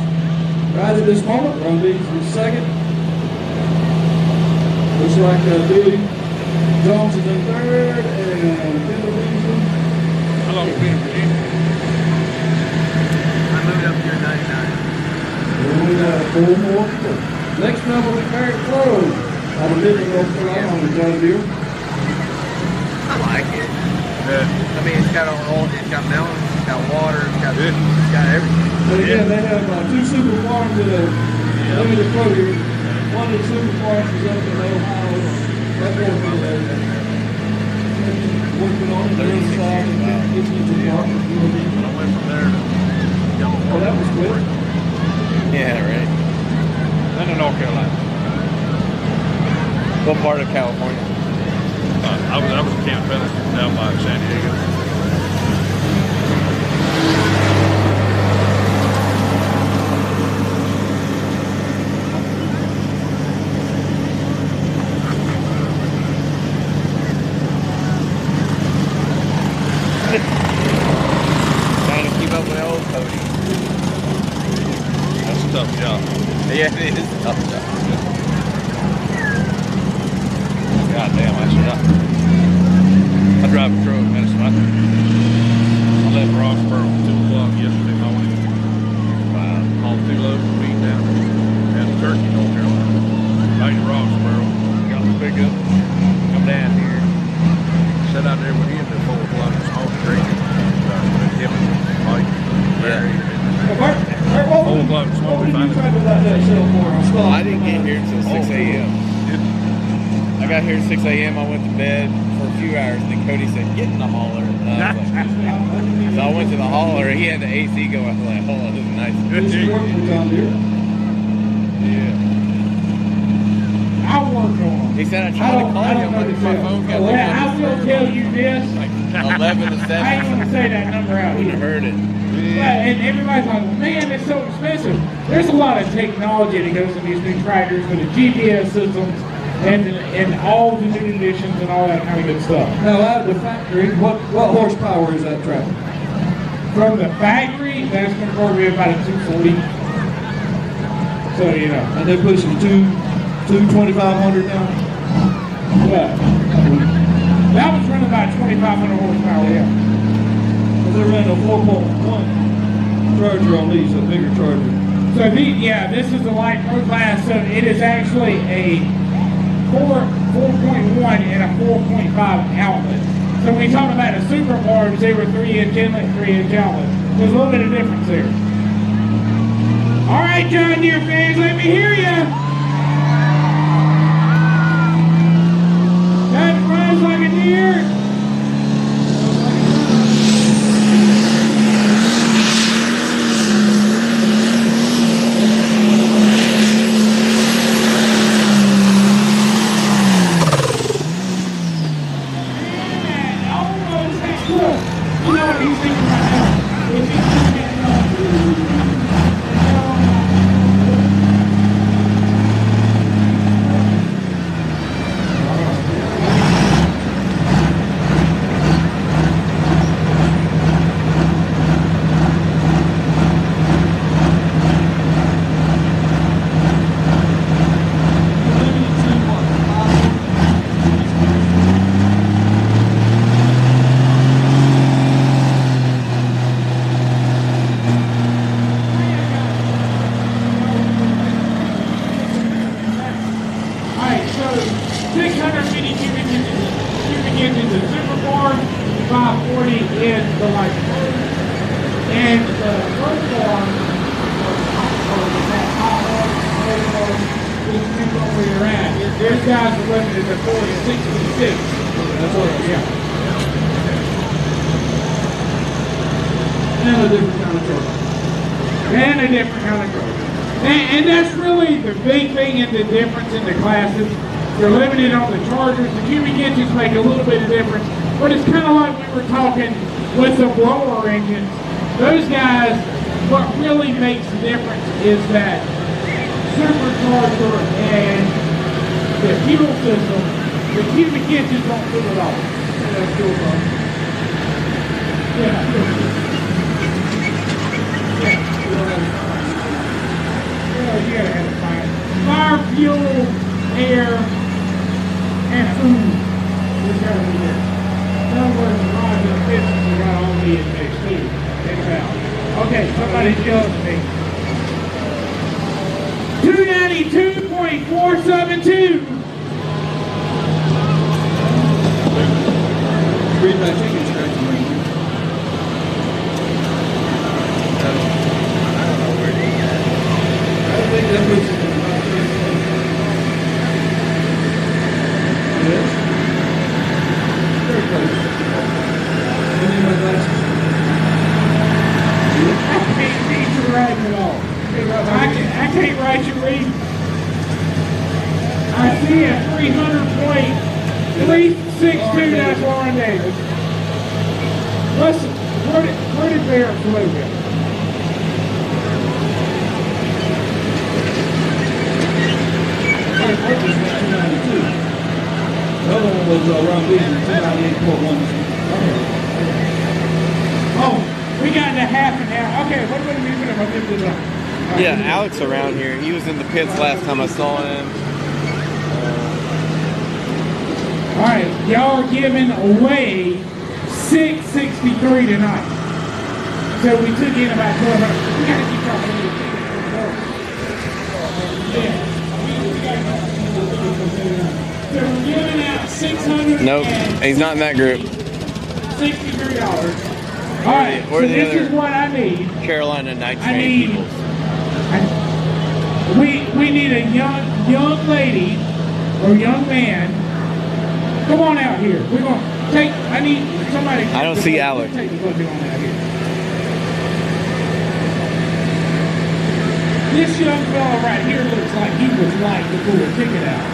Right at this moment, Ron Beach is second. Looks like Billy Jones is in third, and Kendall Beasley. How long have you been in Virginia? I moved up here in 99. And we got 4 more to go. Next number is Barrett Crowe out of Midland, North Carolina on the John Deere. I like it. I mean, it's got it's got mountains, it's got water, it's got everything. But again, they have 2 super farms at a limited flow here. One of the super farms is up in Ohio. That's what we're working on the other side and getting into the park. When I went from there to Oh, that was quick. Yeah, right. then to North Carolina. What part of California? I was a camp fella down by San Diego. Trying to keep up with old Cody. That's a tough job. Yeah, it is a tough job. God damn, I drive a truck, Madison. I left Roxborough at 2 o'clock yesterday morning. Hauled 2 loads of meat down to Turkey, North Carolina. Back to Roxborough. Got the pickup. Come down here. Sat out there with him at 4 o'clock. Smoke drinking. Him and Mike. Larry. 4 o'clock this morning. I didn't get here until 6 a.m. I got here at 6 a.m. I went to bed for a few hours, and then Cody said, "Get in the hauler." And I was like, so I went to the hauler. He had the AC going. I was like, "Oh, this is nice." Yeah. I work on. He said I tried to call him, but my phone got Well, I will tell you this. like 11 to 7. I ain't gonna say that number out Wouldn't here. have heard it. And everybody's like, well, man, it's so expensive. There's a lot of technology that goes in these new tractors with the GPS systems and all the new additions and all that kind of good stuff. Now, out of the factory, what horsepower is that tractor? From the factory, that's going to probably be about a 240. So, you know. And they're pushing 2,500 now? Well, that was running about 2,500 horsepower, yeah. Because they ran a 4.1 charger on these, a bigger charger. So, this is the light pro class, so it is actually a 4.1 and a 4.5 outlet. So when we talk about the super farms, they were 3-inch inlet, 3-inch outlet. There's a little bit of difference there. All right, John Deere fans, let me hear ya. That runs like a deer. You know what he's thinking right now? If he's thinking, There's guys are limited to 40 and 66. That's what, yeah. And a different kind of truck. And a different kind of truck. And that's really the big thing in the difference in the classes. You're limited on the Chargers. The cubic inches make a little bit of difference. But it's kind of like we were talking with the blower engines. Those guys, what really makes the difference is that supercharger and the fuel system, the cubic inches don't do it all. That's fuel pump. Yeah. Well, you gotta have it fine. Fire, fuel, air, and food. We gotta be there. In other words, the lines of business we got all the intakes too. Check it out. Okay, somebody's yelling at me. 292.472. Read my chicken scratching right here. I don't know where they at. I think that puts it in about 3. Yes? Very close. You need my glasses? I can't read you right at all. I can't write you read. I see a 300.362. That's Lauren Davis. Listen, where did Barrett Blue go? The other one was Ron Beasley, 298.1. Oh, we got the half and half. Okay, what about me? I'll get this up. Yeah, Alex around here. He was in the pits last time I saw him. All right, y'all are giving away 663 tonight. So we took in about 1,200. We got to keep talking. So we're giving out 600. Nope, he's not in that group. $63. All right, so this is what I need. Carolina Night I Train need. people. We need a young lady or young man. Come on out here. We're gonna take. I need somebody. I don't see Alex. Take the bucket on out here. This young fella right here looks like he would like to pull a ticket out.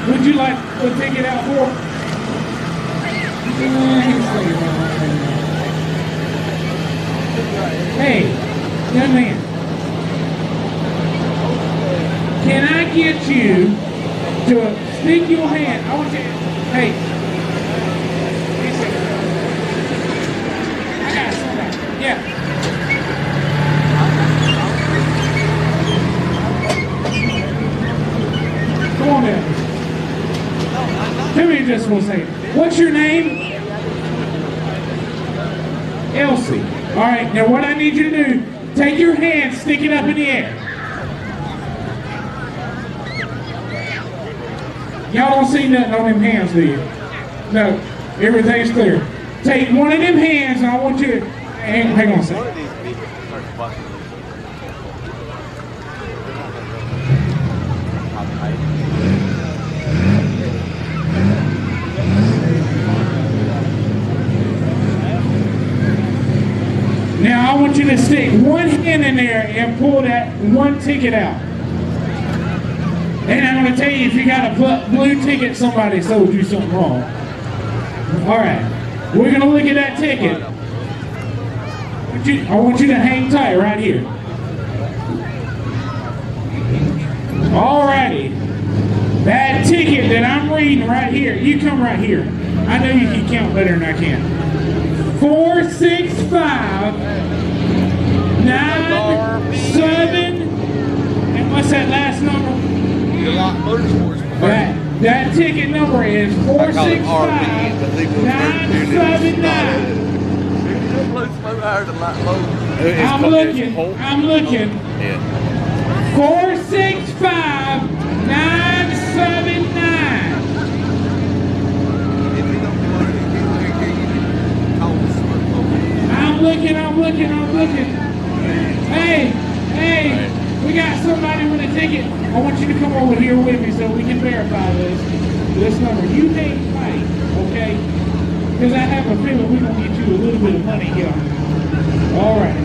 Would you like to pull a ticket out for? Hey, young man. Can I get you to stick your hand? I want you. Hey. I got somebody. Yeah. Come on down. Come here just for a second. What's your name? Elsie. All right. Now what I need you to do, take your hand, stick it up in the air. Y'all don't see nothing on them hands, do you? No. Everything's clear. Take one of them hands, and I want you to hang on a second. Now I want you to stick one hand in there and pull that one ticket out. And I'm going to tell you, if you got a blue ticket, somebody sold you something wrong. All right, we're going to look at that ticket. I want you to hang tight right here. All righty. That ticket that I'm reading right here, you come right here. I know you can count better than I can. 465 97, and what's that last number? That ticket number is 465 979. I'm looking. 465 979. I'm looking. Hey, we got somebody with a ticket. I want you to come over here with me so we can verify this number. You hang tight, okay? Because I have a feeling we're going to get you a little bit of money here. All right.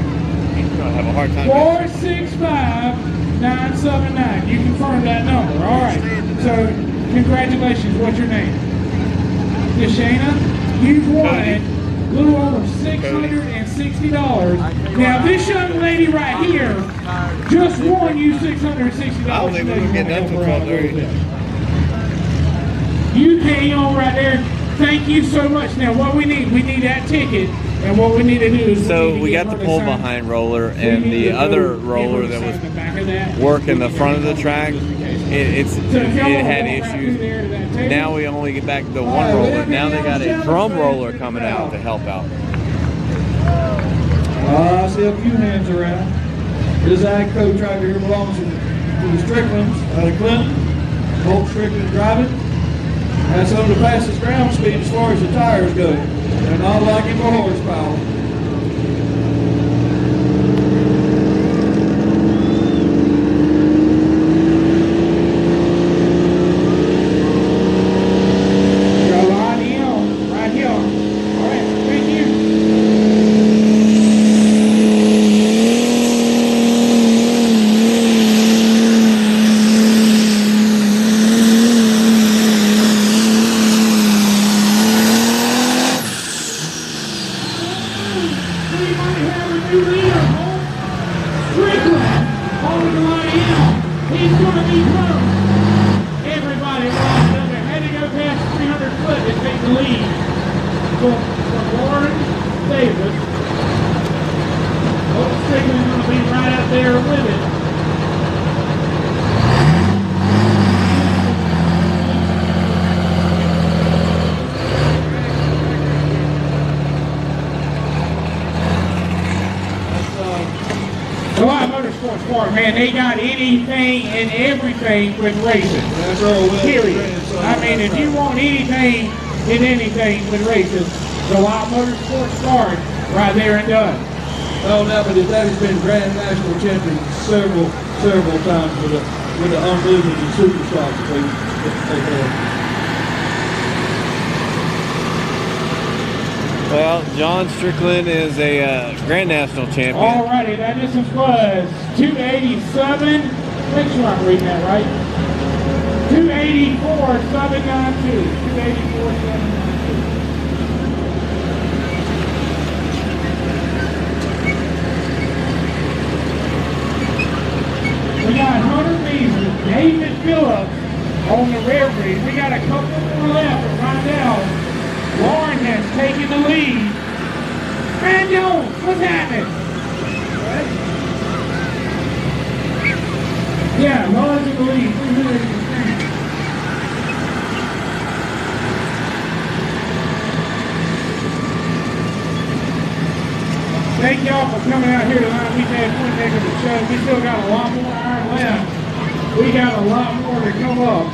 You're going to have a hard time. 465 979. You confirmed that number. All right. So, congratulations. What's your name? Deshana, you've won a little over $660. Now, this young lady right here just won you $660. I don't think we can get that to 12:30. You hang on right there. Thank you so much. Now, what we need that ticket, and what we need to do is we got the pull behind roller and the other roller that was working the front of the track. It had issues. Now we only get back to the one roller. Now they got a drum roller coming out to help out. I see a few hands around. This ag co tractor here belongs to the Stricklands out of Clinton. Bolt Strickland driving. That's some of the fastest ground speed as far as the tires go. They're not like him for horsepower. Man, they got anything and everything with racing. That's all. Period. I mean, if you want anything and anything with racing, the Wild Motorsports card right there and done. No doubt, but his daddy's been Grand National Champion several times with the Unlimited and Superstocks. Well, John Strickland is a Grand National champion. Alrighty, that distance was 287. Make sure I'm reading that right. 284.792. 284.792. We got Hunter Beasley, David Phillips on the referee. We got a couple more left to find out. Lauren has taken the lead. Man Jones, what's happening? Yeah, Lauren's in the lead. Thank y'all for coming out here tonight. We've had one heck of a show. We still got a lot more iron left. We got a lot more to come up.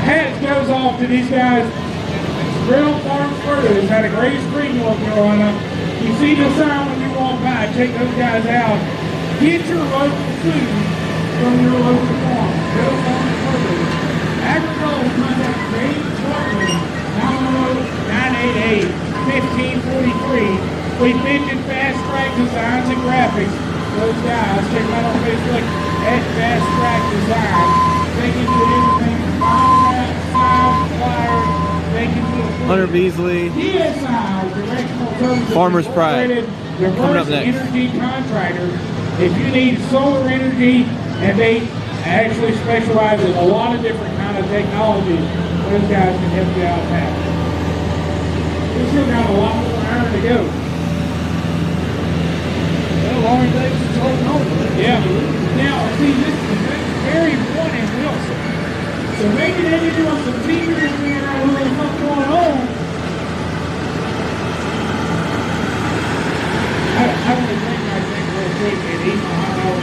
Hats goes off to these guys. Real Farms Produce out of Gray Spring, North Carolina. You see the sign when you walk by, check those guys out. Get your local food from your local farm. Real Farms Produce. Agricultural contact Dave Shortly, 908-988-1543. We've mentioned Fast Track Designs and Graphics. Those guys, check them out on Facebook at Fast Track Design. They can do everything from vinyl wrap, signs, flyers. They can do Hunter Beasley, DSI, Directional Services Farmer's Pride. Incorporated, Coming up Diverse next. Energy Contractors. If you need solar energy, and they actually specialize in a lot of different kind of technologies, those guys can help you out with that. We still got a lot more iron to go. Lauren Davis is holding on to it. Yeah. Now, see, this is very one in Wilson. So maybe they need to do some teachers and figure out what's going on. I would drink my drink real quick and eat my hot dog.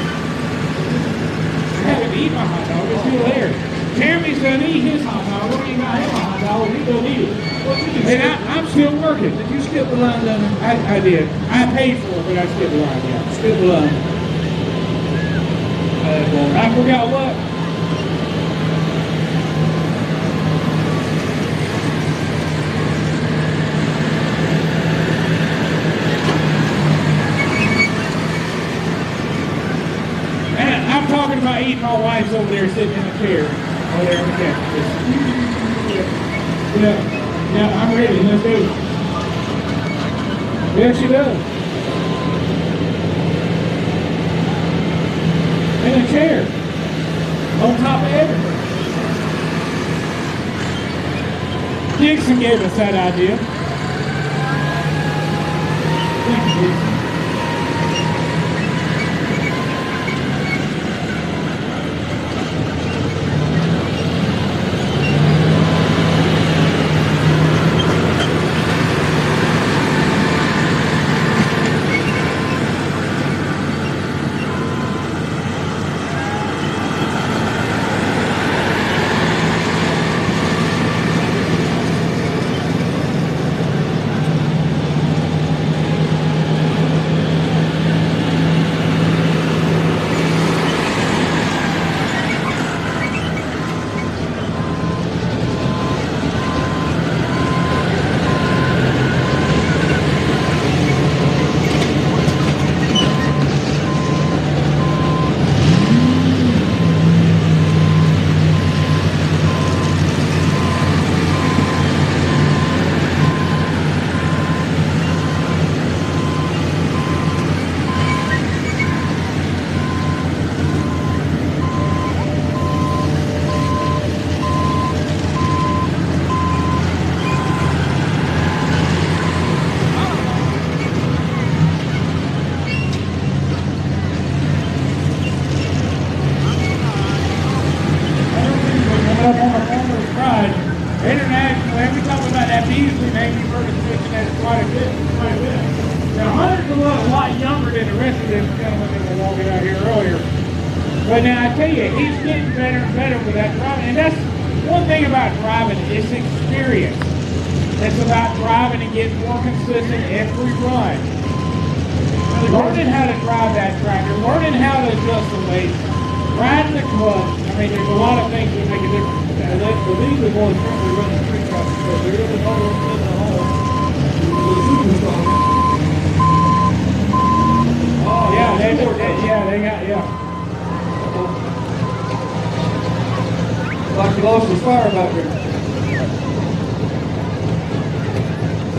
I haven't eaten my hot dog. It's still there. Jeremy's done eat his hot dog. What do you got his hot dog? He don't eat it. And I'm still working. Did you skip the line down there? I did. I paid for it, but I skipped the line, yeah. Skip the line. I forgot what. And I'm talking about eating my wife's over there sitting in the chair. Over there in the chair. Yeah. Yeah, I'm ready. Let's do it. Yes, she does. In a chair. On top of everything. Dixon gave us that idea. Thank you, Dixon. But now I tell you, he's getting better and better with that driving. And that's one thing about driving, it's experience. It's about driving and getting more consistent every run. Learning how to drive that tractor, learning how to adjust the weight, riding the clutch. I mean, there's a lot of things that make a difference. The lead was more currently running three trucks, but they're in the hole in the hole. Oh, Yeah, they got, yeah. Like he lost his fire back there.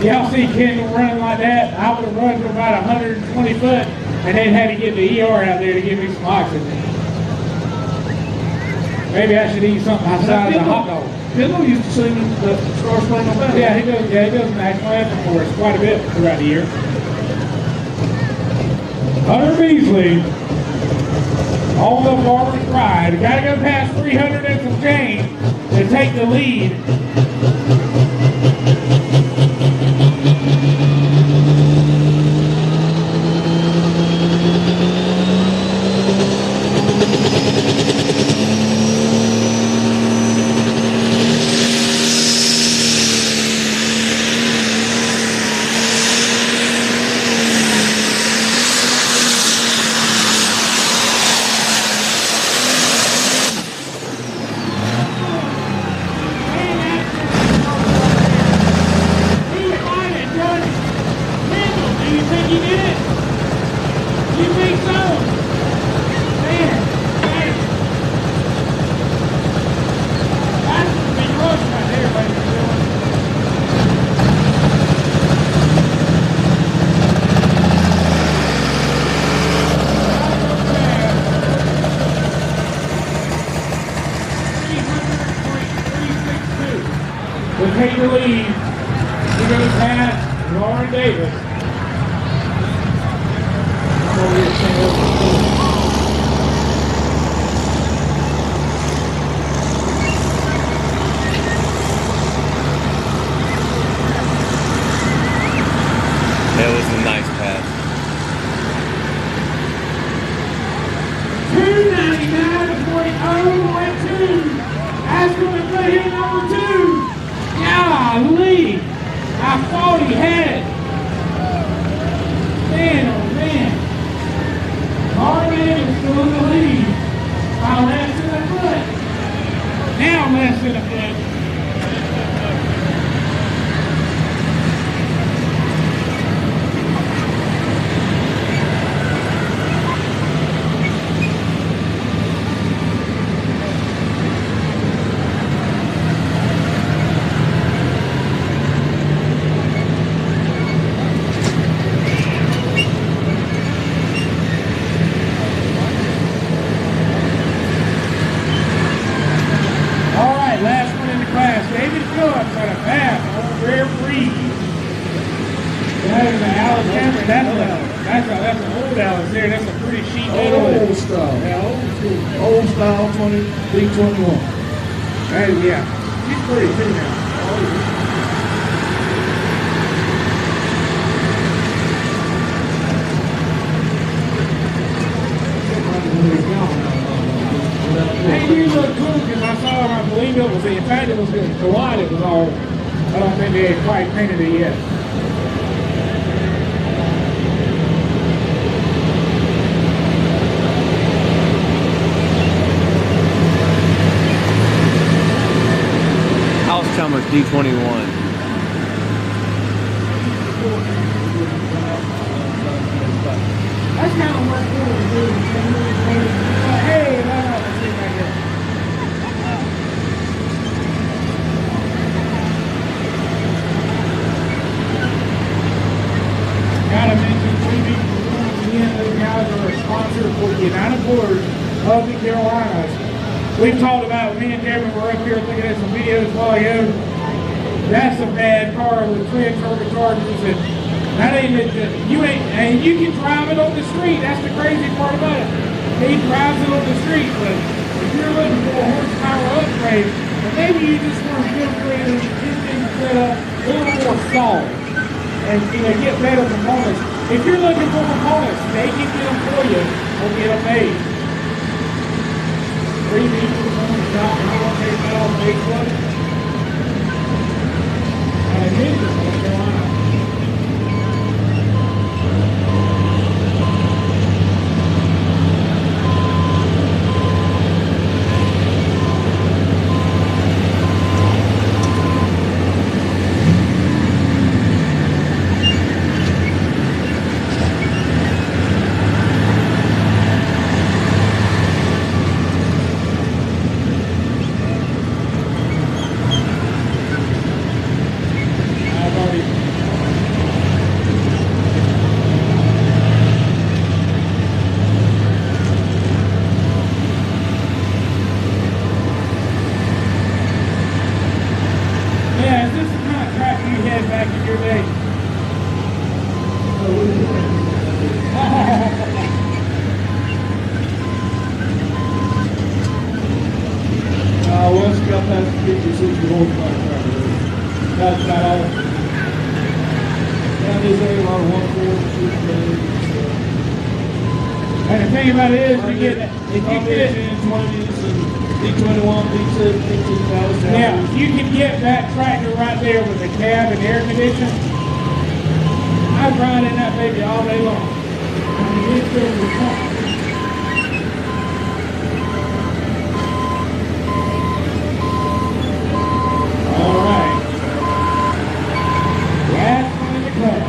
Y'all see Kendall running like that? I would have run for about 120 foot and then had to get the ER out there to give me some oxygen. Maybe I should eat something outside the hot dog. Kendall used to sing the Star Spangled Banner. Yeah, he does national anthem for us quite a bit throughout the year. Hunter Beasley on the Farmer's Pride. Got to go past 300 and some change to take the lead. take the lead. He goes past Lauren Davis. That was a nice pass. 299.012. That's going to put him number 2. Golly. I thought he had it. Man, oh man. Harman is still in the lead. By less than a foot. Now less than a foot. That's an old Alice there. That's a pretty sheet metal. Old style. Yeah, old school. Old style 20, B21. Hey, yeah. She's pretty too now. Hey, you look cool because I saw it. I believe it was, in fact, it was in July. It was all, I don't think they had quite painted it yet. Chalmers D21. That's kind of what we're doing. Hey, let's see right here. Gotta mention 3B again. Those guys are a sponsor for the United Board of the Carolinas. We've talked about, me and Kevin were up here looking at some videos a while ago. That's a bad car with twin turbochargers, and that ain't you ain't, and you can drive it on the street. That's the crazy part about it. He drives it on the street, but if you're looking for a horsepower upgrade, or maybe you just want to feel free to get things set up a little more solid and get better components. If you're looking for components, they can get them for you or get them made. 3B.com, take that on Facebook. And it is North Carolina. Once got past 50, 60 horsepower tractor. That's about all. And there's a lot of 140, 220. And the thing about it is, you get if you get 20s and D21, D6, D2000. now you can get that tractor right there with the cab and air conditioning. I ride in that baby all day long. I mean, it's filled with fun. All right. Last one in the class.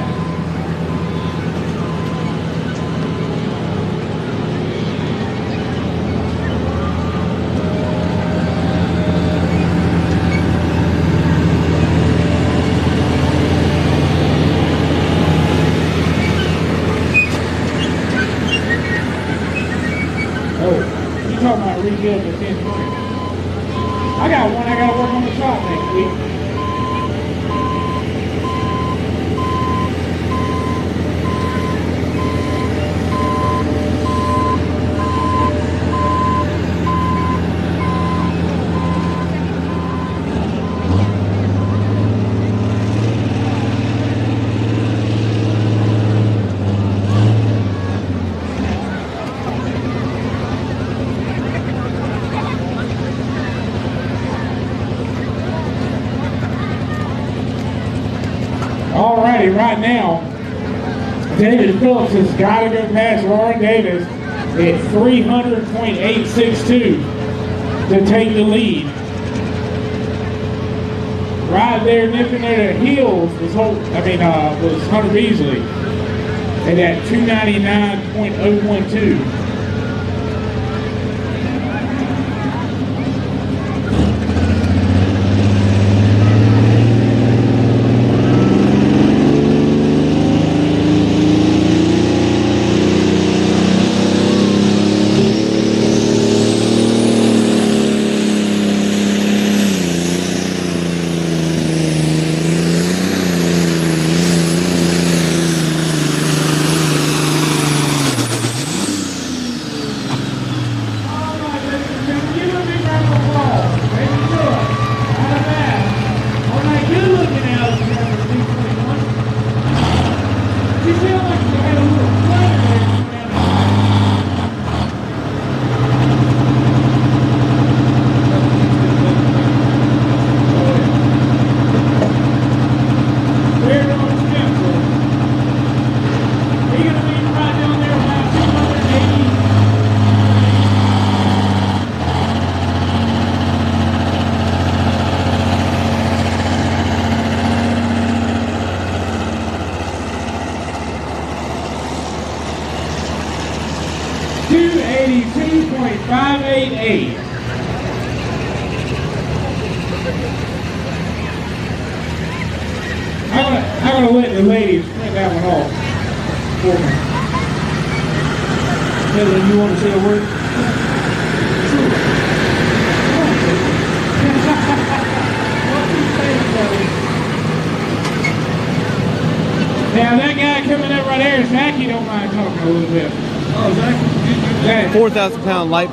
Talking about rebuild the 1020. I got one I got to work on the shop next week. right now, David Phillips has got to go past Lauren Davis at 300.862 to take the lead. Right there, nipping at the heels was Hunter Beasley at that 299.012. I'm gonna let the ladies print that one off for me. Caitlyn, you want to say a word? Now that guy coming up right there, Zachy, don't mind talking a little bit. Oh, Zachy. 4,000 pound light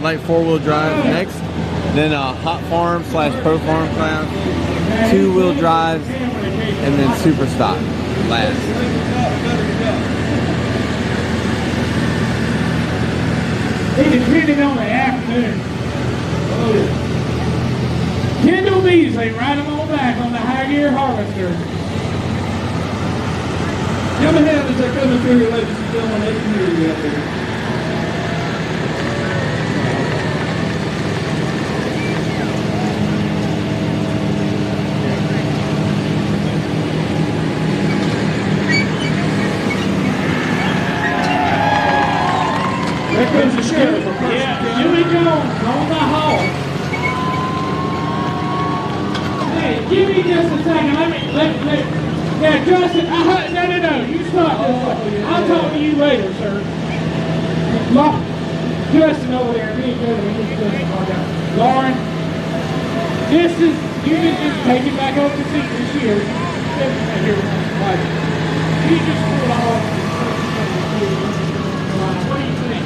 light 4-wheel drive next. Then hot farm / pro farm class, 2-wheel drives, and then super stock last. It depended on the afternoon. Kendall Beasley, right on back on the high gear harvester. Give them a hand as they're coming through here, ladies and gentlemen. They can hear you out there. There comes the sheriff. Yeah, Jimmy Jones on the hall. Hey, give me just a second. Yeah, Justin, no, you stop this. I'll talk to you later, sir. Justin over there, me and Lauren, you can just take it back over the seat this year. You just pull off. What do you think?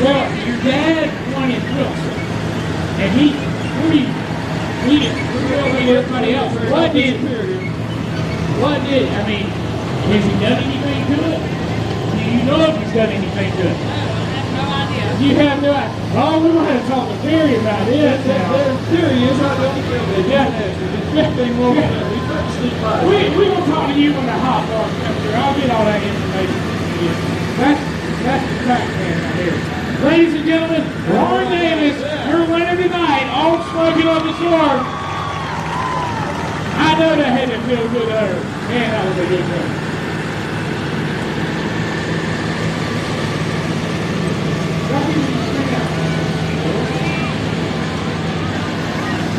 Well, your dad wanted Wilson, and he everybody else. What did, has he done anything to it? Do you know if he's done anything to it? I have no idea. You have no idea. Oh, we might have to talk to Terry about this. Terry is not the only thing that We're going to talk to you when the hot dog comes through. I'll get all that information to you. That's the track man right here. Ladies and gentlemen, Lauren Davis, your winner tonight, all smoking on the sword. I know that had to feel good to her. Man, that was a good one.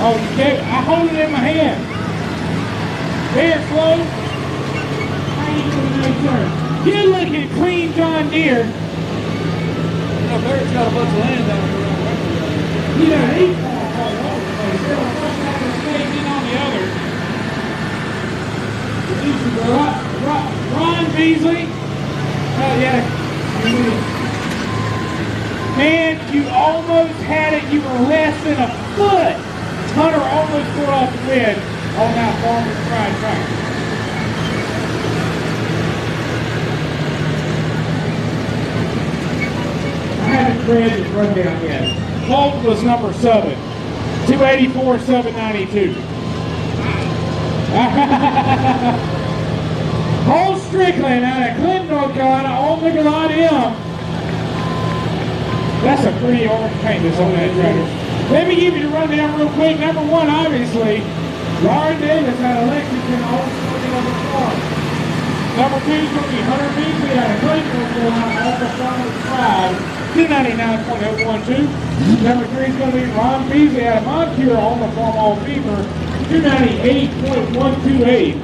Oh, okay. I hold it in my hand. There, Flo. How you doing there, sir? Good looking, clean John Deere. Barrett's got a bunch of land down here around right. You know, he's all over the place. They're on one side of the stage and on the other. Ron Beasley. Oh, yeah. Man, you almost had it. You were less than a foot. Hunter almost pulled off the lid on that Farmer's Pride track. I haven't read this rundown yet. Bolt was number 7. 284, 792. Cole Strickland out of Clinton, North Carolina, on the Glide M. That's a pretty orange paint that's on that tractor. Let me give you the rundown real quick. Number 1, obviously, Lauren Davis out of Lexington, all number 4. Number 2 is going to be Hunter Beasley out of Clinton, North Carolina, off the front of the 5, 299.012. Number 3 is going to be Ron Beasley out of Moncure on the Farmall Fever, 298.128.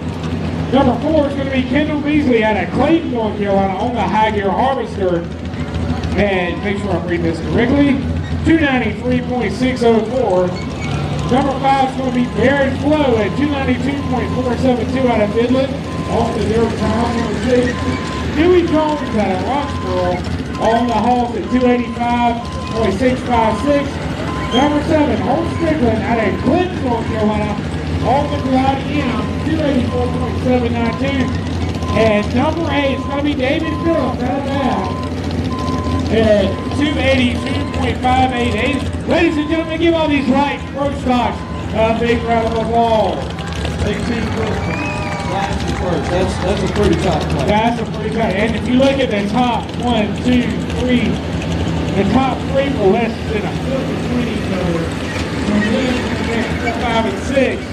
Number 4 is going to be Kendall Beasley out of Clayton, North Carolina on the High Gear Harvester. And make sure I'm reading this correctly, 293.604. Number 5 is going to be Barrett Flo at 292.472 out of Midland, off the 0 time. Number 6, Dewey Jones out of Roxborough on the Hawk at 285.656. Number 7, Holt Strickland out of Clinton, North Carolina on the Glide M, 284.792. And number 8 is going to be David Phillips out of Val at 282.588. Ladies and gentlemen, give all these light pro stocks a big round of applause. 18 last and first. That's a pretty tight play. That's a pretty tight. And if you look at the top 1, 2, 3, the top 3 were less than a foot between each other. And then the next 4, 5, and 6,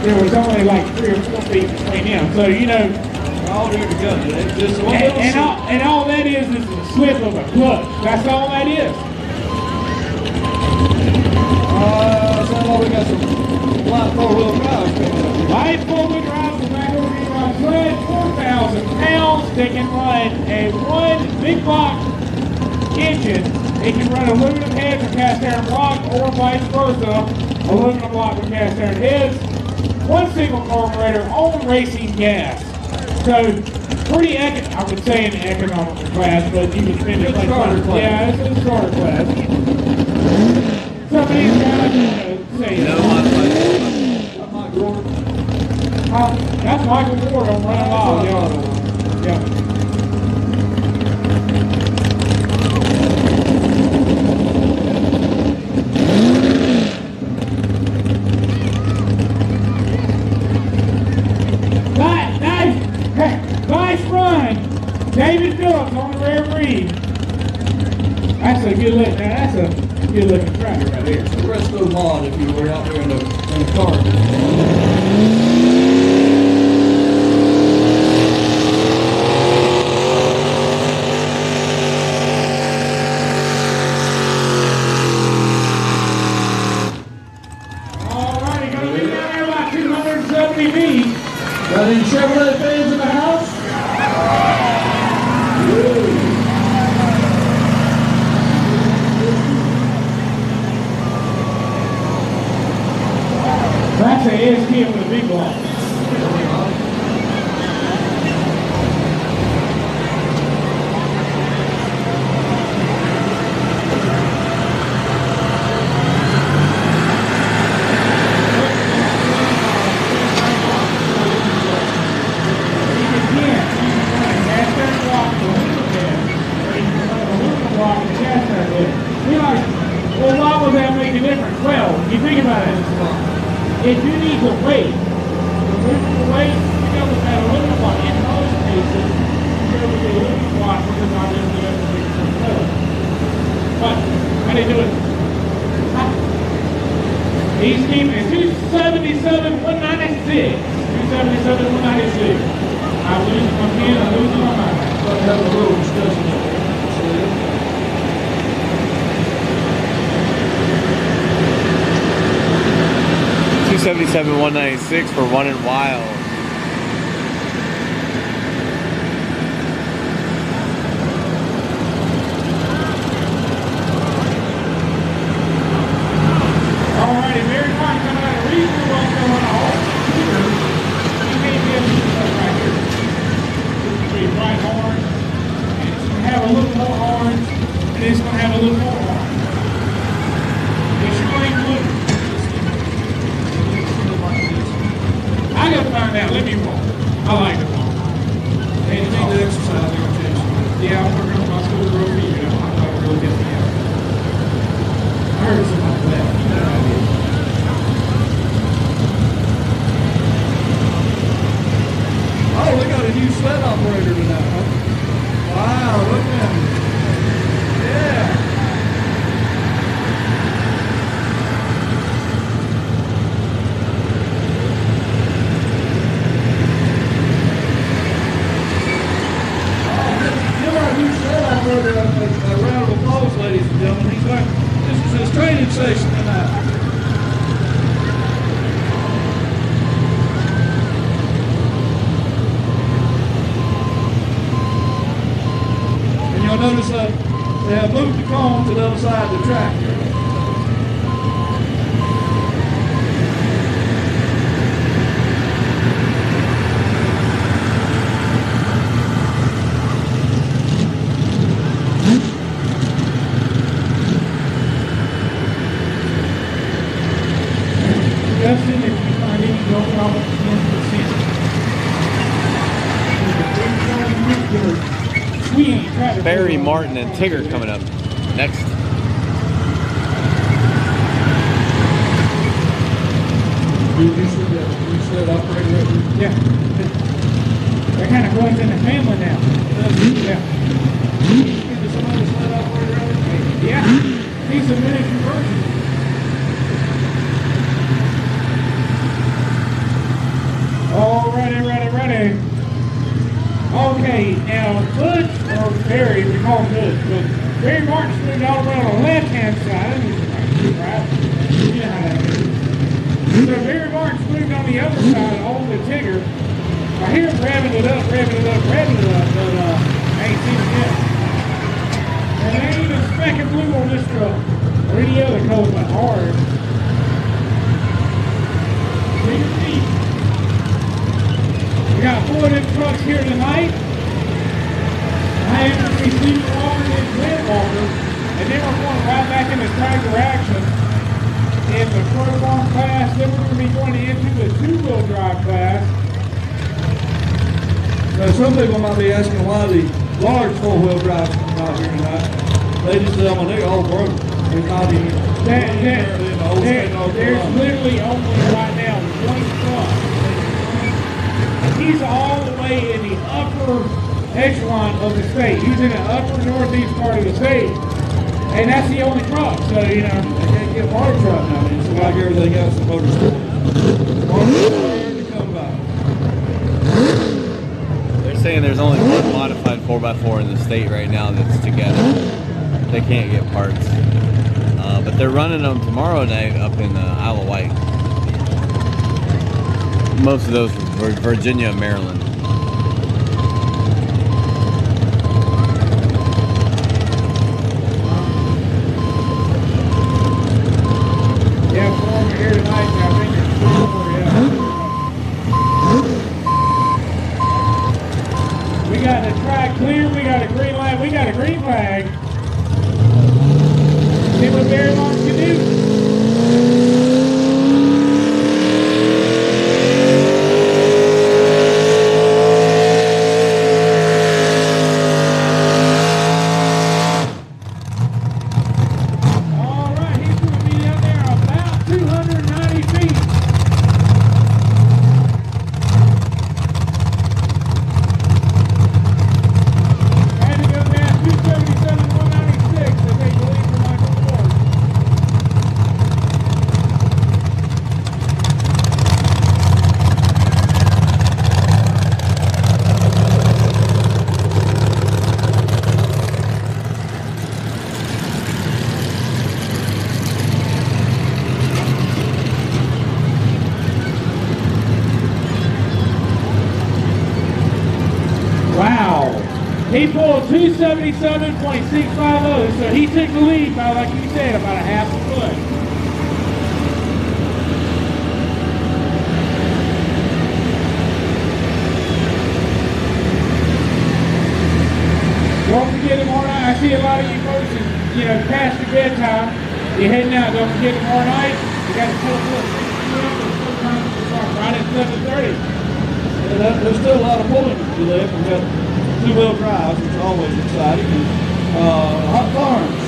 there was only like 3 or 4 feet between them. So, you know, all here together. Just and all that is a slip of a clutch. That's all that is. Sounds like we got some light 4-wheel drive coming up. Light 4-wheel drive from back over here on sled, 4,000 pounds. They can run a 1 big block engine. It can run aluminum heads or cast iron block, or vice versa, aluminum block with cast iron heads. 1 single carburetor on racing gas. So, pretty, I would say an economical class, but you can spend it like starter class. Yeah, it's a starter class. Some of these guys, say, I'm Mike Gordon. that's Michael Ward on Running Wild. Yeah. Nice run. David Phillips on the rear reed. That's a good look. Now that's a good looking tractor right there. It's a Resto mod if you were out there in the car. Alrighty, gonna be down there about 270 feet. Got any Chevrolet fans in the house? That's an ASP with a big block. Well, why would that make a difference? Well, you think about it. If you need to wait, the weight, you go with that aluminum block. In most cases, you go with the aluminum block because I didn't do everything for the But how do you do it? He's keeping it 277, 196. 277, 196. I lose my pen, I lose my mind. But have a little discussion there. 277, 196 for Running Wild. Alrighty, very fine coming out of reasonable what's going on. You can't get this stuff right here. This is be bright orange, and it's going to have a little more orange, and it's going to have a little more orange. It's going blue. I gotta find out. Let me walk. I like to walk. And you need to exercise your attention. Yeah, I'm working on my school road. I'm not really getting out. Justin, if you find any gold problems against the center. We ain't trying to Barry, Martin, and Tigger coming up next. You said operator. Yeah. They're kind of going in the family now. Yeah. Somebody sled operator out there? Yeah. He's a miniature version. All ready. Okay, now Butch or Barry, we call him Butch, but Barry Martin's moved all the way on the left-hand side. Right? You know how that is. So Barry Martin's moved on the other side, on the Tigger. I hear him revving it up, but I ain't seen it yet. And there ain't even a speck of blue on this truck, or any other color but ours. We got 4 of them trucks here tonight. I happen to see Stephen Walker and Glenn Walker, and then we're going right back into tractor action in the pro farm class. Then we're going to be going into the 2-wheel drive class. Now, some people might be asking why the large 4-wheel drives come out here tonight. They just tell me they're all broke. They're not even. There's literally only right now one truck. He's all the way in the upper echelon of the state. He's in the upper northeast part of the state. And that's the only truck. So, you know, They can't get a water truck now. It's like everything else in motorsport. To come by. They're saying there's only one modified 4x4 in the state right now that's together. They can't get parts. But they're running them tomorrow night up in Isle of Wight. Most of those were Virginia and Maryland. yeah, 4 here tonight. I think there's 3 more, yeah. We got the track clear. We got a green light. We got a green flag. See what Barry Martin can do. All right, he's going to be out there about 290 feet. Had to go down 277, 196 to take the lead from Michael Ford. Wow. He pulled 277.650, so he took the lead by, like you said, about a half a foot. Don't forget tomorrow night. I see a lot of you folks, you know, past your bedtime. You're heading out. Don't forget tomorrow night. You got to pull up sometimes we start right at 7:30. There's still a lot of pulling to do left. We've got 2-wheel drives, which is always exciting. And, hot farms.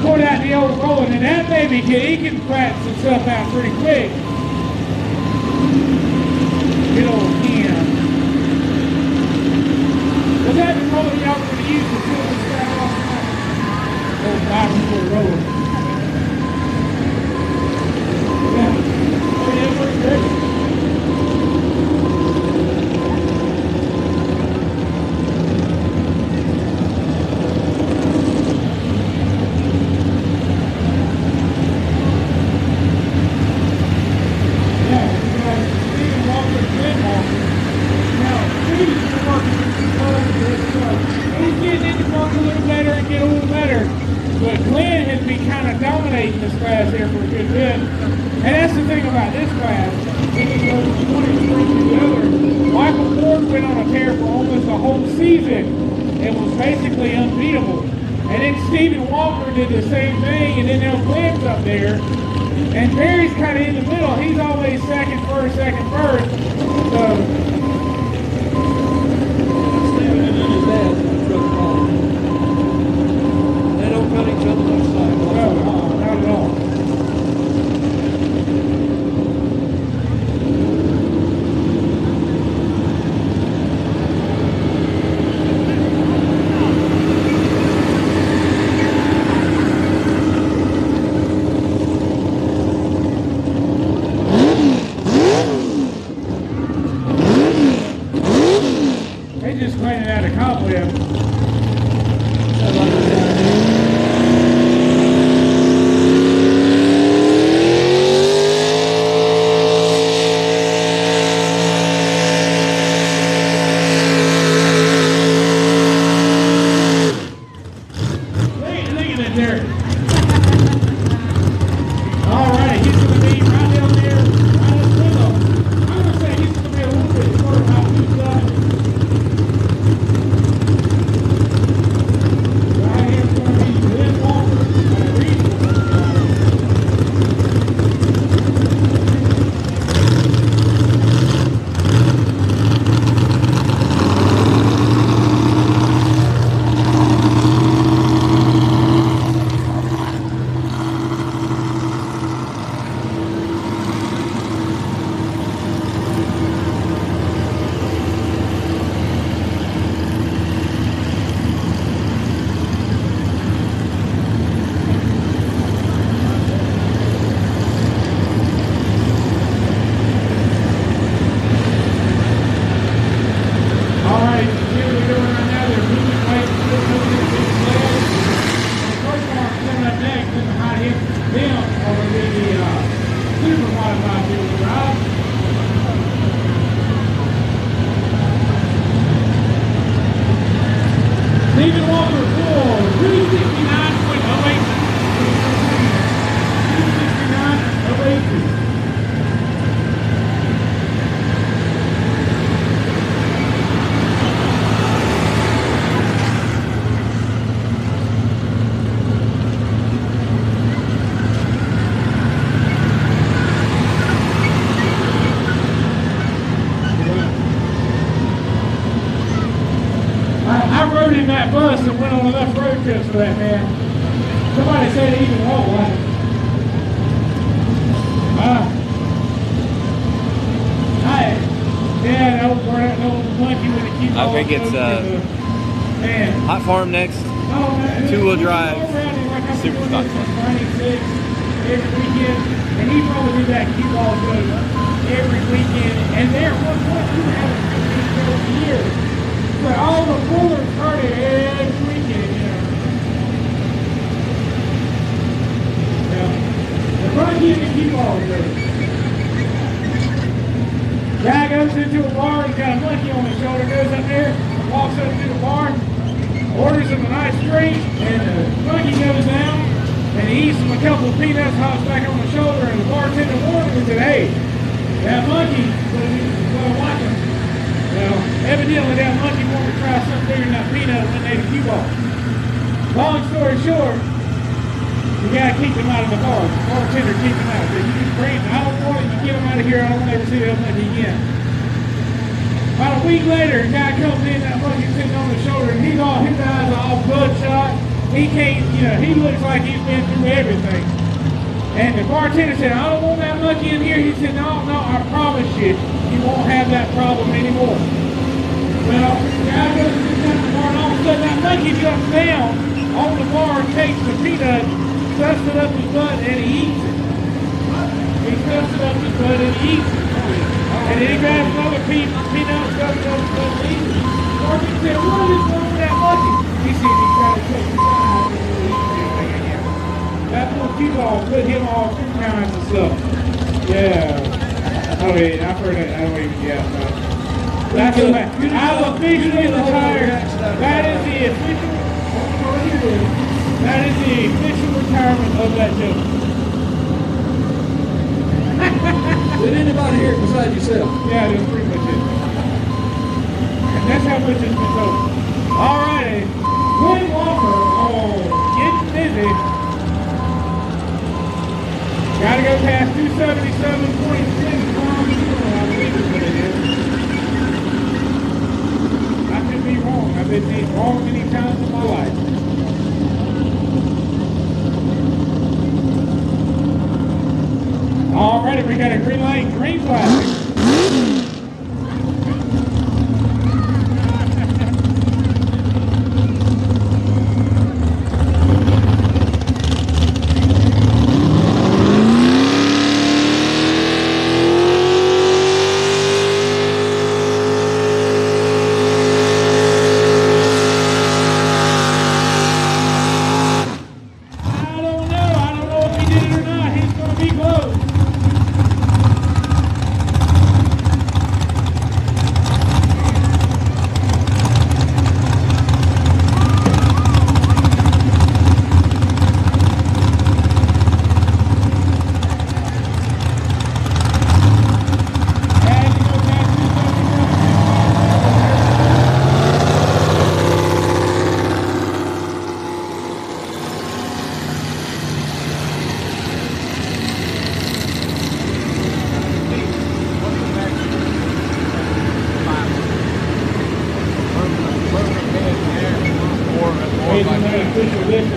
Put out the old rolling, and that baby he can flatten some stuff out pretty quick. Good old Ken. Was that the roller y'all were going to use to pull this guy off? Old bicycle roller. Yeah. Oh, yeah, pretty good. But Glenn has been kind of dominating this class here for a good bit. And that's the thing about this class. It can go from one extreme to the other. Michael Ford went on a tear for almost a whole season and was basically unbeatable. And then Stephen Walker did the same thing, and then now Glenn's up there. And Barry's kind of in the middle. He's always second, first. So Stephen and then his dad in the truck car. They don't cut each other much slack. no, not at all. They just cleaning out a cobweb. Look at that there. All right, he's going to be right down there, right in the middle. I'm going to say he's going to be a little bit short how to do stuff. Right here's going to be Glenn Walker and Reed. All right, see what they're doing right now. They're moving weight, putting over the big sled. And the first one coming up next in the high hit them are going to be the super modified wheel drive. Stephen Walker full 369.08. 369.08. I rode in that bus and went on enough road trips for that, man. Somebody said it even walked like it. Yeah, that old monkey with the key. I think it's man. Hot Farm next. Two-wheel drive, super stock car. Every weekend, and he probably did that cue ball show every weekend. And there, at one point, we were having 15 shows a year. But all the pullers heard it every weekend, you know. Yeah. The monkey and the cue ball show. Guy goes into a bar, he's got a monkey on his shoulder, goes up there, walks up to the bar, orders him a nice drink, and the monkey goes down, and he eats him a couple of peanuts, hops back on the shoulder, and the bartender warned him and said, hey, that monkey was watching. Well, evidently that monkey wanted to try something bigger than that peanut when they ate a cue ball. Long story short, you gotta keep him out of the bar. The bartender keep him out. Said, you just bring him. I don't want him. You get him out of here. I don't want to ever see that monkey again. About a week later, a guy comes in, that monkey sitting on the shoulder, and his eyes are all bloodshot. he can't, he looks like he's been through everything. And the bartender said, I don't want that monkey in here. He said, no, I promise you, you won't have that problem anymore. Well, the guy goes to the bar, and all of a sudden that monkey jumps down on the bar, takes the peanut, stuffs it up his butt, and he eats it. He stuffs it up his butt and he eats it. And then he grabs another peanut, stuffs it up his butt and eats it. The bartender said, what is wrong with that monkey? He said, he's trying to take his eye and eat everything again. That's what people all put him on two kinds of stuff. Yeah. Oh yeah, I've heard that. I don't even get about it. That's a fact. I've officially retired. That is the official retirement of that joke. Did anybody hear it besides yourself? Yeah, that's pretty much it. And that's how much it's been told. All righty. Glenn Walker on Getting Busy. Gotta go past 277.6 miles. I believe is what it is. I could be wrong. I've been wrong many times in my life. Alrighty, we got a green light, green flag.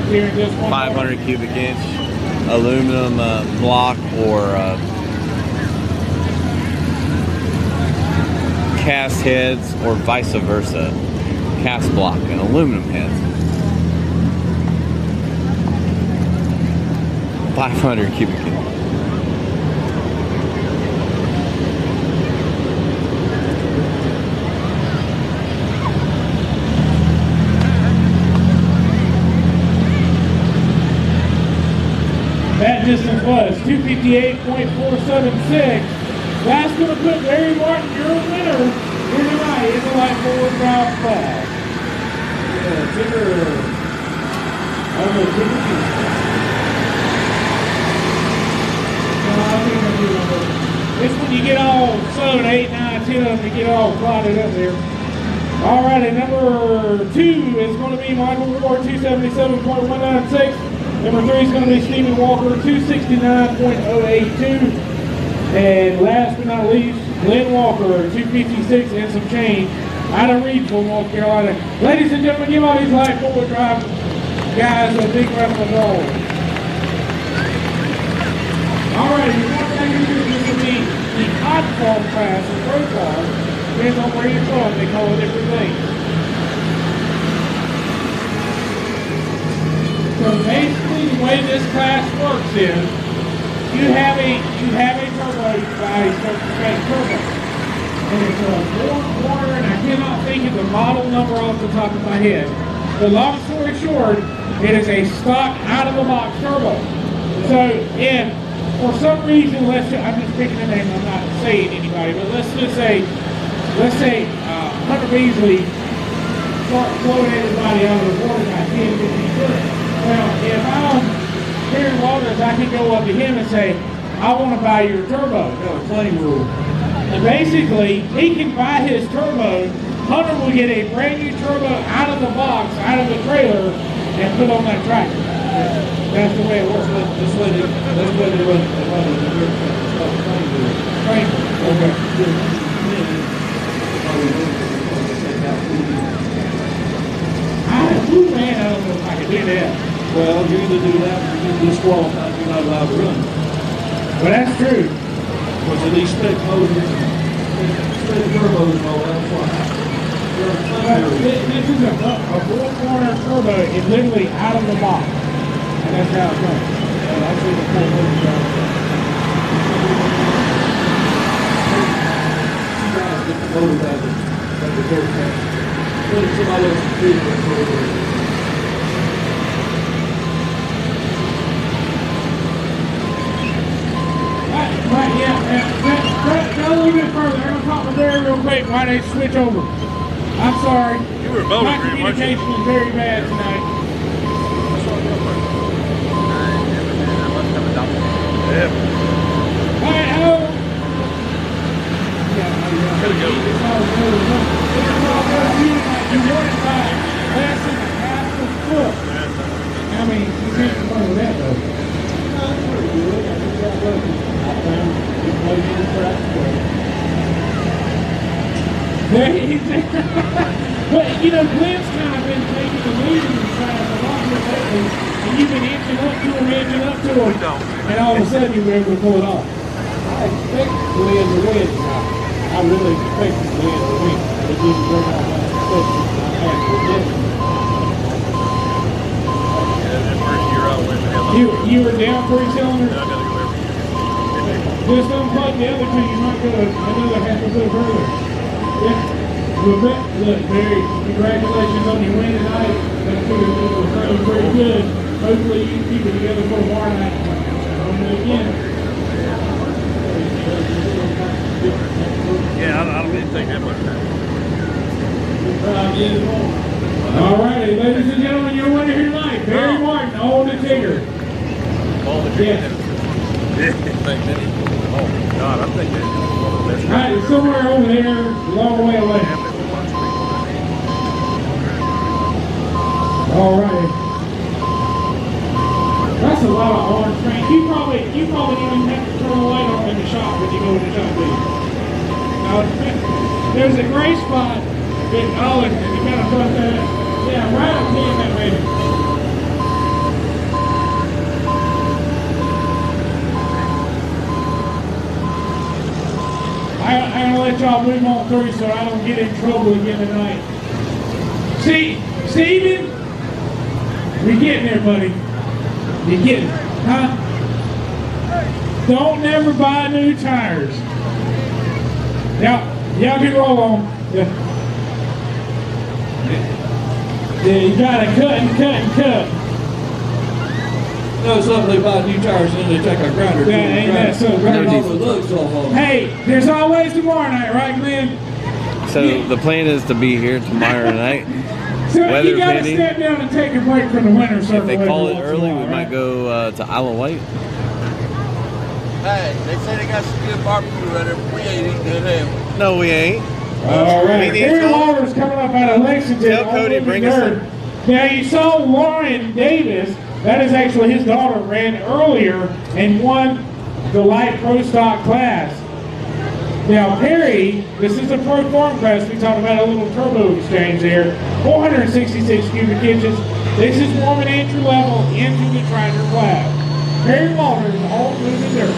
Here in just 500 cubic inch aluminum block or cast heads, or vice versa, cast block and aluminum heads. 500 cubic inch. That distance was 258.476. That's going to put Larry Martin, your winner, in the right in the light forward drive class. Yeah, ticker. Almost ticker. It's when you get all 7, 8, 9, 10 of them, you get all plotted up there. All righty, number 2 is going to be Michael Ward, 277.196. Number 3 is going to be Stephen Walker, 269.082. And last but not least, Glenn Walker, 256 and some change, out of Reedsville, North Carolina. Ladies and gentlemen, give all these light forward drive guys a big round of applause. All right, we're going back into this will be the hot farm class of pro car. Depends on where you're from, they call it different things. So basically, the way this class works is, you have a turbo, you buy a certain straight turbo. And it's a 4-quarter, and I cannot think of the model number off the top of my head. But long story short, it is a stock out-of-the-box turbo. So if, for some reason, I'm just picking a name, I'm not saying anybody, but let's say Hunter Beasley start blowing everybody out of the water by 10, 15 foot. Well, if I'm Karen Walters, I can go up to him and say, I want to buy your turbo. No, plenty rule. And basically, he can buy his turbo. Hunter will get a brand new turbo out of the box, out of the trailer, and put on that tractor. That's the way it works. That's the way they run it. Okay. Man, I don't know if I can do that. qualified, you're not allowed to run. Well, that's true. Because of these spec motors, spec turbos and all that, that's why. This is a 4-corner turbo. It's literally out of the box. And that's how it goes. That's what the 4 motors are. Get the motor out of the door cast. Put somebody else's computer in the Right, yeah. Go a little bit further. I'm going to talk to Barry real quick while they switch over. I'm sorry. You were Bowling My Green, weren't you? communication is very bad tonight. Yeah. All right, hello. Gotta go. It's all good. You want it by less than half a foot. I mean, you can't complain with that, though. That's pretty good. I think that was. I found it played in the track away. But, you know, Glenn's kind of been taking the lead in the track a lot more lately, and you've been inching up to him, and all of a sudden you were able to pull it off. I expect Glenn to win tonight. I really expect Glenn to win. It didn't work out like expected. I had predicted. Yeah, that first year I went to hell. You were down 3 cylinders? I gotta go every year. Just unplug the other two, you might go another half a foot further. Yeah. Look, Barry, congratulations on your win tonight. That could have been pretty good. Hopefully you can keep it together for tomorrow night. Again. Yeah, I don't even think that much time. All righty, ladies and gentlemen, your winner here tonight, Barry Martin, on the Tigger. All the Yes. Oh, God, I think that's one of the best. All right, it's somewhere over there, a long way away. All right. That's a lot of orange paint. You probably don't even have to turn the light on in the shop when you go in the shop, do you? Now, there's a gray spot. You kind of put that. Yeah, right up here, that baby. I'm gonna let y'all move on through so I don't get in trouble again tonight. See, Steven, you're getting there, buddy. You're getting there, huh? Don't never buy new tires. Y'all can roll on. Yeah, you gotta cut and cut and cut. You know something, they buy new tires and then they take our grinder. Yeah, ain't that so grind great? all the lugs off of them. Hey, there's always tomorrow night, right, Glenn? So the plan is to be here tomorrow night. So Weather you gotta pending. step down and take a break from the winter circle. If they call it every once in a early, while, we might right? go to Isle of Wight. Hey, they say they got some good barbecue right there, but we ain't eating good, have we? No, we ain't. All right, We need Aaron some. Waller's coming up out of Lexington. Tell Cody, Old bring Living us Nerd. Now you saw Lauren Davis. That is actually his daughter. Ran earlier and won the light pro stock class. Now Perry, this is a pro farm class. We talked about a little turbo exchange there. 466 cubic inches. This is more of an entry level into the tractor class. Perry Waller's Old Living Nerd.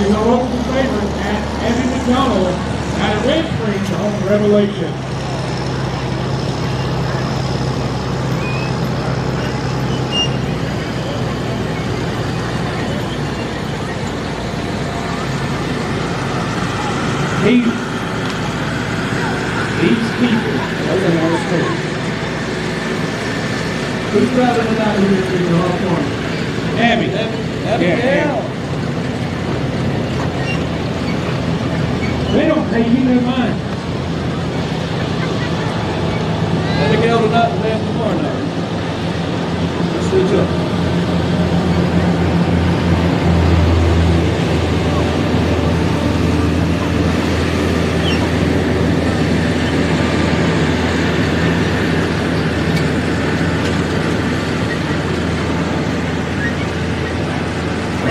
Is our local favorite at Caitlyn Mcdonald out of Red Springs on Revelation. These people. That's another story. Who's driving it out here to the hot corner? Abby. Yeah. They don't pay you no mind. Abigail tonight and left tomorrow night. Let's switch up.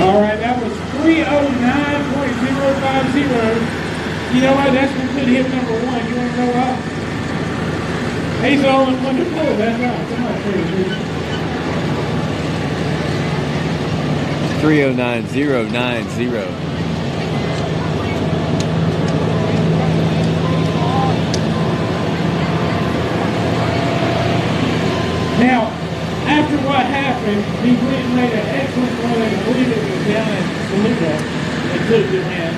All right, that was 309.050. You know what? That's what could hit number one. You want to know why? He's the only one to pull. That's right. Somebody say it. 309090. Now, after what happened, he went and made an excellent run. I believe it was down at Toledo and took it in.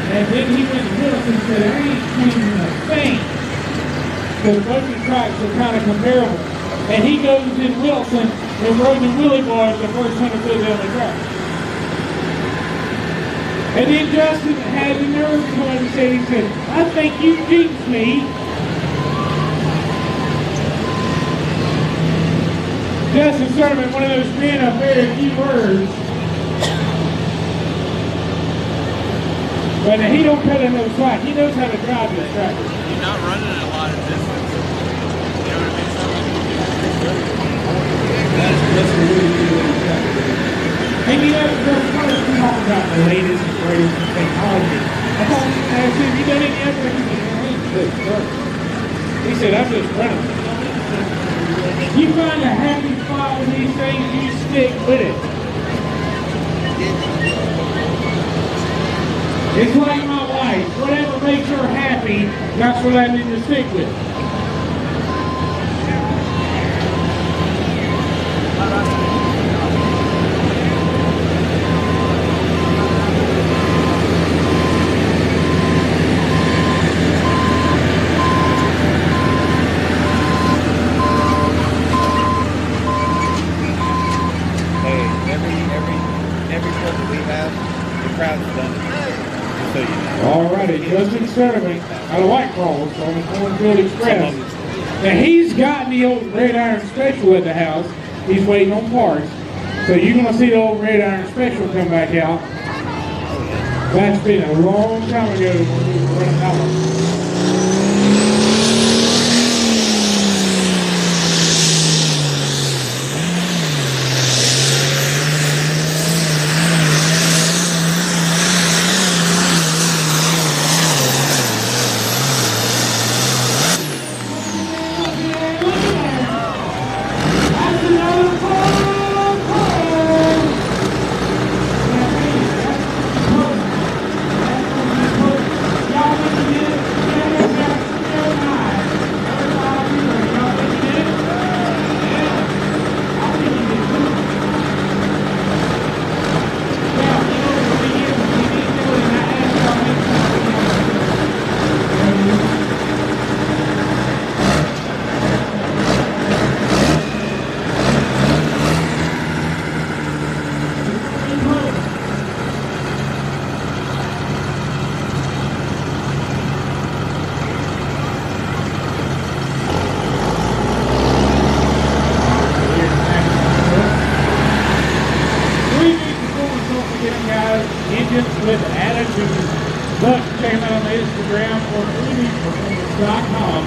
And then he went to Wilson and said, I ain't changing a thing. Because both the tracks are kind of comparable. And he goes in Wilson and rode the wheelie bars the first 100 foot down the track. And then Justin had the nerve to come and say, he said, I think you jinxed me. Justin Sermon, one of those men of very few words. But he don't cut in no slack. He knows how to drive this tractor. You're not running a lot of distance. You know what I mean? That's the really good way to track it. And you know, there's one of talk about the latest and greatest in technology. I told him, I said, you done it yet? He said, I'm just running. You find a happy spot with these things, you stick with it. It's like my wife. Whatever makes her happy, that's what I need to stick with. Every club that we have, the crowd's done it. So you know. Alrighty, Justin Sturdivant out of White Crawls on the Cornfield Express. Now he's got the old red iron special at the house. He's waiting on parts. So you're going to see the old red iron special come back out. That's been a long time ago when we were running out. With attitude. But check them out on Instagram or performance.com.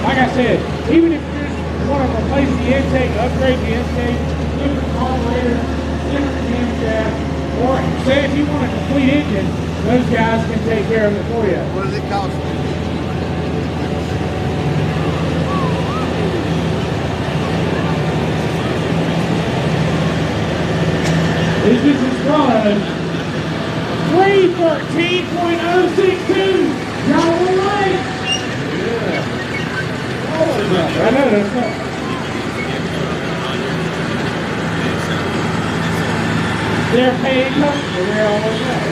Like I said, even if you just want to replace the intake, upgrade the intake, different carburetor, different camshaft, or say if you want a complete engine, those guys can take care of it for you. What does it cost? This is Rod. 313.062. Y'all all right? Yeah. Oh, I know that's not. They're paying customers. They're always right.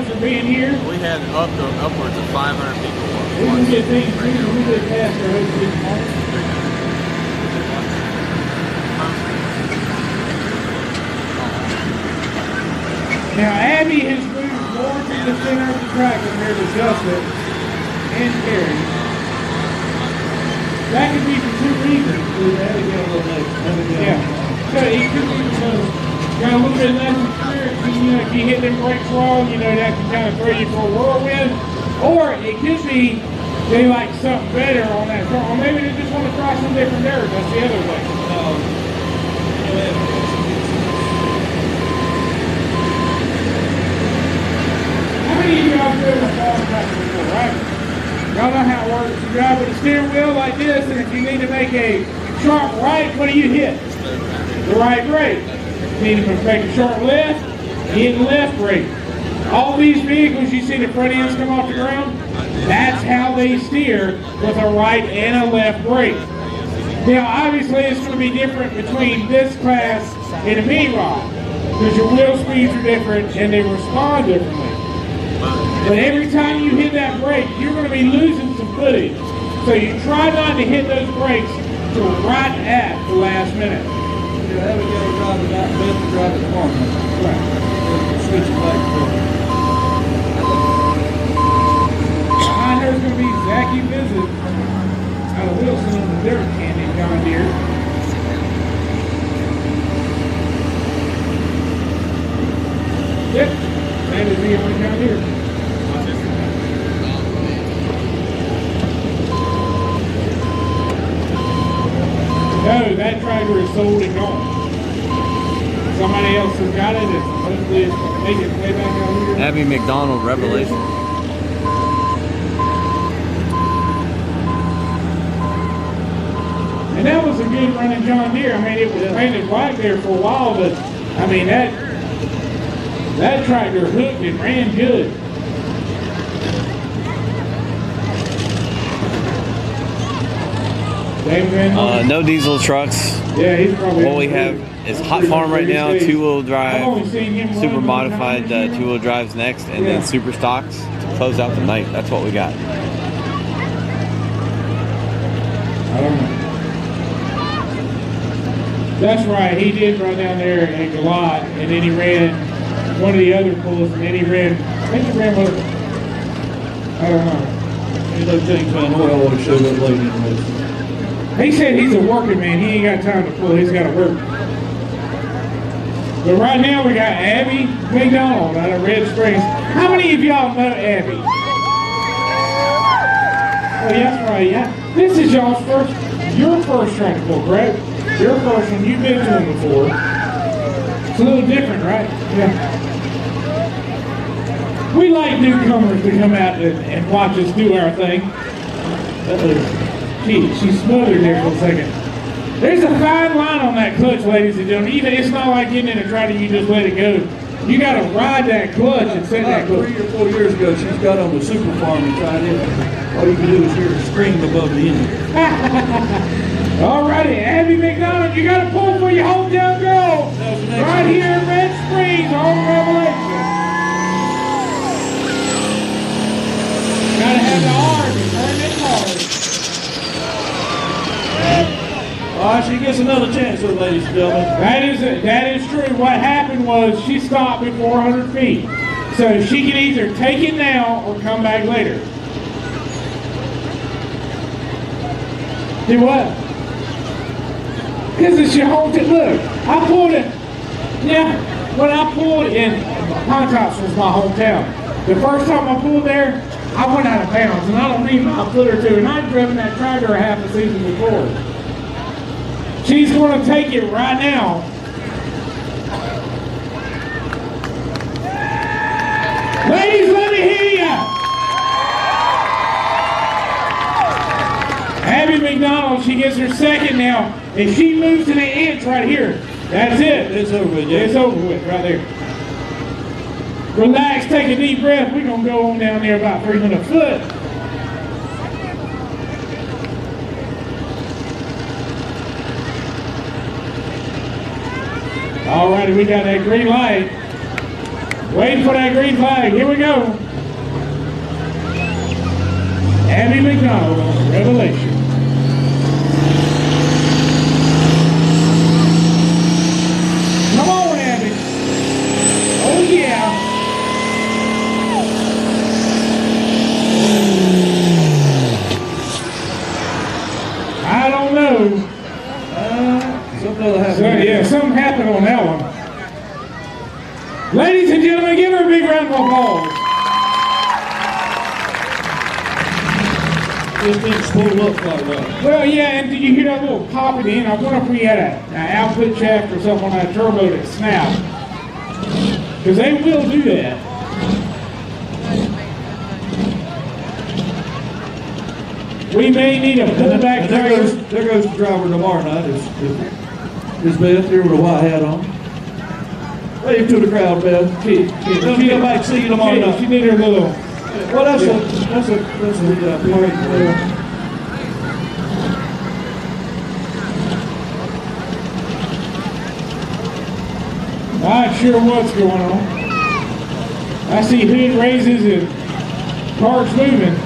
much for being here. We had upwards of 500 people. We can get things moving. We get past our host this morning. Now, Abby has moved more to the center of the track compared to Justin and Terry. That could be for two reasons. Yeah. So it could be because got a little bit less experience. If you hit them brakes wrong, that can kind of throw you for a whirlwind. Or it could be they like something better on that front. Or maybe they just want to try some different dirt. That's the other way. How many of y'all driven a farm tractor before, right? Y'all know how it works. You drive with a steering wheel like this, and if you need to make a sharp right, what do you hit? The right brake. You need to make a sharp left, you hit the left brake. All these vehicles, you see the front ends come off the ground? That's how they steer with a right and a left brake. Now, obviously, it's going to be different between this class and a mini rod, because your wheel speeds are different and they respond differently. But every time you hit that brake, you're going to be losing some footage. So you try not to hit those brakes till right at the last minute. Yeah, have a yellow drive it out, best to drive it tomorrow. Right. Switch it back and forth. Behind her is going to be Zachy Visit out of Wilson on the dirt candy John Deere. Yep, that is the only John Deere. No, that tractor is sold and gone. Somebody else has got it, and hopefully it's going to make its way back out here. Abby McDonald revelation. And that was a good running John Deere. I mean, it was painted black there for a while, but I mean that tractor hooked and ran good. No diesel trucks. Yeah, he's probably. What we have is Hot Farm right now, two-wheel drive, super modified two-wheel drives next, and then super stocks to close out the night. That's what we got. I don't know. That's right, he did run down there in July, and then he ran one of the other pulls, and then he ran, I think he ran one of them. I don't know. You know, James Van Hoy, I want to show that lady in this. He said he's a working man, he ain't got time to pull, he's got to work. But right now we got Abby McDonald out of Red Springs. How many of y'all know Abby? Oh, that's right, yeah. This is your first track pull, correct? Your first one, you've been to them before. It's a little different, right? Yeah. We like newcomers to come out and watch us do our thing. She smothered there for a second. There's a fine line on that clutch, ladies and gentlemen. It's not like getting in a tractor, you just let it go. You got to ride that clutch and set that clutch. 3 or 4 years ago, she's got on the super farm and tried it. All you can do is hear her scream above the engine. All righty, Abby McDonald, you got to pull for your hometown girl. Right here in Red Springs on Revelation. Got to have the arm and turn it hard. All right, she gets another chance, so ladies and gentlemen. That is true. What happened was she stopped before 100 feet. So she can either take it now or come back later. Do what? Because it's your hometown. Look, I pulled it. Yeah, when I pulled in, Pontops was my hometown. The first time I pulled there, I went out of bounds, and I don't mean by a foot or two, and I'd driven that tractor a half a season before. She's going to take it right now. Ladies, let me hear ya. Abby McDonald, she gets her second now. If she moves to the inch right here, that's it. It's over with, yeah. It's over with right there. Relax, take a deep breath. We're going to go on down there about 300 foot. All righty, we got that green light. Waiting for that green flag. Here we go. Abby McDonald on Revelation. Come on, Abby. Oh, yeah. I don't know. Something happened on that one. Ladies and gentlemen, give her a big round of applause. This thing's pulled up quite well. Well, yeah, and did you hear that little popping in? I wonder if we had an output shaft or something on that turbo that snapped. Because they will do that. We may need a pullback trailer. There goes the driver tomorrow night. Is Beth here with a white hat on? Wave to the crowd, Beth. She'll come back to see you tomorrow night. She did her little. Well, that's a point. Not sure what's going on. I see hood raises and cars moving.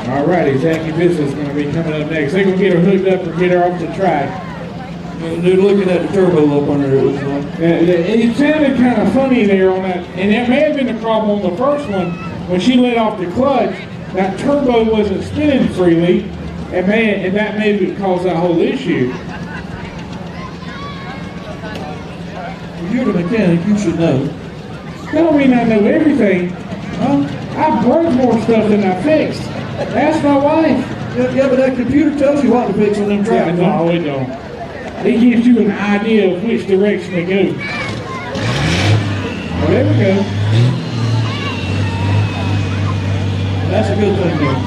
Alrighty, Jackie Business is going to be coming up next. They're going to get her hooked up or get her off the track. They're looking at the turbo up under it. It sounded kind of funny there on that, and that may have been the problem on the first one. When she let off the clutch, that turbo wasn't spinning freely, and that maybe caused that whole issue. You're the mechanic, you should know. Don't mean I know everything. I broke more stuff than I fixed. Ask my wife. Yeah, but that computer tells you what to fix on them tracks. Yeah, no, it don't. It gives you an idea of which direction to go. Well, there we go. That's a good thing, though.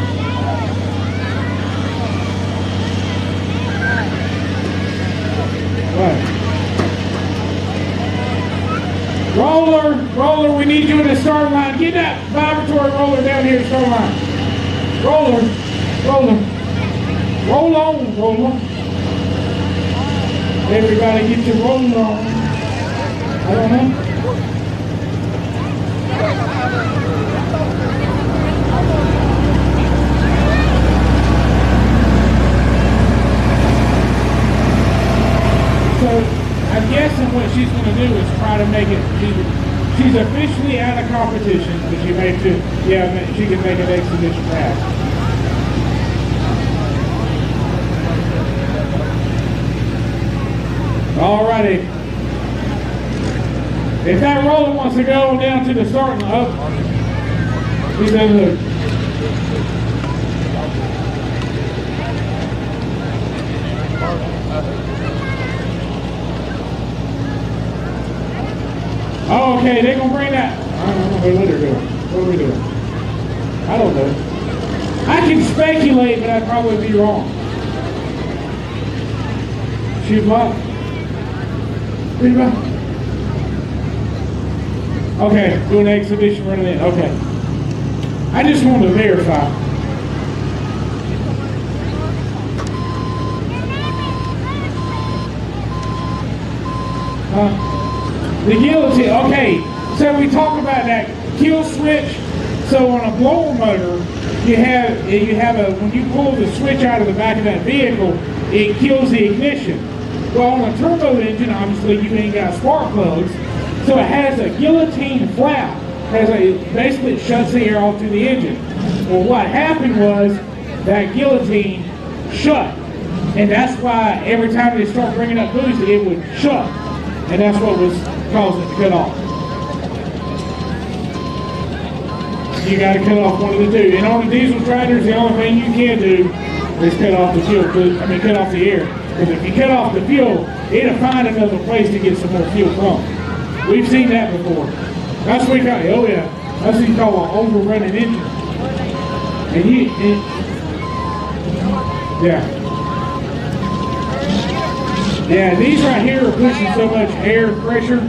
Right. Roller, we need you in the start line. Get that vibratory roller down here at the start line. Roller. Roll on. Everybody get your roll on. I don't know. So I'm guessing what she's going to do is try to make it. She's officially out of competition, but she made it. Yeah, she can make an exhibition pass. Alrighty. If that roller wants to go down to the starting up, he's in the. Oh, okay, they're gonna bring that. I don't know what they're doing. What are we doing? I don't know. I can speculate, but I'd probably be wrong. Shoot block. Okay, doing an exhibition running in. Okay. I just wanted to verify. The guillotine. Okay, so we talk about that kill switch. So on a blower motor, you have a when you pull the switch out of the back of that vehicle, it kills the ignition. Well, on a turbo engine, obviously you ain't got spark plugs, so it has a guillotine flap. Basically it shuts the air off to the engine. Well, what happened was that guillotine shut, and that's why every time they start bringing up boost, it would shut, and that's what was causing it to cut off. You got to cut off one of the two. And on the diesel tractors, the only thing you can do is cut off the fuel. Cut off the air. Because if you cut off the fuel, it'll find another place to get some more fuel from. We've seen that before. That's what we call, oh yeah, that's what you call an overrunning engine. Yeah, these right here are pushing so much air pressure.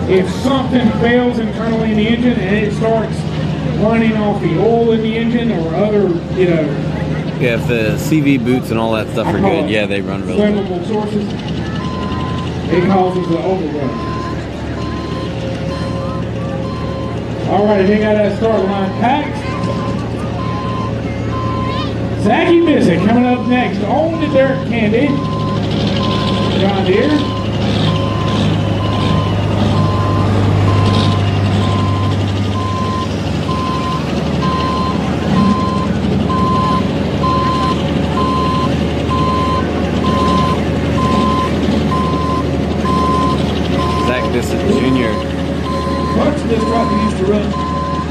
If something fails internally in the engine and it starts running off the oil in the engine or other, Yeah, if the CV boots and all that stuff are good, yeah, they run really good. Flammable sources, it causes an overrun. All right, they got that start line packed. Zachy Bissett coming up next on the dirt candy. John Deere. Zach Bissett Jr. Parts of this tractor used to run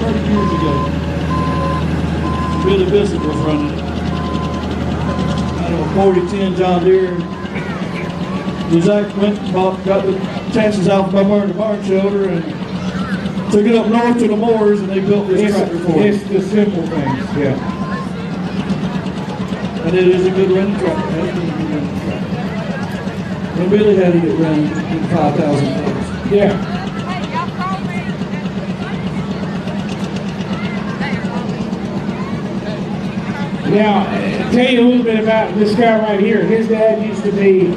30 years ago. Billy Bissett was running it. Out of a 4010 John Deere. Zach went and got the chassis out from under the barn shoulder and took it up north to the Moors, and they built this tractor for it. It's the simple things, yeah. And it is a good running tractor. It has been a good running tractor. When Billy had it running in 5,000 pounds. Yeah. Now, tell you a little bit about this guy right here. His dad used to be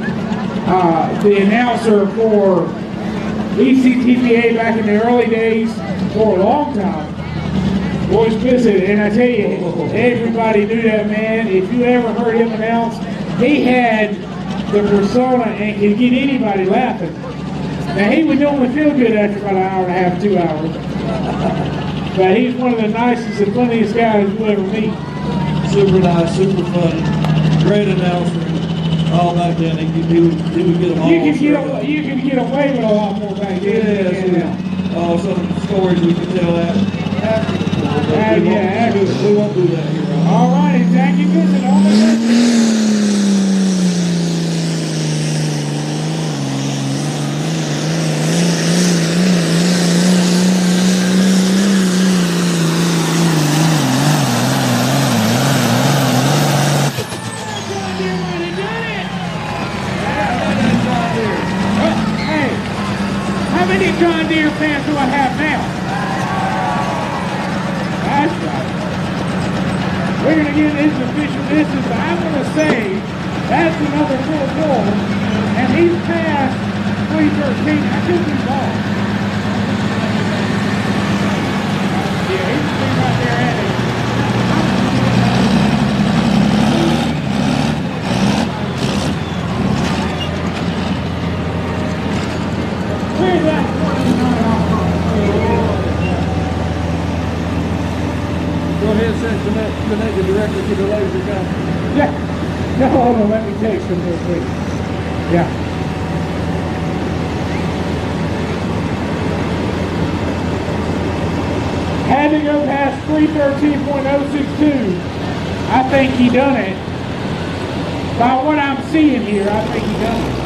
the announcer for ECTPA back in the early days for a long time. Boys Bissett, and I tell you, everybody knew that man. If you ever heard him announce, he had the persona and could get anybody laughing. Now, he would normally feel good after about an hour and a half, 2 hours. But he's one of the nicest and funniest guys you'll ever meet. Super nice, super funny, great announcer. All back then, he would get them all. You could get away with a lot more back then. Yeah. Oh, some stories we could tell after the after. We won't do that here. All right, Zachy Bissett on the list. How many John Deere fans do I have now? That's right. We're going to get his official distance. I'm going to say that's another full goal. And he's past 313. I could be wrong. Yeah, he's right there at it. Where's that? Go ahead and connect it directly to the laser gun. Yeah. No, hold on, let me text him real quick. Yeah. Had to go past 313.062. I think he done it. By what I'm seeing here, I think he done it.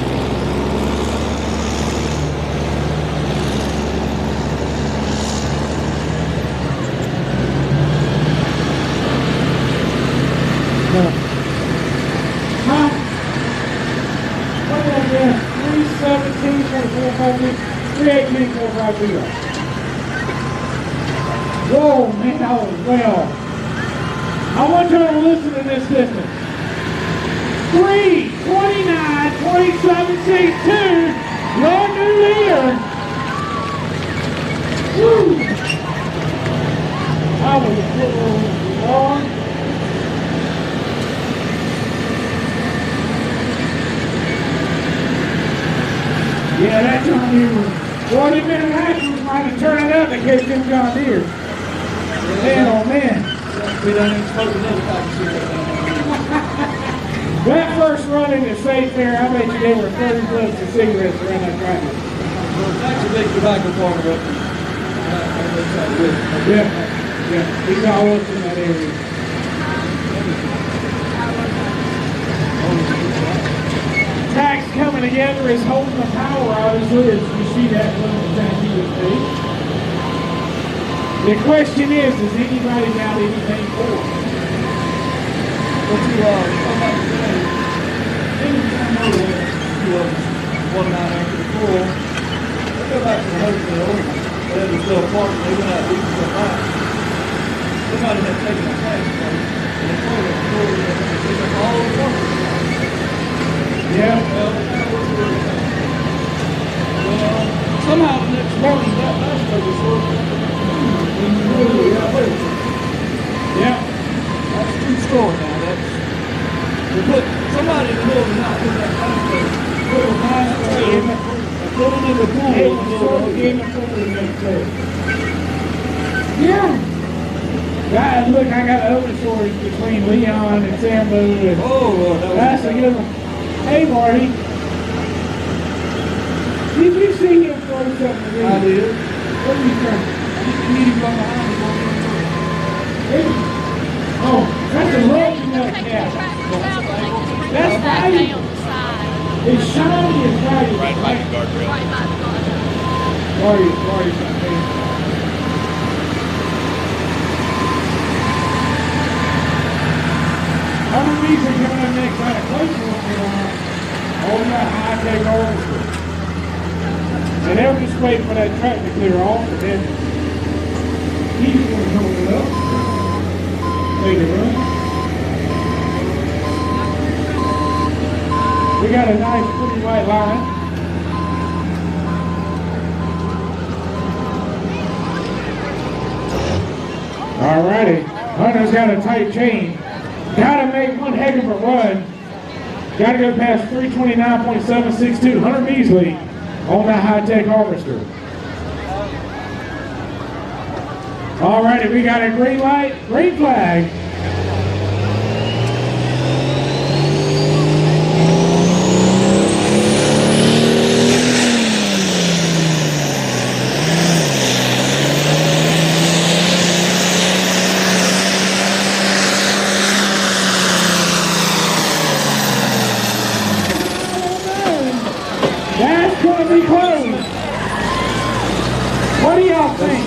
No. Huh? What did I guess? 317.450, 318.450. Whoa, man, that was well. I want you to listen to this distance. 3:29.27.62. Your new leader. Woo! I was a little long. Yeah, that John Deere was, well, the manufacturers might have turned it up in case them John Deere. Man, oh man. We don't even smoke another type of cigarette. That first run in the safe there, I bet you they were 30 bucks of cigarettes around that tractor. That's a big tobacco farmer up there. Yeah, yeah, he's all up in that area. Tax coming together is holding the power, obviously, as you see that little tax USB. The question is, does anybody got anything for it? But you come back today, anytime I know one night after the pool, they go back to the hotel, they had to still park, they went out eating some night. Somebody had taken a tax break, and they told them, out in the middle of the night, put that tank there. Little nice thing. Put it in the tank. It was sort of game of football. Yeah. Guys, look, I got other stories between Leon and Sambo. And Oh, Lord, that's a good one. Hey, Marty. Did you see him throw something to me? I did. What are you trying? You need to run behind me. Oh, that's a lucky nut cap. That's valuable. It's shiny and valuable. Right by the guardrail. Marty's not paying. Other reason coming up next night, close on that high-tech orchestra. And they'll just wait for that track to clear off, and then he's going to hold it up, take a run. We got a nice, pretty white line. Alrighty, Hunter's got a tight chain. Gotta make one heck of a run. Gotta go past 329.762. Hunter Beasley on that high-tech harvester. Alrighty, we got a green light, green flag. That's going to be close. What do y'all think?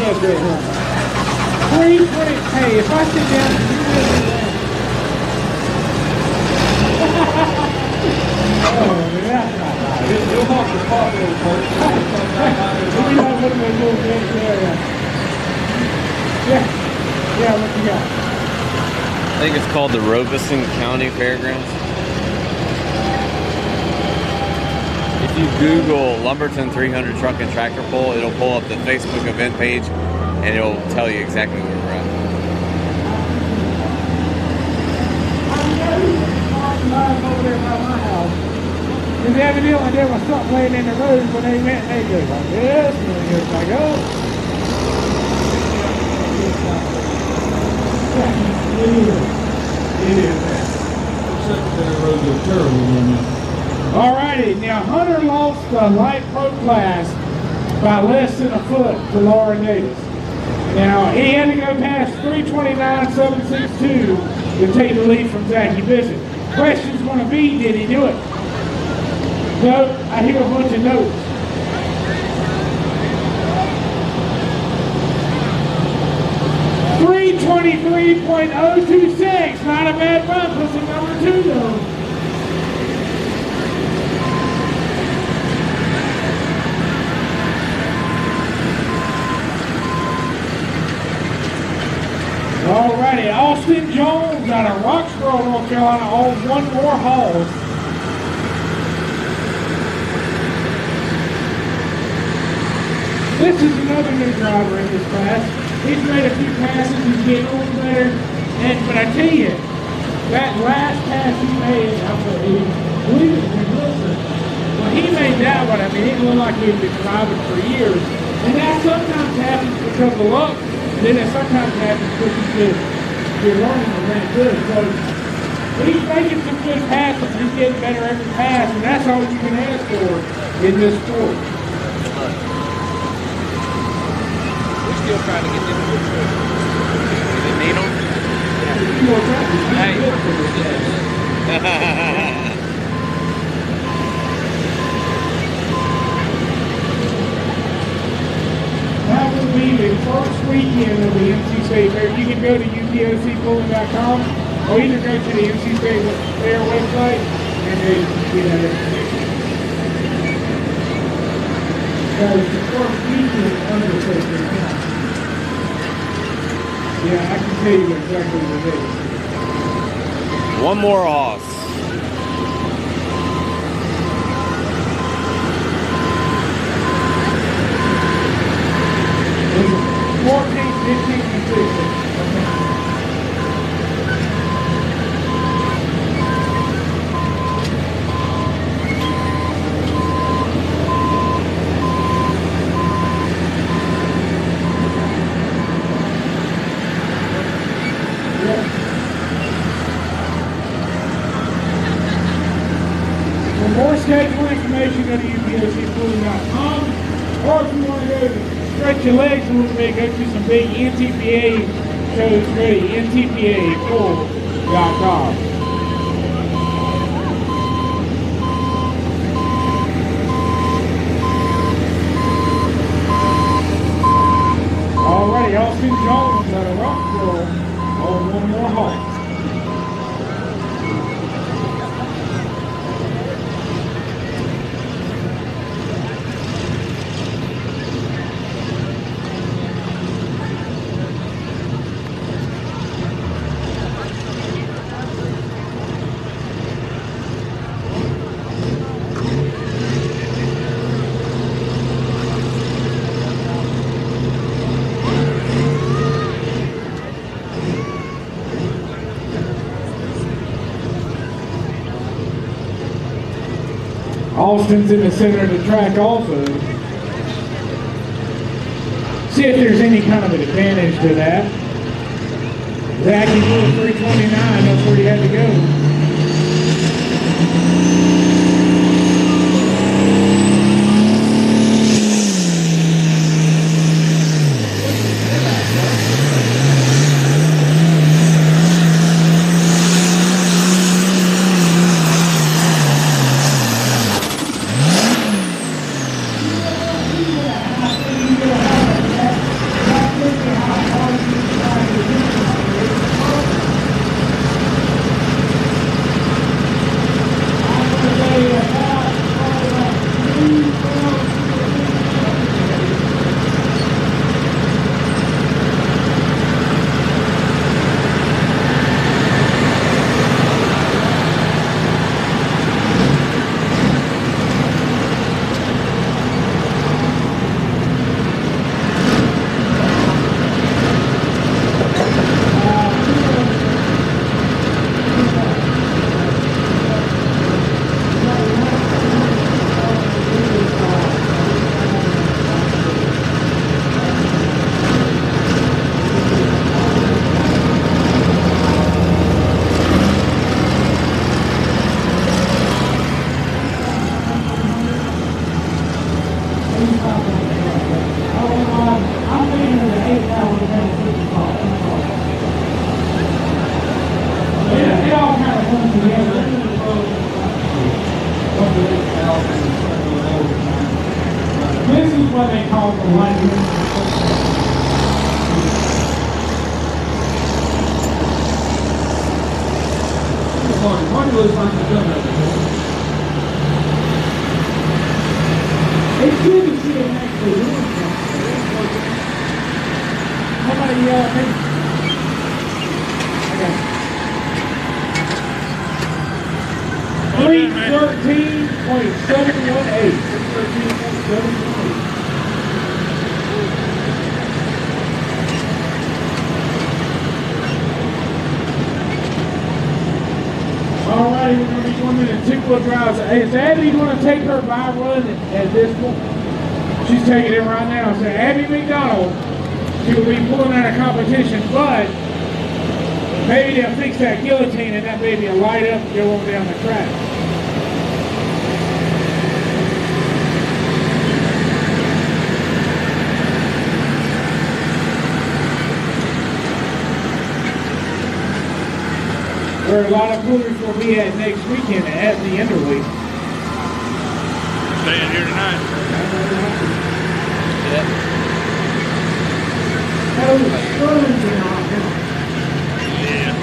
320. Hey, if I sit down, oh, that's not right. You'll mark the spot real quick. We got a little bit more there. Yeah, what you got? I think it's called the Robeson County Fairgrounds. If you Google Lumberton 300 truck and tractor pull, it'll pull up the Facebook event page and it'll tell you exactly where we're at. Over there by my house. And evidently there was something laying in the road when they went and they go like this, and then it was like, oh. It is. Secondary roads are terrible on that. Alrighty, now Hunter lost the light pro class by less than a foot to Laura Davis. Now he had to go past 329.762 to take the lead from Zachy Bishop. Question's going to be, did he do it? No, I hear a bunch of notes. .026, not a bad run, puts him number 2 though. Alrighty, Austin Jones out of Roxborough, North Carolina, owns one more haul. This is another new driver in this class. He's made a few passes, he's getting a little better. But I tell you, that last pass he made, I believe it was Wilson. Well, he made that one. I mean, it looked like he'd been driving for years. And that sometimes happens because of luck. Then it sometimes happens because you're learning to run good. So he's making some good passes. He's getting better every pass, and that's all you can ask for in this sport. We're still trying to get them good choices. You need them? Hey. That will be the first weekend of the NC State Fair. You can go to utocpulling.com or either go to the NC State Fair website and then get that information. That is the first weekend of the State Fair. Yeah, I can tell you exactly what it is. One more horse. Is it 14, 15, and 16? Okay. more schedule information, go to upscooling.com. Or if you want to go stretch your legs a little bit, go to some big NTPA shows, go to ntpafull.com. Alrighty, Austin Jones at a rock roll on one more halt. Austin's in the center of the track also. See if there's any kind of an advantage to that. Zachy blew 329, that's where he had to go. This is what they call the light. Marty looks like he's done that before. It's good to see him actually doing something. How about you? Okay. 313.718. Alrighty, we're going to be going into two-wheel drives. Is Abby going to take her by run at this point? She's taking it right now. So Abby McDonald, she will be pulling out of competition, but maybe they'll fix that guillotine and that baby will light up and go on down the track. Where a lot of pullers will be at next weekend at the Interleague. Staying here tonight. Yeah. Those spoons in office. Yeah.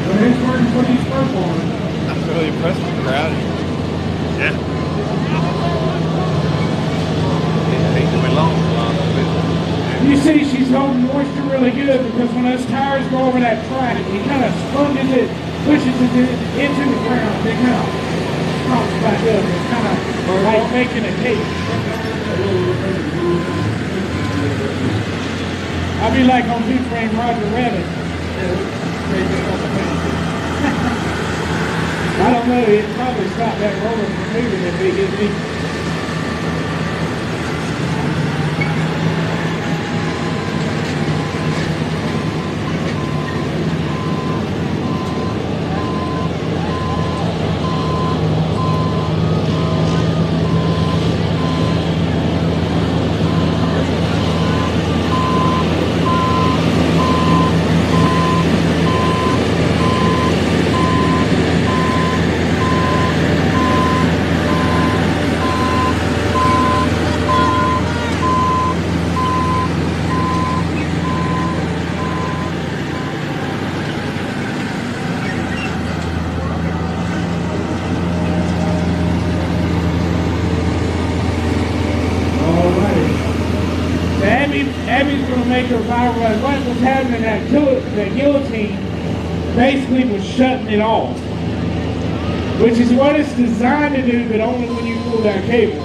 But it's working for these purple ones. I'm really impressed with the crowd. Yeah. It takes me long. You see, she's holding moisture really good because when those tires go over that track, it kind of sponges it, pushes it into the ground, it kind of pops back up. It's kind of like making a cake. I'll be like on Two Frame Roger Rabbit. I don't know, it probably stopped that roller from moving if they get me. microfiber. What was happening, that guillotine basically was shutting it off, which is what it's designed to do, but only when you pull that cable.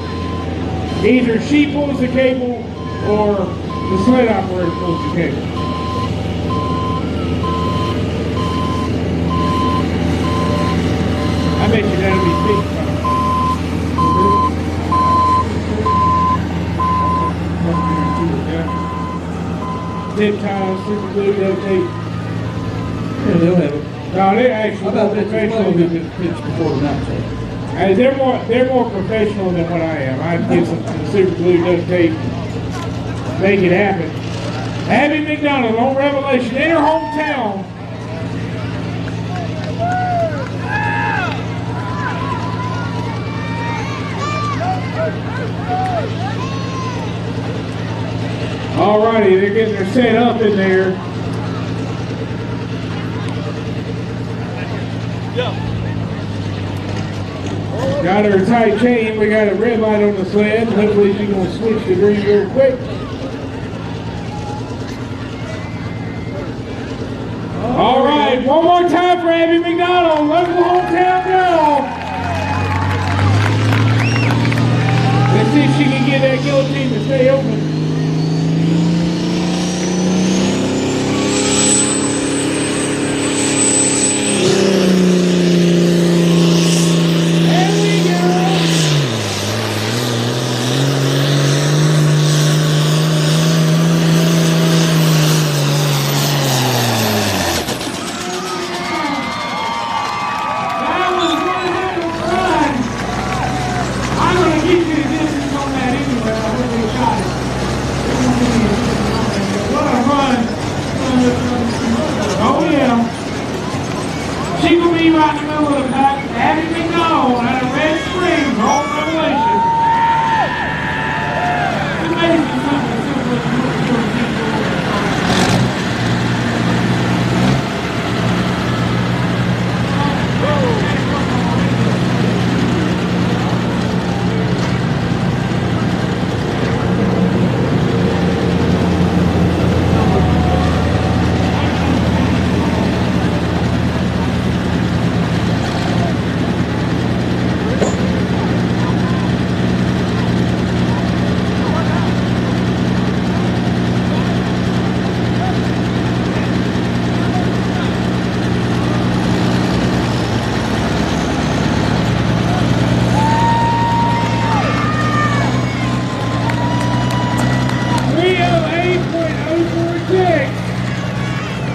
Either she pulls the cable or the sled operator pulls the cable. I bet you that'll be speaking from. Zip ties, super glue, duct tape. Yeah, they'll have it. No, they're actually How about more that? professional Just than, pitch before the night. they're more professional than what I am. I'd get some super glue, duct tape, make it happen. Abby McDonald on Revelation in her hometown. Alrighty, they're getting her set up in there. Got her tight chain. We got a red light on the sled. Hopefully she's going to switch the green real quick. All right, one more time for Abby McDonald, local hometown girl. Let's see if she can get that guillotine to stay open.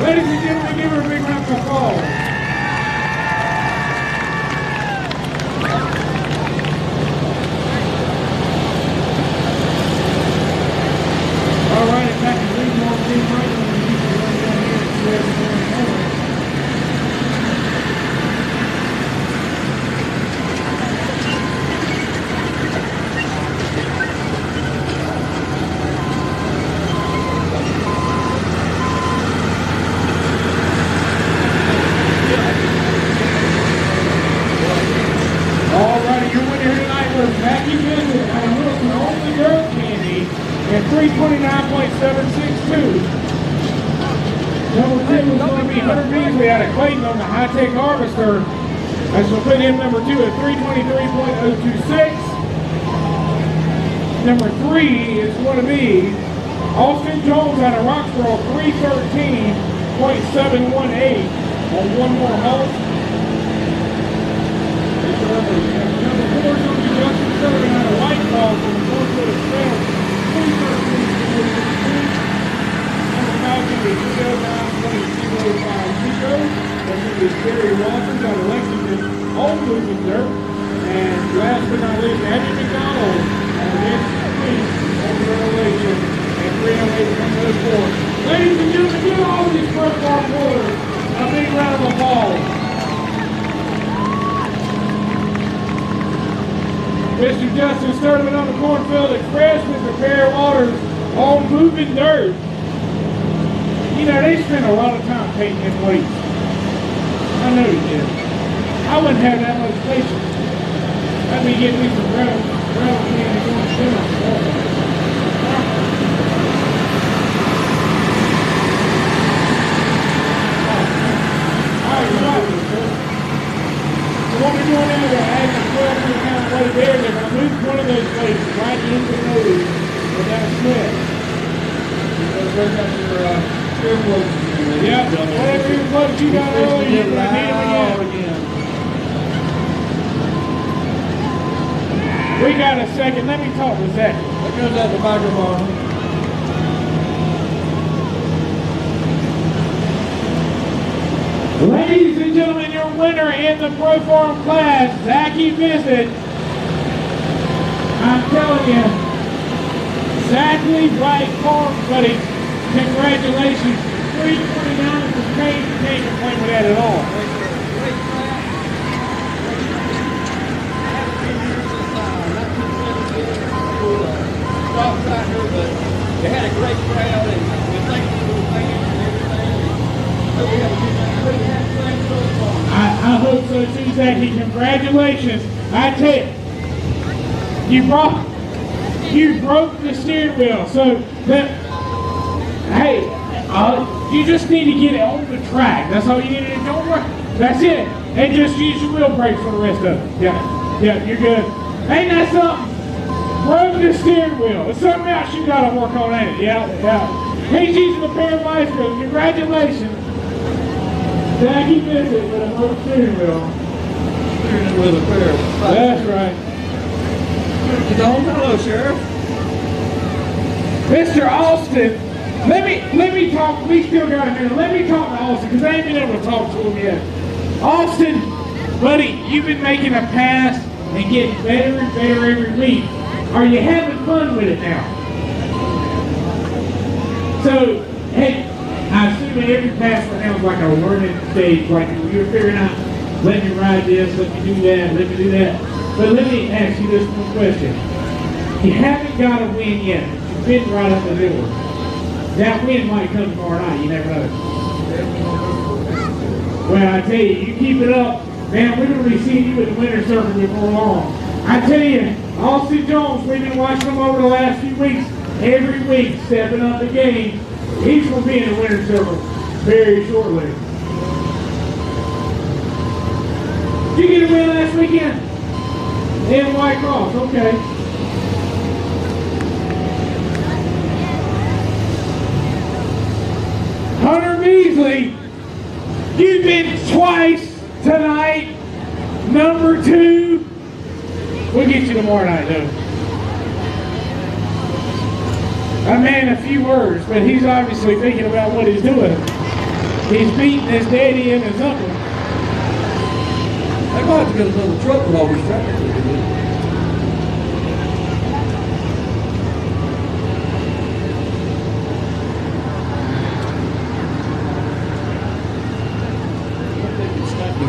Ladies and gentlemen, give her a big round of applause. All right, if I can read more things right now, we need to run down here and see what's going on. At 329.762. Number 2 was going to be Hunter Beasley out of Clayton on the high-tech harvester. That's going to put him number 2 at 323.026. Number 3 is going to be Austin Jones out of Roxborough, 313.718 on one more halt. Number 4 is going to be Justin Sterling out of White Claw from the 4-foot of Spell. Number 5 is Gary Walters out of Lexington, on moving dirt. And last but not least, Abby McDonald on this week on Revelation at 308.04. Ladies and gentlemen, give all these first bar pullers a big round of applause. Mr. Justin Sterling on the Cornfield Express, Mr. Perry Waters on moving dirt. You know, they spend a lot of time painting them weights. I know you did. I wouldn't have that much patience. Let me get me some gravel candy going to what we're doing now is adding a 12 pound weight there. They're going to move one of those weights right into the nose without a sweat. Yep, whatever your floats you got earlier, you're going to hit them again. We got a second. Let me talk a second. There goes that the microphone. Ladies and gentlemen, your winner in the Pro Farm class, Zachy Visit. I'm telling you, exactly right farm, buddy. Congratulations. 329 is great. You can't complain with that at all. They had a great crowd and we thank you for the fans and everything. I hope so too, Zachy. Congratulations. I tell you, you broke the steering wheel. So hey, you just need to get it on the track. That's all you need to do. Don't worry. That's it. And just use your wheel brakes for the rest of it. Yeah, you're good. Ain't that something? Broke the steering wheel. It's something else you gotta work on, ain't it? Yeah. He's using a pair of bicycles. Congratulations. Zachy Visit with a broke steering wheel. Steering with a pair of bicycles. That's right. Hello, Sheriff. Mr. Austin, let me talk. We still got a minute. Let me talk to Austin because I ain't been able to talk to him yet. Austin, buddy, you've been making a pass and getting better and better every week. Are you having fun with it now? So, hey, I assume that every pass right now is like a learning stage, like you're figuring out, let me ride this, let me do that, let me do that. But let me ask you this one question. You haven't got a win yet. You've been right up the door. That win might come tomorrow night, you never know. Well, I tell you, you keep it up, man, we're going to be seeing you in the winner's circle before long. I tell you, Austin Jones, we've been watching him over the last few weeks, every week stepping up the game. He's going to be in the winner's circle very shortly. Did you get a win last weekend? In White Cross, okay. Hunter Beasley, you've been twice tonight, number 2. We'll get you tomorrow night, though. A man, a few words, but he's obviously thinking about what he's doing. He's beating his daddy and his uncle. I might have to get another truck with all these tractors.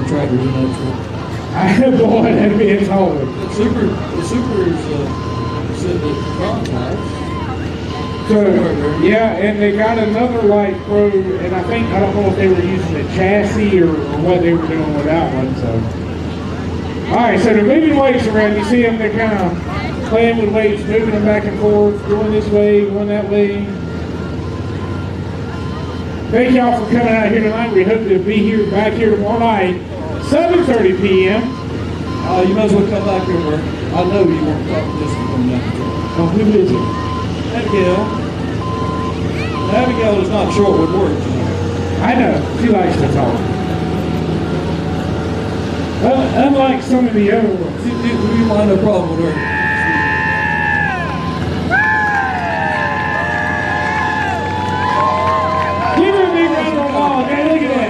Tractors in that truck. Boy, that'd be his home. The super is sitting at the front tires. So, yeah, and they got another light pro, and I don't know if they were using the chassis or what they were doing with that one, so. All right, so they're moving weights around. You see them, they're kind of playing with weights, moving them back and forth, going this way, going that way. Thank y'all for coming out here tonight. We hope to be back here tomorrow night, 7:30 p.m. You might as well come back here, Bert. I know you want to talk to this one now. Oh, who is it? Abigail. Abigail is not short with words. I know. She likes to talk. Unlike some of the other ones. You might have a problem with her. Give her a big round of applause. Hey, look at that.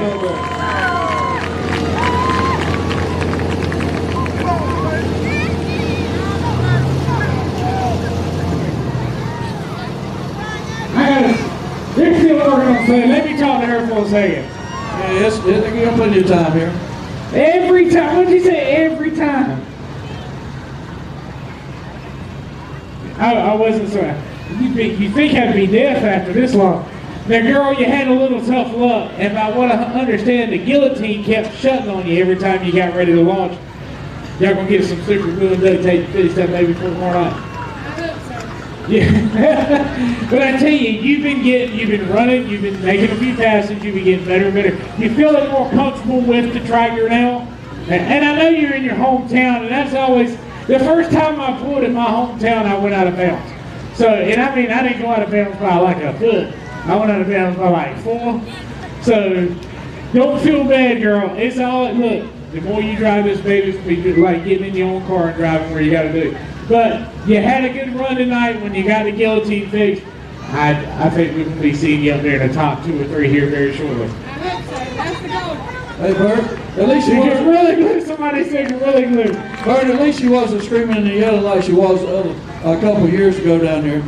They're still working on saying, let me talk to her for a second. Yeah, they're going to put your time here. Every time. What did you say? Every time. I wasn't sorry. You think I'd be deaf after this long. Now, girl, you had a little tough luck, and by what I understand, the guillotine kept shutting on you every time you got ready to launch. Y'all gonna get some super glue and duct tape to finish that baby for tomorrow night. I hope so. Yeah. But I tell you, you've been running, you've been making a few passes, you've been getting better and better. You feeling more comfortable with the tractor now? And I know you're in your hometown, and that's always, the first time I pulled in my hometown, I went out of bounds. So, and I mean, I didn't go out of bounds by like a foot. I went out of bounds by like 4. So, don't feel bad, girl. It's all, look, the more you drive this baby, it's going to be like getting in your own car and driving where you got to do. But you had a good run tonight when you got the guillotine fixed. I think we can be seeing you up there in the top 2 or 3 here very shortly. I hope so. That's the goal. Hey, Bert, at least you You're wasn't really good. Somebody said you're really good. Bert, at least you wasn't screaming and yelling like she was a couple years ago down there.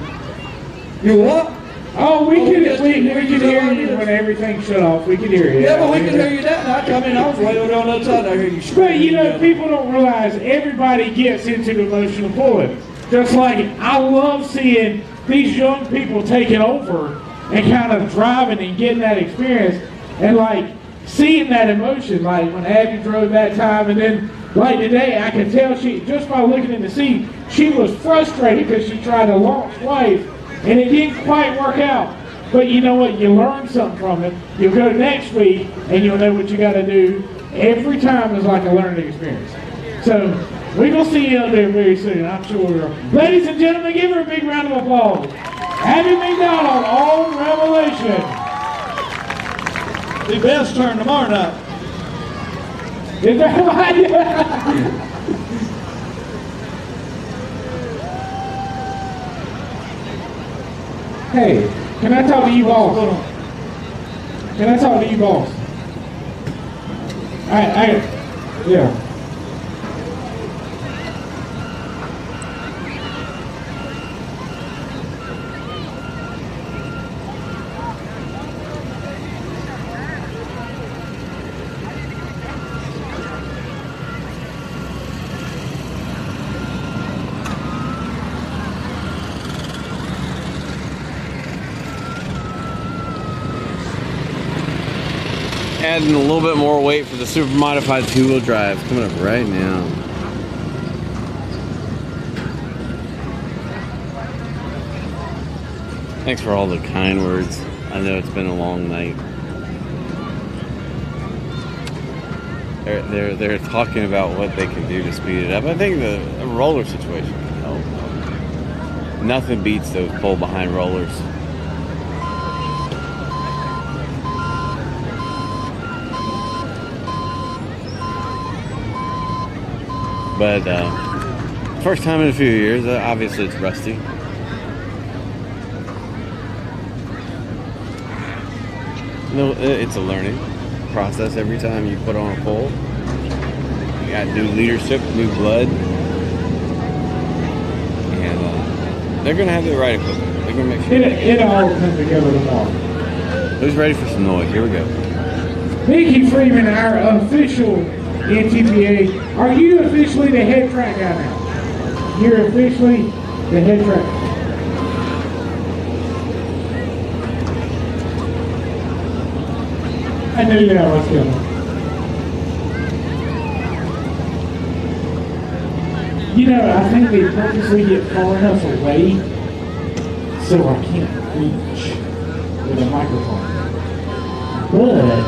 You what? Oh, we could yes, hear you you when everything shut off. We could hear you. Yeah, but we could hear you that night. I mean, I was way over on the other side. I hear you screaming. But you know, people don't realize everybody gets into the emotional pulling. Just like I love seeing these young people taking over and kind of driving and getting that experience, and like seeing that emotion. Like when Abby drove that time, and then like today, I could tell she, just by looking in the seat, she was frustrated because she tried to launch twice and it didn't quite work out. But you know what? You learn something from it. You'll go next week and you'll know what you got to do. Every time is like a learning experience. So we're going to see you out there very soon, I'm sure we will. Ladies and gentlemen, give her a big round of applause. Caitlyn Mcdonald on Revelation. The best turn tomorrow night. Is that right? Hey, can I talk to you, boss? Can I talk to you, boss? Yeah. Adding a little bit more weight for the super modified 2-wheel drive coming up right now. Thanks for all the kind words. I know it's been a long night. They're talking about what they can do to speed it up. I think the roller situation can help. Nothing beats those pull behind rollers. But first time in a few years, obviously it's rusty. No, it's a learning process every time you put on a pole. You got new leadership, new blood, and they're gonna have the right equipment. They're gonna make sure it all comes together tomorrow. Who's ready for some noise? Here we go. Mickey Freeman, our official NTPA. Are you officially the head track guy now? You're officially the head track. I knew that was coming. You know, I think they purposely get far enough away so I can't reach with a microphone. But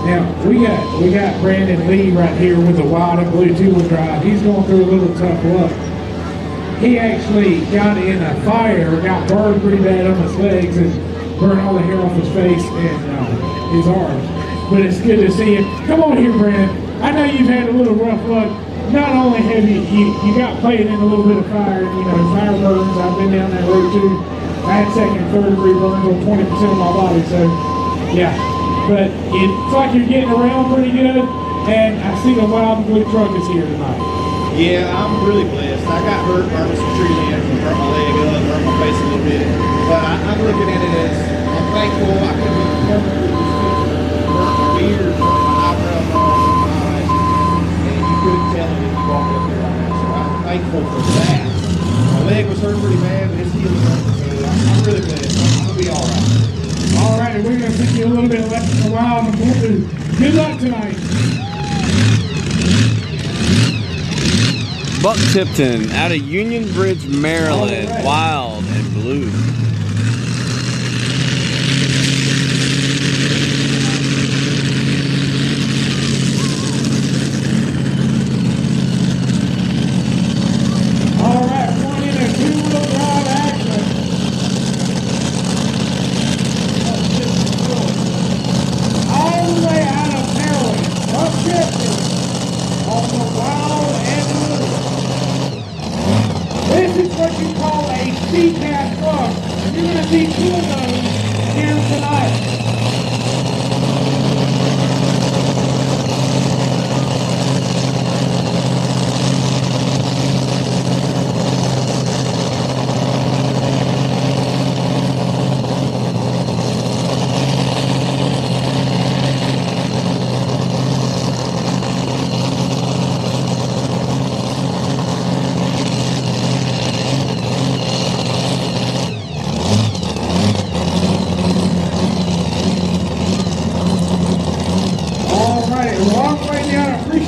now, we got Brandon Lee right here with the wild and blue 2-wheel drive. He's going through a little tough luck. He actually got in a fire, got burned pretty bad on his legs and burned all the hair off his face and his arms. But it's good to see him. Come on here, Brandon. I know you've had a little rough luck. Not only have you got playing in a little bit of fire, you know, fire burns. I've been down that road too. I had second and third degree burns on 20% of my body, so yeah. But it's like you're getting around pretty good, and I see the wild and blue truck is here tonight. Yeah, I'm really blessed. I got hurt, burned some tree limbs, and hurt my leg up, hurt my face a little bit. But I'm looking at it as I'm thankful I could be perfectly burnt my beard, burnt my eyebrows off, and you couldn't tell it if you walked up there like that. So I'm thankful for that. My leg was hurt pretty bad, but it's healing up. So I'm really blessed. I'm going to be all right. All right, we're going to take you a little bit less than a while, and we'll do good luck tonight. Buck Tipton out of Union Bridge, Maryland. All right. Wild and blue. All right, one in a two-wheel drive action. All the way out of Maryland, Buck Tipton on the Wild and Blue. This is what you call a C-Cat truck. You're going to see two of those here tonight.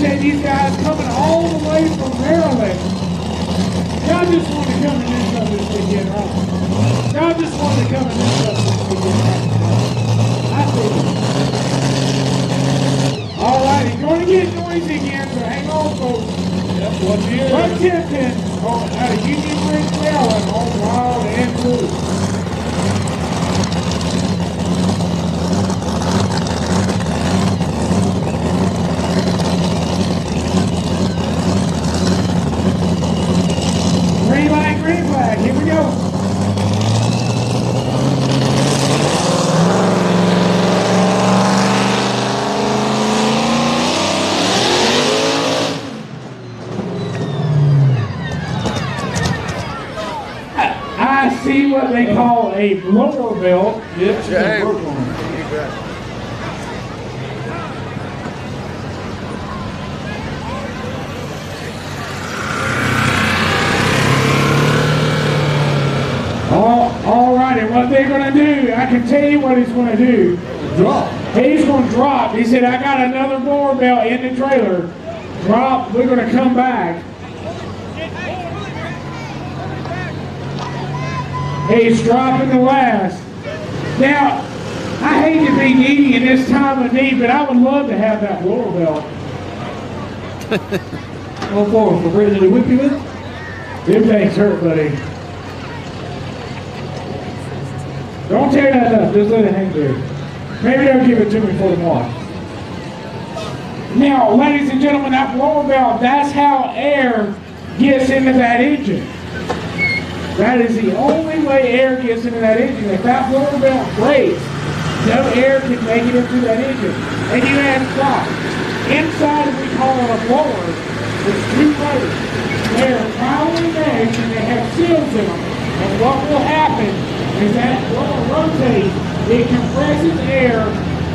These guys coming all the way from Maryland. Y'all just want to come and do stuff this weekend, right? Y'all just want to come and do stuff this weekend, right? I see. All right, it's going to get noisy again, so hang on, folks. Yep, what's here? Buck Tipton out of Union Bridge, Maryland on Wild and Blue. Green light, green flag. Here we go. I see what they call a blower belt. Yep, she's Hey. gonna work on it. All right, and what they're going to do, I can tell you what he's going to do. Drop. He's going to drop. He said, I got another blower belt in the trailer. Drop, we're going to come back. He's dropping the last. Now, I hate to be needy in this time of need, but I would love to have that blower belt. Go forward for Brittany to whip you with. Them things hurt, buddy. Don't tear that up, just let it hang there. Maybe they'll give it to me for the wash. Now, ladies and gentlemen, that blower belt, that's how air gets into that engine. That is the only way air gets into that engine. If that blower belt breaks, no air can make it into that engine. And you ask why. Inside, we call it a blower, there's two layers. They're finely meshed and they have seals in them. And what will happen is that blower rotates, it compresses air,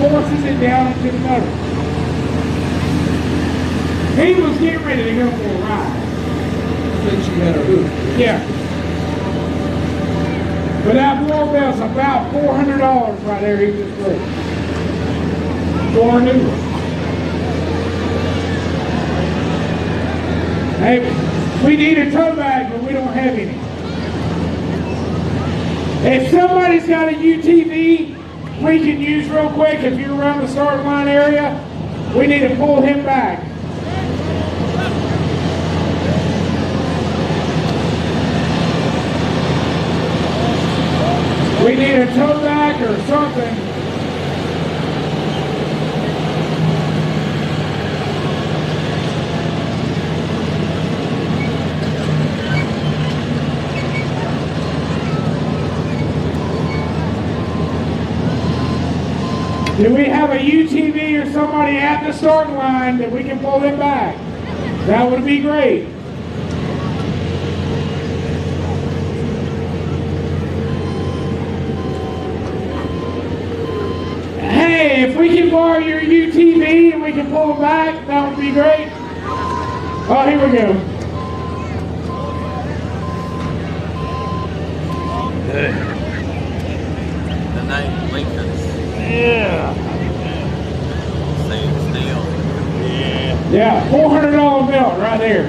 forces it down into the motor. He was getting ready to go for a ride. I think she had her hook. Yeah. But that blower belt's about $400 right there he just broke. For a new one. Hey, we need a tow bag, but we don't have any. If somebody's got a UTV we can use real quick, if you're around the starting line area, we need to pull him back. We need a tow back or something. Do we have a UTV or somebody at the starting line that we can pull him back? That would be great. Hey, if we can borrow your UTV and we can pull him back, that would be great. Oh, here we go. The name Lincoln's. Yeah. Same steel. Yeah. Yeah, $400 belt right there.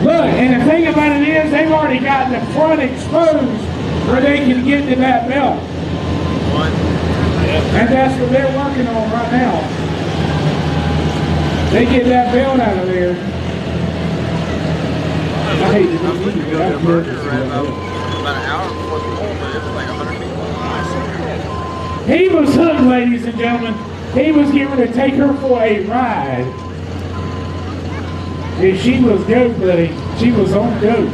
Look, and the thing about it is, they've already got the front exposed where they can get to that belt. And that's what they're working on right now. They get that belt out of there. I hate to I'm supposed to go to a burger right about an hour before the home, but it was like 100 people. He was hooked, ladies and gentlemen. He was getting ready to take her for a ride. And she was goat, buddy. She was on goat.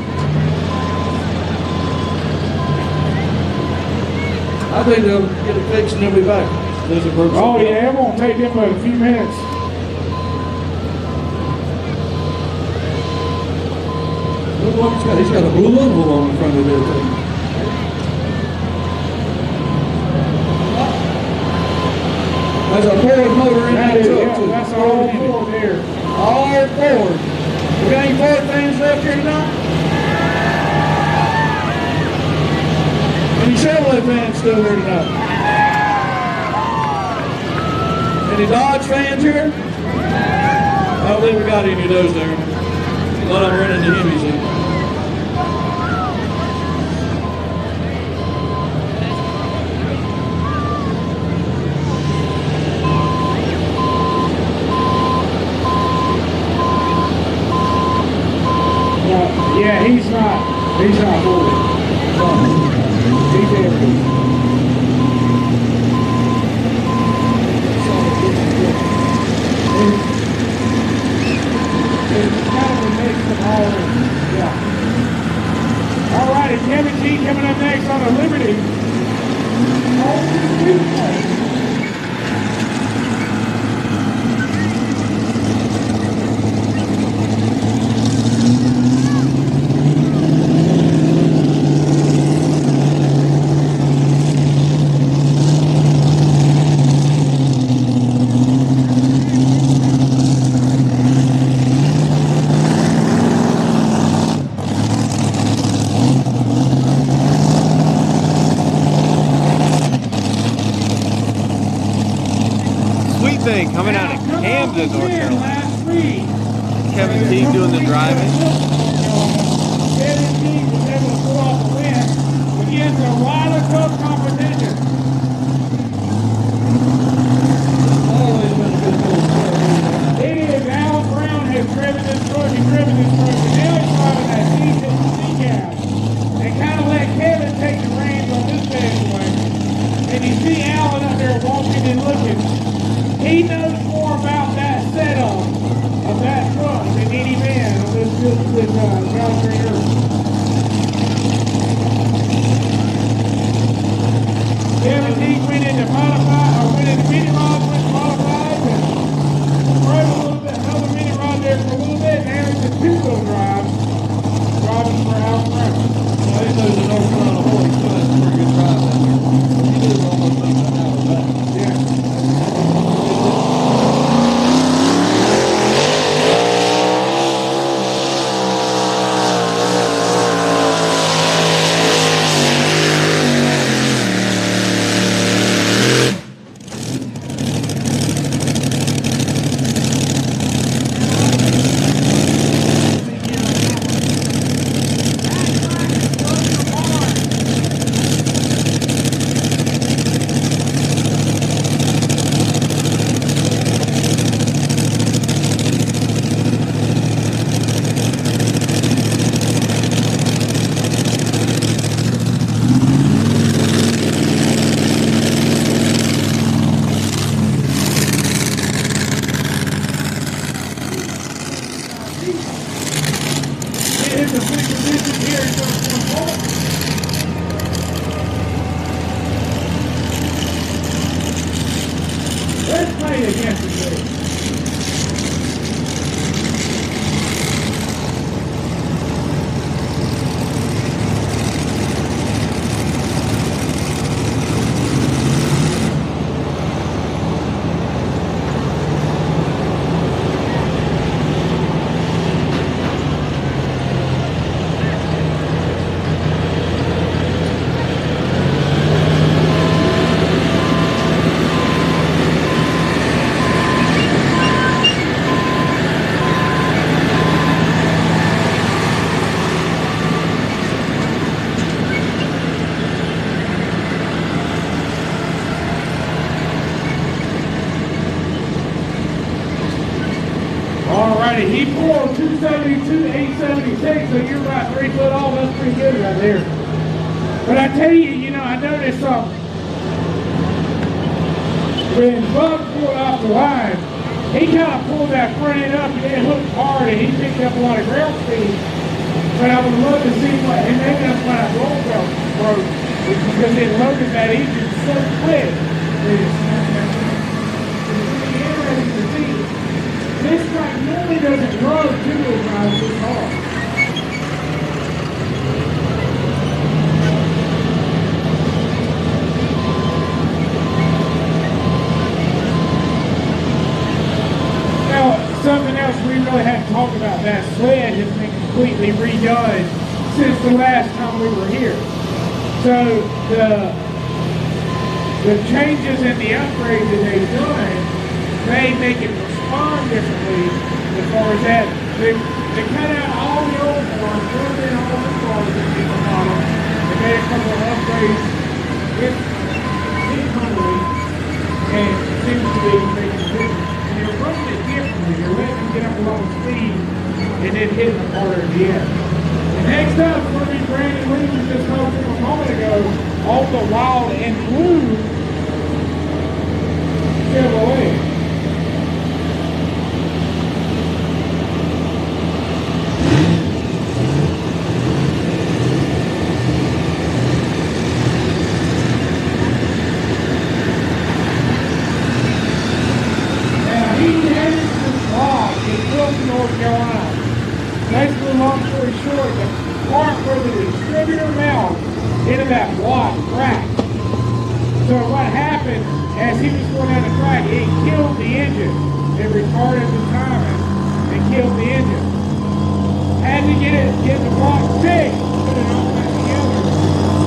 I think they'll get it fixed and they'll be back. Oh yeah, it won't take them but a few minutes. Look what he's got. He's got a blue oval on the front of it. There's a Ford motor in that truck too. That's all Ford there. All Ford. We got any Ford fans left here tonight? Any Chevrolet fans still here tonight? Any Dodge fans here? I don't think we got any of those there. A lot of them running the Hemis in. Yeah, he's not moving. He's empty. It's kind of a mix of all of them. Yeah. All right, it's Kevin G coming up next on the Liberty. Thing coming out of Camden, North Carolina. Kevin T doing the driving. Kevin T was able to pull off the win against a lot of tough competition. Always been a good pull. It is Al Brown has driven this truck, and now he's driving that C cab. And kind of let Kevin take the reins on this bad boy. And you see Alan up there walking and looking. He knows more about that setup of that truck than any man on this Godfrey Earth. Kevin T went into mini rods, went modified, and drove a little bit, another mini rod there for a little bit. Now it's a two-wheel drive, driving for Al Brown. Well, he knows the North Carolina horse, so that's a pretty good drive out there. He lives almost like an hour back. Yeah. Let's play against the Alright, he pulled 272 to 876, so you're about 3 foot off. That's pretty good right there. But I tell you, you know, I noticed something. When Bug pulled off the line, he kind of pulled that front end up and it hooked hard and he picked up a lot of ground speed. But I would love to see what, and maybe that's why that roll broke, because it loaded that engine so quick. It's really interesting to see. This track normally doesn't grow two-wheel drive this hard. Something else we really haven't talked about, that sled has been completely redone since the last time we were here. So the changes and the upgrades that they've done, they make it respond differently as far as that. They cut out all the old ones, put in all the cars that people model, and made a couple of upgrades internally, and it seems to be making a difference. They're running it differently. They're letting them get up a lot of speed and then hitting the harder at the end. And next up, we're going to be Brandon Williams just spoke to a moment ago off the Wild and Blue Chevrolet. North Carolina. Basically, long story short, the part where the distributor mount into that block cracked. So what happened, as he was going down the track, it killed the engine. It retarded the timing and killed the engine. Had to get the block fixed, put it all back together.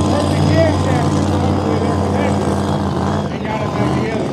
Broke the gas shaft all the way there connected and got it back together.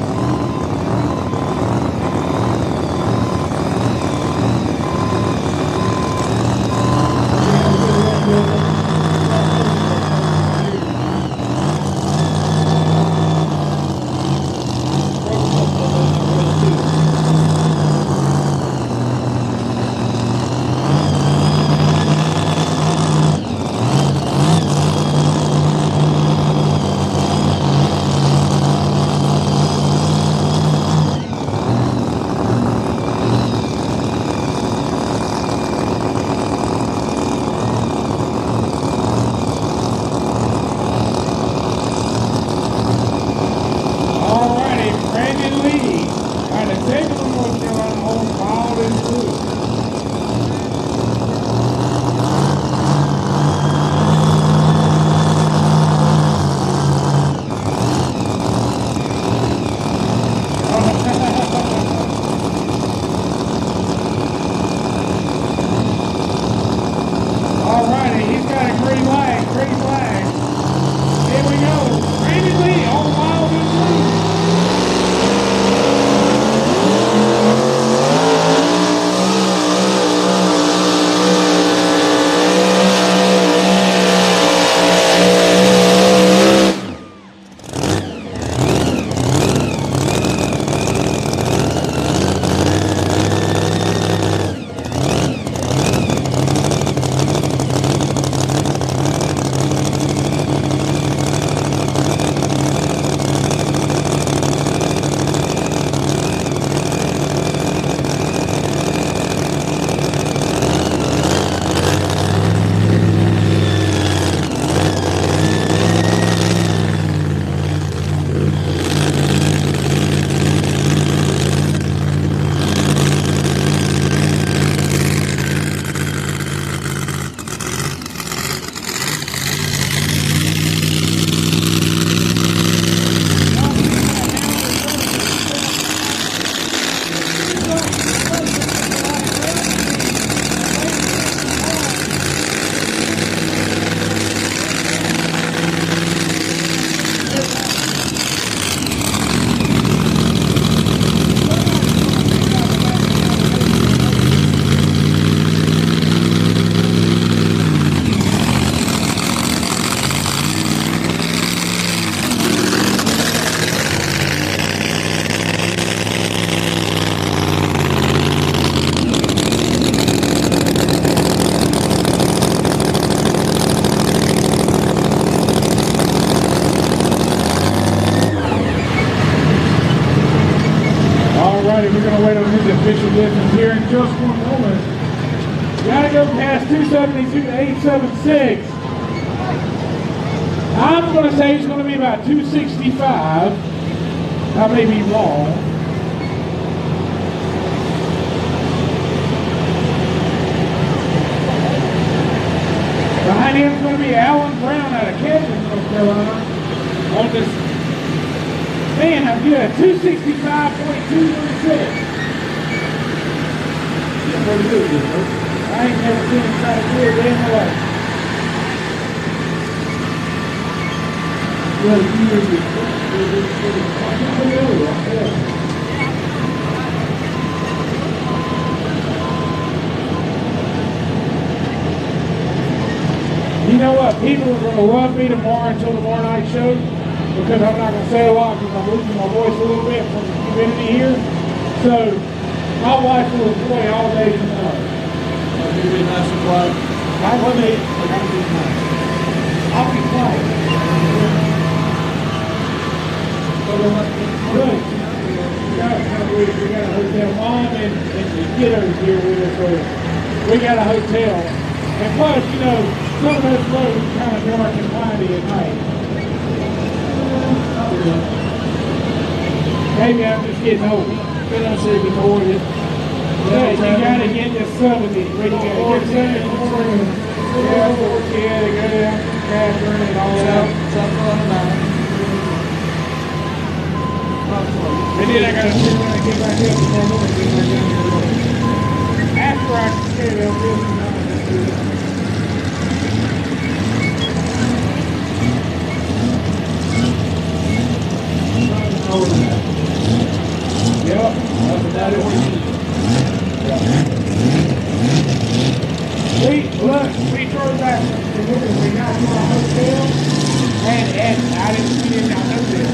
everybody, we're going to wait on his official distance here in just one moment. Gotta go past 272 to 876. I'm going to say it's going to be about 265. I may be wrong. Behind him is going to be Alan Brown out of Caitlyn, North Carolina. On this, man, I'm good. 265.216. Yeah, pretty good, you know. I ain't never seen him try to do it in my life. Well, you know, You know what? People are going to love me tomorrow until tomorrow night show because I'm not going to say a lot because I'm losing my voice a little bit from the humidity here. So my wife will enjoy all day tomorrow. I'll be nice and quiet. I'll be quiet. Good. We got a hotel. Mom and the kiddos here with us. So we got a hotel. And plus, you know, some of those roads kind of dark and windy at night. Maybe I'm just getting old. Been on city before you. Yeah, you gotta get the 70. Where you gotta get 70. Yeah, they go down to Catherine and all that. And then I gotta sit when I get back up tomorrow morning. After I can stay there, I'll do it. Yep, that's about it. We drove back to Lumberton. We got to our hotel, and I didn't see it, I know this,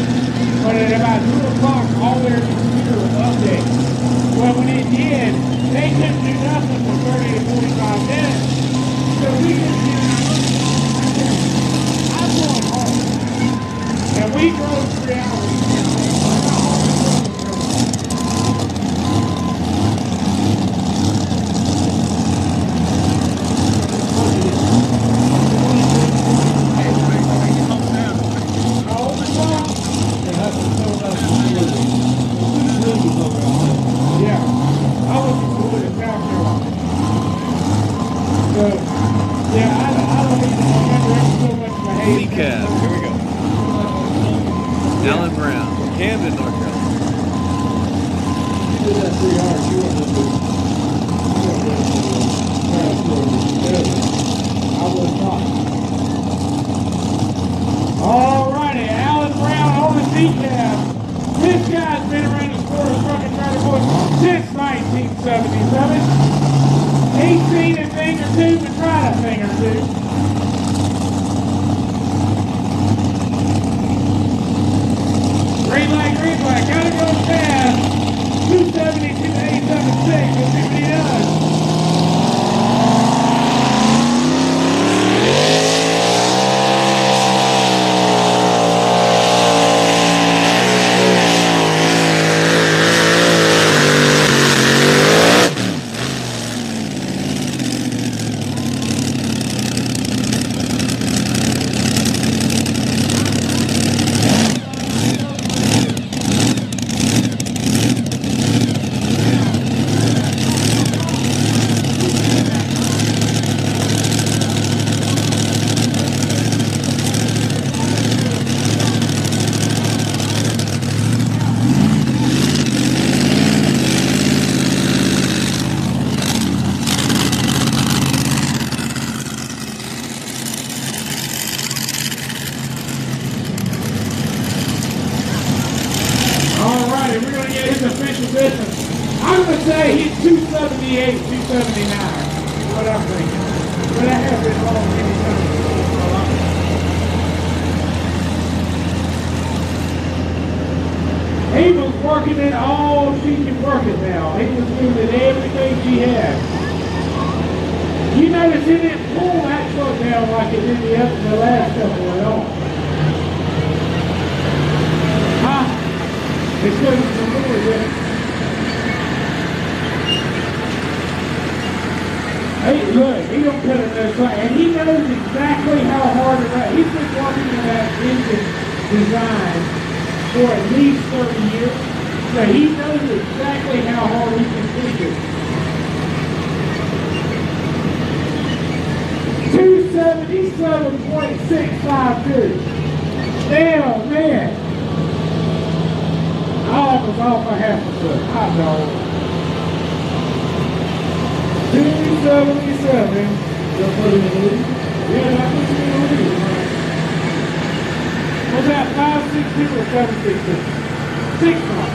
but at about 2 o'clock, all their computer was updated. Well, when it did, they couldn't do nothing for 30 to 45 minutes, so we couldn't get I'm going home, and we drove 3 hours. Alan Brown, Camden, North Carolina. You did that 3 hours, you wouldn't have been. I was not. Alrighty, Alan Brown on the decaf. This guy's been around the sport of truck and trailer boys since 1977. He's seen a thing or two, but tried a thing or two. Green light, gotta go fast. 270 to 876, let's see what he does. I'm going to say he's 278, 279, what I'm thinking. But I have been wrong many times. He was working it all she can work it now. He was using everything she had. You notice he didn't pull that truck down like it did the last couple at all. Huh? It's because it's a little bit. and he knows exactly how hard it is. He's been working on that engine design for at least 30 years. So he knows exactly how hard he can push it. 277.652. Damn, man. I was off a half a foot. Hot dog. 277. Don't put him in the lead. Yeah, that puts me in the lead. Was that 562 or 762? 6 o'clock.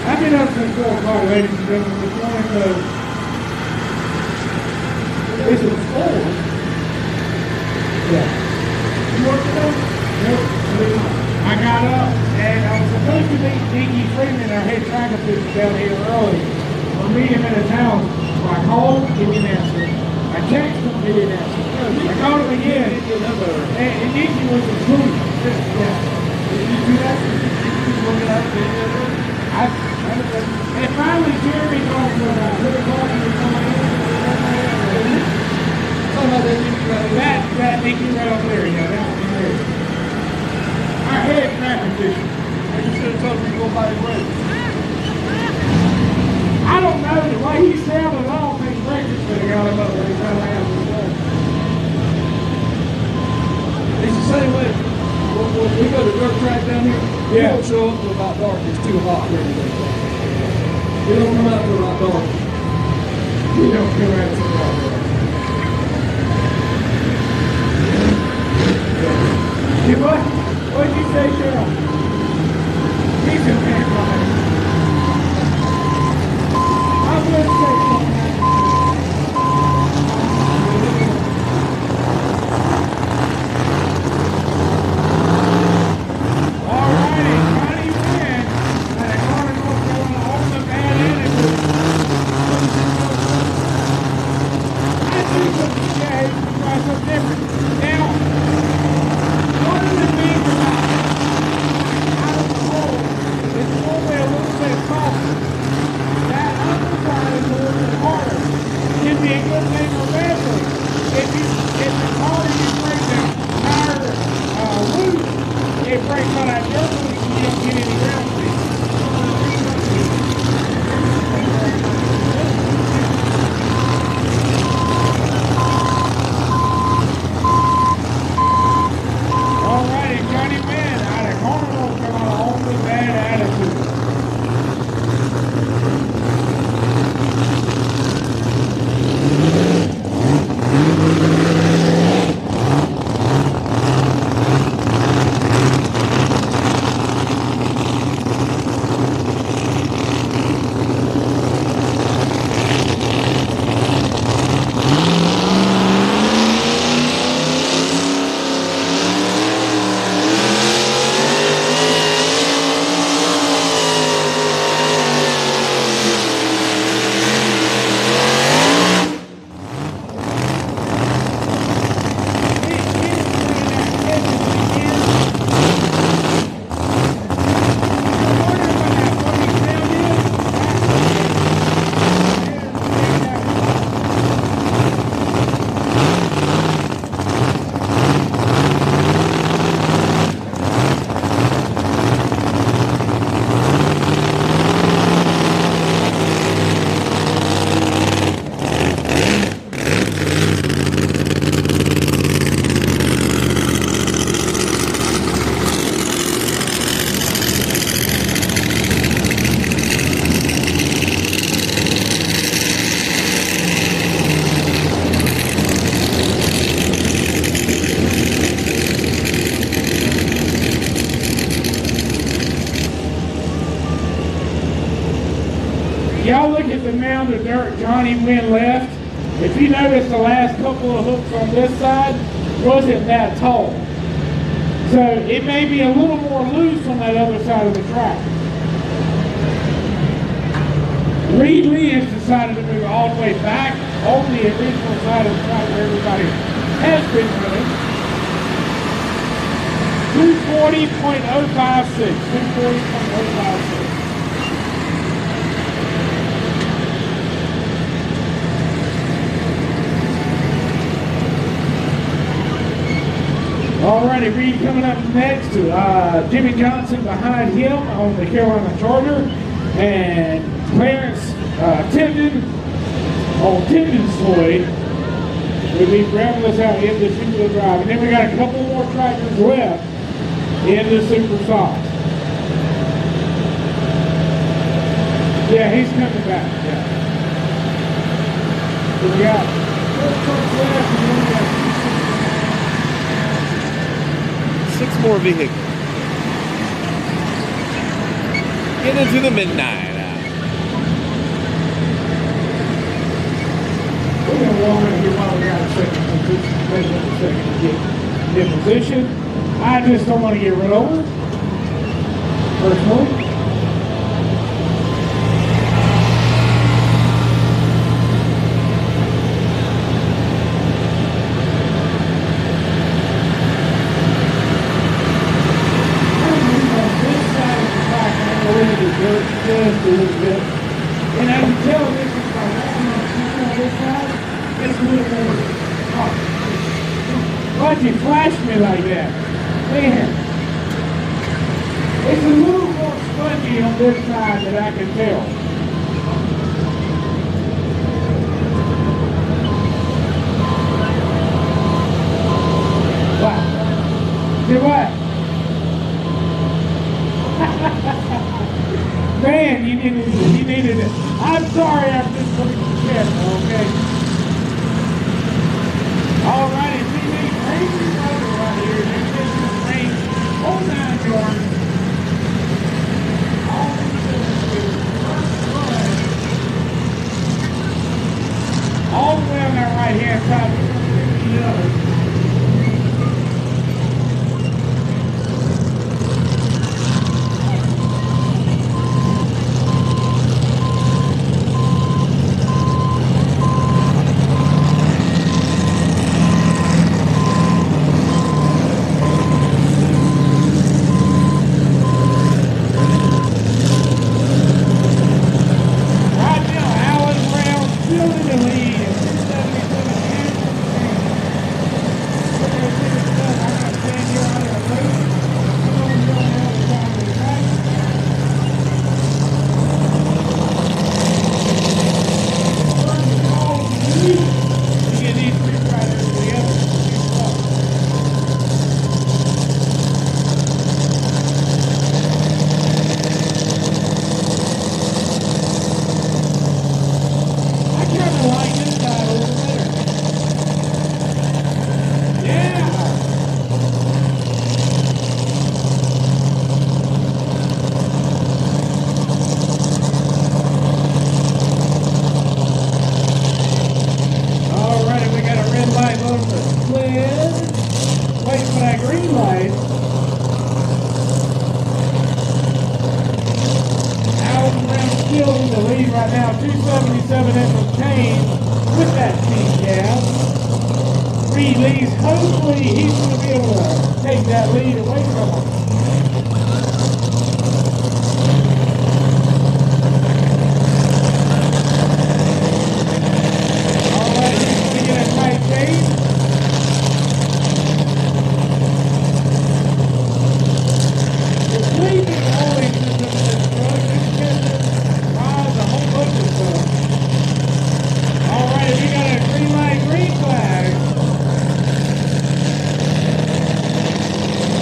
I've been up since 4 o'clock, ladies and gentlemen, this morning, so this was 4. Yeah. You worked today? Nope. I got up and I was supposed to meet Dickie Freeman, our head track official down here early. We'll meet him in his house. So I called him, he didn't answer. I texted him, he didn't answer. I called him again, and Dickie was asleep. Yeah. Did you do that? And finally, Jeremy called me about 2 o'clock and he told me, that Dickie right up there, yeah, that one there. Our head track official. I just should have told him to go buy a break. I don't know, the way he sounded, I don't think breakfast would have got him up when he got out of the way. It's the same way. When we go to dirt track down here, we don't show up till about dark. It's too hot here today. We don't come out till about dark. We don't come out till about dark. What? What'd you say, Cheryl? He's a man, right? I'm going to say something. All righty, Johnny Wynn at a corner North Carolina on the bad attitude. I think something changed to try something different. Now, one of the things about out of the hole is only a little bit softer. That other side is a little bit harder. Can be a good thing or bad thing. If it's harder, you break the tire loose, it breaks on that dirt loose and you don't get any ground speed. All right, and Johnny Wynn out of corner North Carolina on the bad attitude. Y'all look at the mound of dirt Johnny Wynn left. If you notice, the last couple of hooks on this side wasn't that tall. So it may be a little more loose on that other side of the track. Reed Lee has decided to move all the way back on the original side of the track where everybody has been running. 240.056. 240.056. righty, Reed coming up next. Jimmy Johnson behind him on the Carolina Charger. And Clarence Tipton on Tipton's Floyd will be rounding us out in the two-wheel drive. And then we got a couple more tractors left in the Super Soft. Yeah, he's coming back. Yeah. So we got 4 trucks left, and then we got 6 more vehicles. Get into the midnight hour. We're going to walk in here while we got a second to get in position. I just don't want to get run over, personally. Just a little bit. And I can tell this is by walking on this side, it's a little more hot. Why'd you flash me like that? Man. It's a little more spongy on this side that I can tell. Wow. See what? Man, you needed it. I'm sorry, I'm just looking for the camera, okay? All righty, see me crazy weather right here. There's just some rain, whole 9 yards. All the way on that right hand side, we're going to do the other. Right now, 277 in the chain with that speed gas. Reed leads. Hopefully, he's going to be able to take that lead away from him. All right, he's taking a tight chase. The sleeping only system in this truck. Alright, we got a green light, green flag.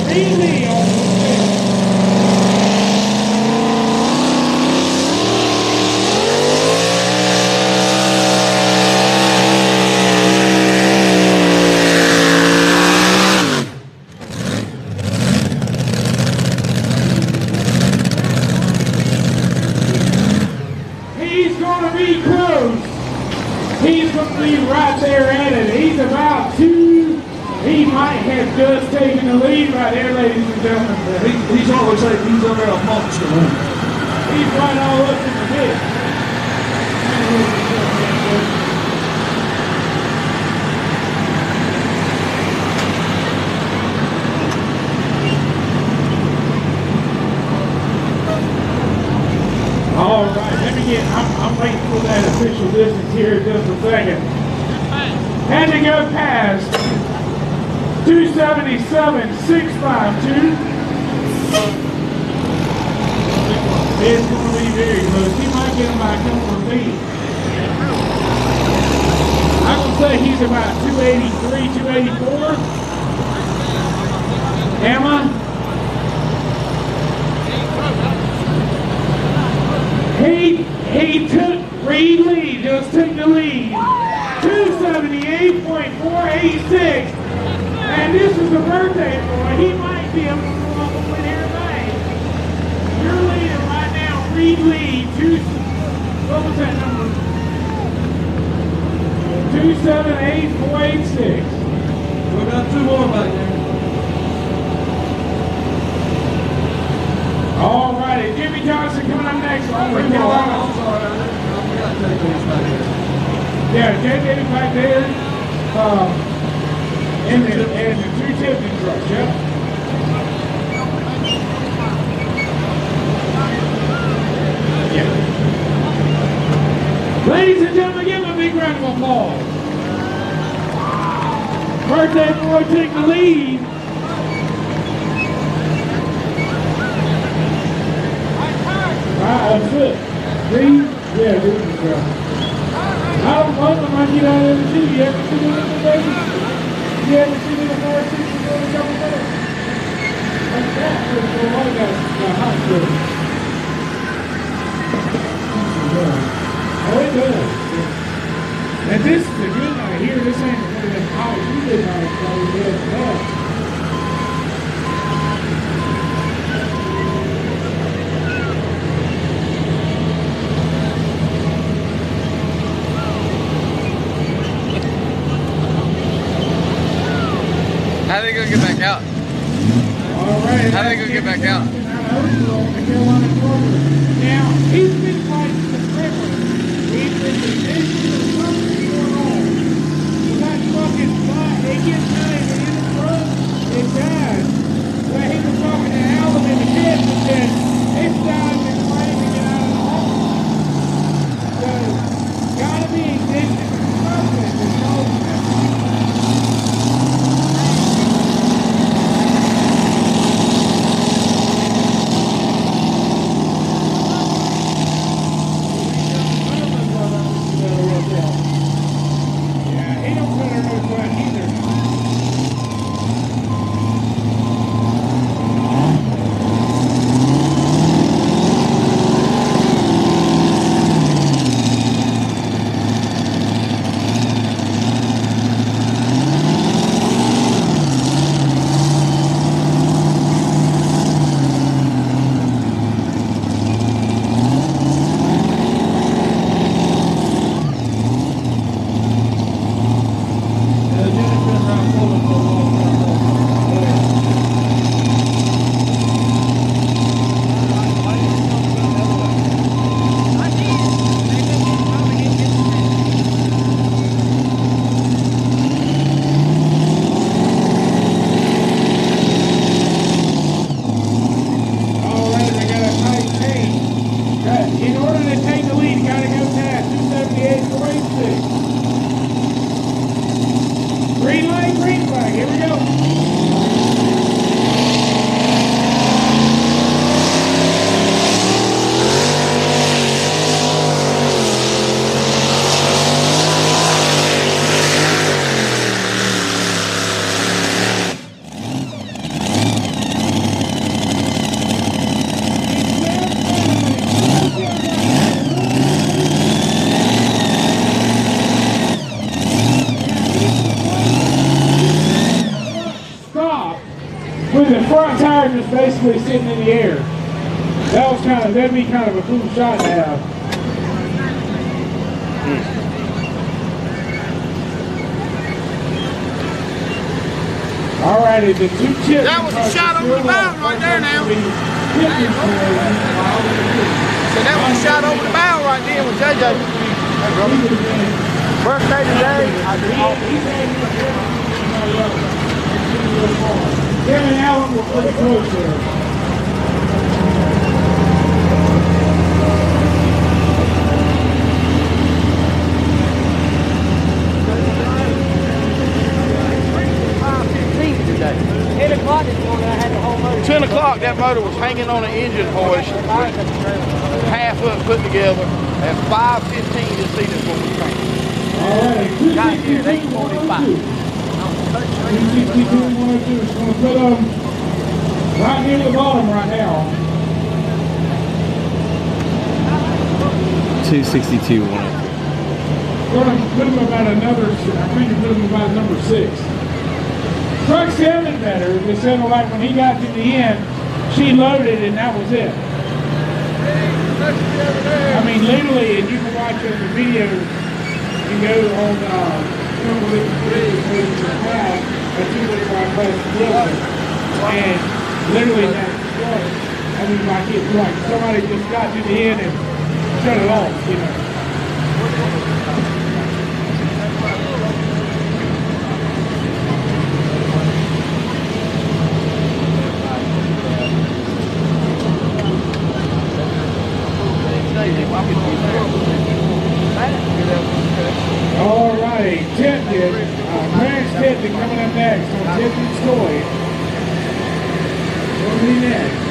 Really on the He's going to be close. He's going to be right there at it. He's about 2. He might have just taken the lead right there, ladies and gentlemen. He's always like he's under a monster. He's right all up in the mix. All right, let me get, I'm waiting for that official distance here in just a second. Had to go past 277,652. It's going to be very close. He might get him by a couple of feet. I would say he's about 283, 284. Emma? He took Reed lead, just took the lead. 278.486. And this is the birthday boy. He might be able to go up and win here tonight. You're leading right now, Reed lead. What was that number? 278,486. We got two more back there. All righty, Jimmy Johnson coming up next. I'm sorry, I forgot to take these back there. Yeah, JJ's back there. And the two tipping trucks, yep. Yeah. Ladies and gentlemen, give him a big round of applause. Birthday boy take the lead. That's it. Reed? Yeah, Reed is right. I don't know if I get out of the TV. You ever seen it in the baby? You ever seen it in the 460 going to come there? Like that, for a lot of guys got hot for it. Oh, it does. And this is the good night here. This ain't one of them college good nights. How they gonna get back out? All right. How they gonna get back out? Now, he's been fighting the river. He's been there's something going on. That fucking fight, it gets tight in the front, it dies. Well, he was talking to Alan in the pit and said, it's died and fighting to get out of the hole. So, gotta be ignition and something. There's no with the front tire just basically sitting in the air. That'd be kind of a cool shot to have. Alrighty, the two chips. That was a shot over the bow right there now. So that was a shot over the bow right there with JJ. Hey, brother. Birthday today. Tim and Alan were pretty close there. that motor was hanging on an engine hoist, half of it put together, at 5:15 this evening when we came. All right, Got here at 8:45. 262-102 is going to put them right near the bottom right now. 262, 103. We're going to put them about another, I think you put them about number 6. Truck sounded better. It sounded like when he got to the end, she loaded and that was it. I mean, literally, and you can watch on the video, you go on and literally that truck, I mean, like it's like somebody just got to the end and shut it off, you know. All right, Tipton, Clarence Tipton coming up next on Tipton's Toy. What'll be next?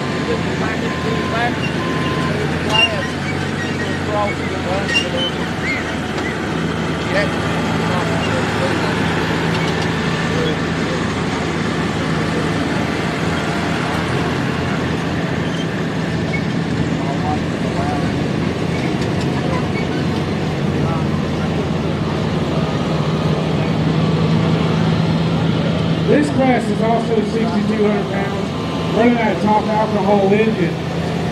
This class is also 6,200 pounds, running at a top alcohol engine.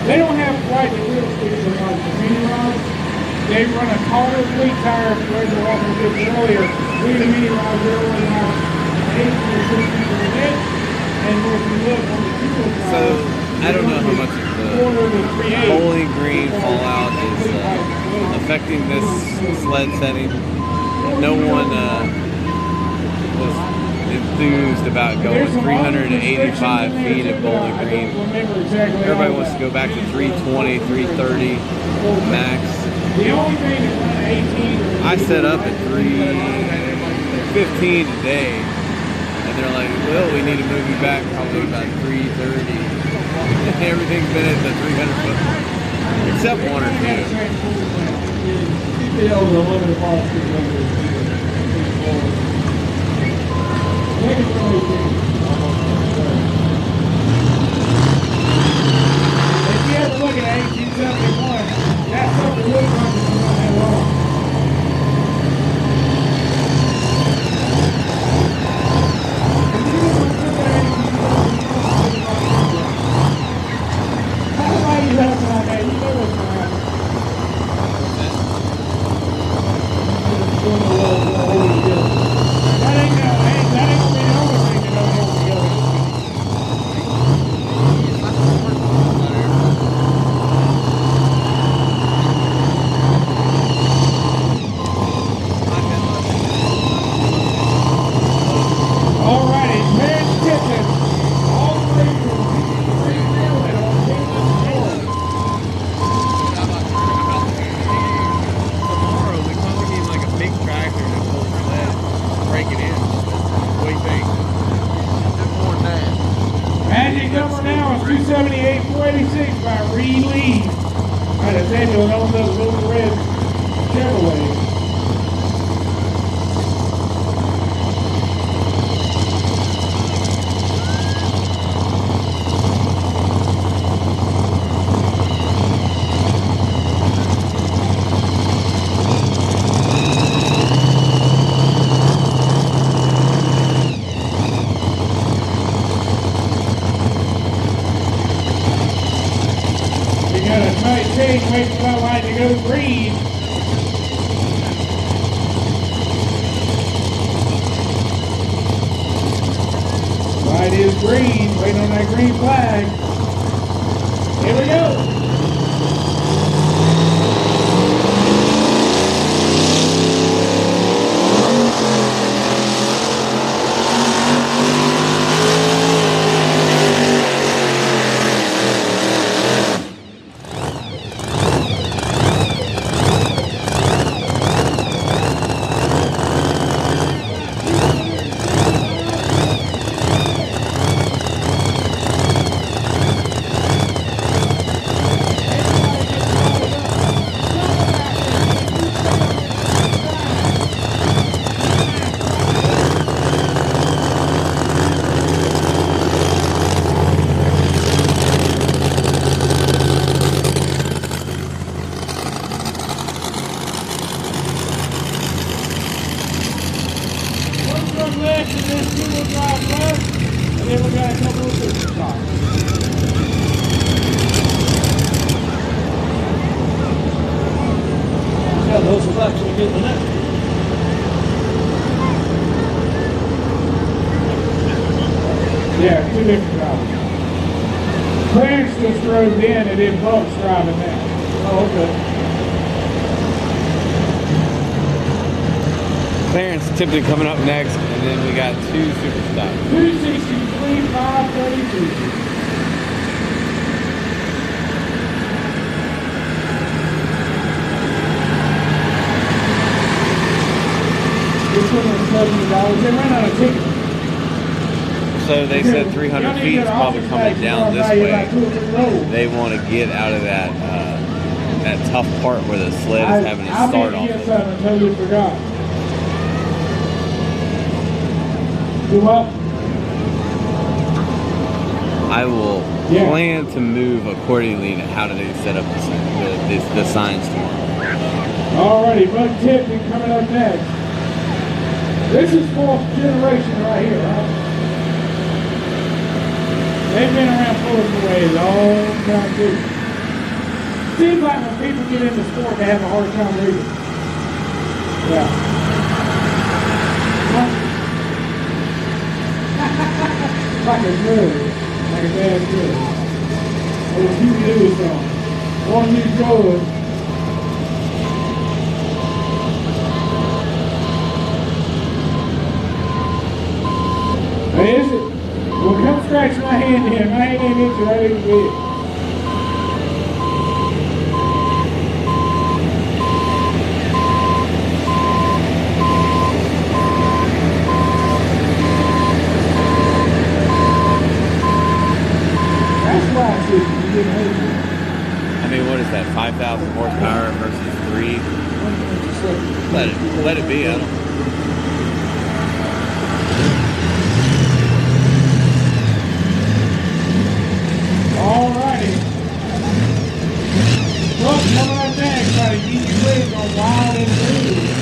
They don't have quite the wheel space like the mini rods. They run a taller fleet tire compared to what we did earlier. We the mini rods, they're only about 8 to 6 inches of inch. And if you look on the fuel side, So, I don't know how much of the Bowling Green fallout is affecting this sled setting. No one was enthused about going 385 feet at Bowling Green. Everybody wants to go back to 320, 330 max. I set up at 315 today, and they're like, well, we need to move you back probably about 330. Everything's been at the 300 foot mark, except one or two. If you ever look at 1871, that's something wood runs is not that long. Somebody's helping on that, you know what's going to happen. That ain't gonna be the only thing that don't hold together. All righty, Clarence Tipton, all the way from Greenville on Caitlyn Mcdonald. Tomorrow, we probably need like a big tractor to pull the sled, break it in. What do you think? More than that. Magic number now is 278-486 by Reed Lee. Right, as Samuel owns those little red Chevrolet. Got a tight chain waiting for that line to go green. Light is green, waiting on that green flag. Here we go. four-wheel drive plus, and then we got a couple of super stocks. Yeah, those are back when we get the next one. Yeah, two different drivers. Clarence just drove in and then Buck's driving now. Oh, okay. Clarence Tipton coming up next, and then we got two super stocks. 263, 532. This one was $70. They ran out of tickets. So they said 300 feet is probably coming down this way. They want to get out of that that tough part where the sled is having to start off. I totally forgot. Do what? I will plan to move accordingly to how do they set up the signs tomorrow. Alrighty, Bud Tipton coming up next. This is fourth generation right here, right? They've been around pulling away a long time too. Seems like when people get into sport, they have a hard time reading. Yeah. Like a good, like a bad good. Or a few new song. One new good. Hey, is it? Well, come scratch my hand here. My hand ain't itchy right in the bed. That's why I said you didn't hate me. I mean, what is that? 5,000 horsepower versus 3? Let it be. I don't. Alrighty. Well, coming up next, try to keep your legs on Wild and Blue.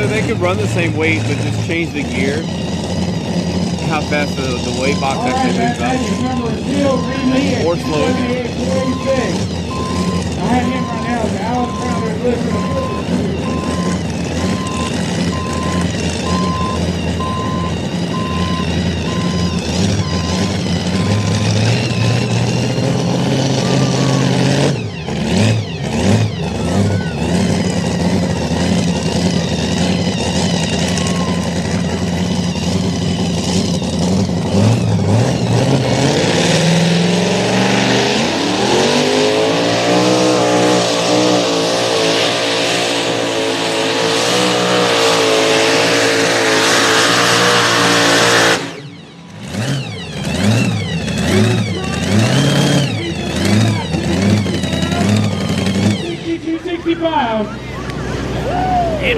They could run the same weight, but just change the gear. How fast the weight box actually moves up. Or slow it down. I have him right now. The Alice Pounder is listening to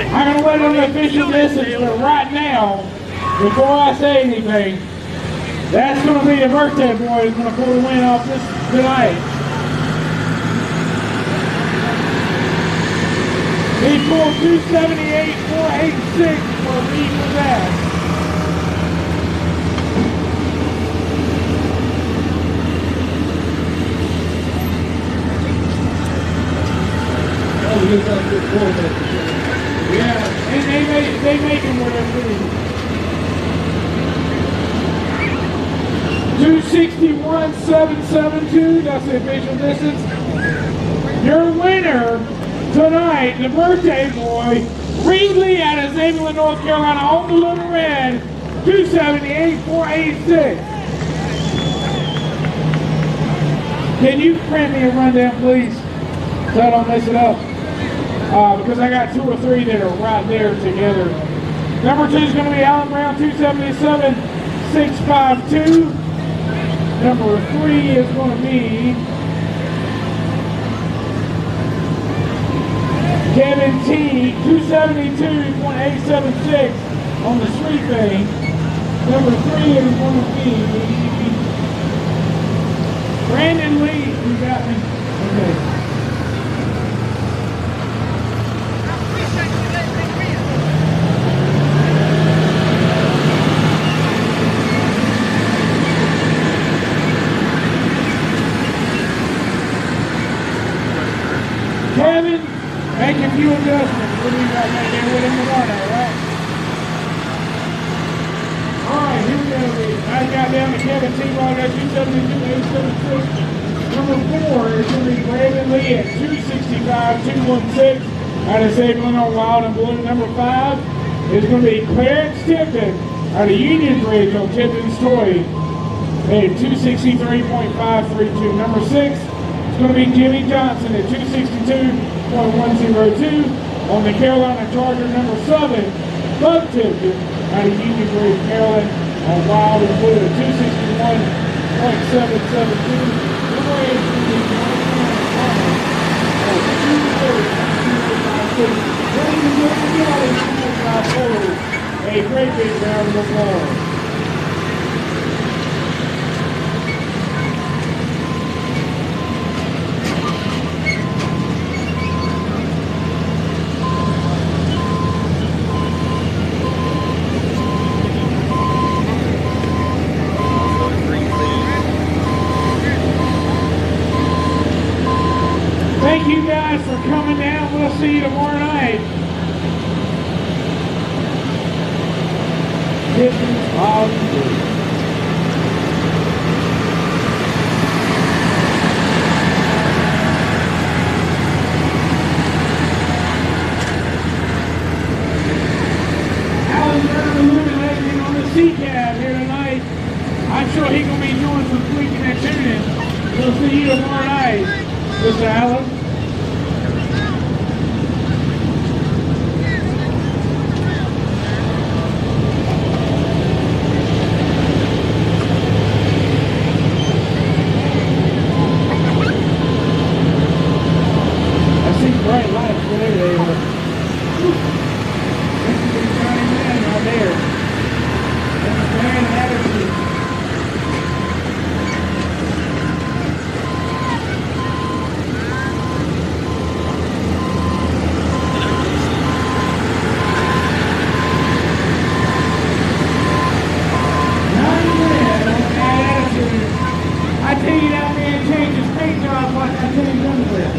I'm going to wait on the official message, but right now, before I say anything, that's going to be the birthday boy who's going to pull the win off this tonight. He pulled 278, 486 for Reed was at. Yeah, and they make him whatever it is. 261,772, that's the official distance. Your winner tonight, the birthday boy, Reedley out of Zabelin, North Carolina, on the Little Red, 278, 486. Can you print me a rundown, please, so I don't mess it up? Because I got 2 or 3 that are right there together. Number 2 is going to be Alan Brown, 277-652. Number 3 is going to be Kevin T, 272.876 on the street thing. Number 3 is going to be Brandon Lee. You got me? Okay. Kevin, make a few adjustments. What do you got right there with him tomorrow, right? Alright, here we go. I got down to Kevin T. I got 272-876. Number 4 is going to be Brandon Lee at 265-216. Out of Sablin on Wild and Blue. Number 5 is going to be Clarence Tipton out of Union Bridge on Tipton's Toy at 263.532. Number 6 is going to be Jimmy Johnson at 262.102 on the Carolina Charger. Number 7, Bud Tipton out of Union Bridge, Maryland on Wild and Blue at 261.772. Number 8 is going to be a great big round of applause. Thank you guys for coming down. We'll see you tomorrow night. Alan's illuminating on the C-cab here tonight. I'm sure he's going to be doing some tweaking and tuning. We'll see you tomorrow night, Mr. Allen. Bright lights, whatever they are. This is a Johnny Man right there. That's a bad attitude. Johnny Man, that's a bad attitude. I tell you that man changed his paint job like I tell you done with.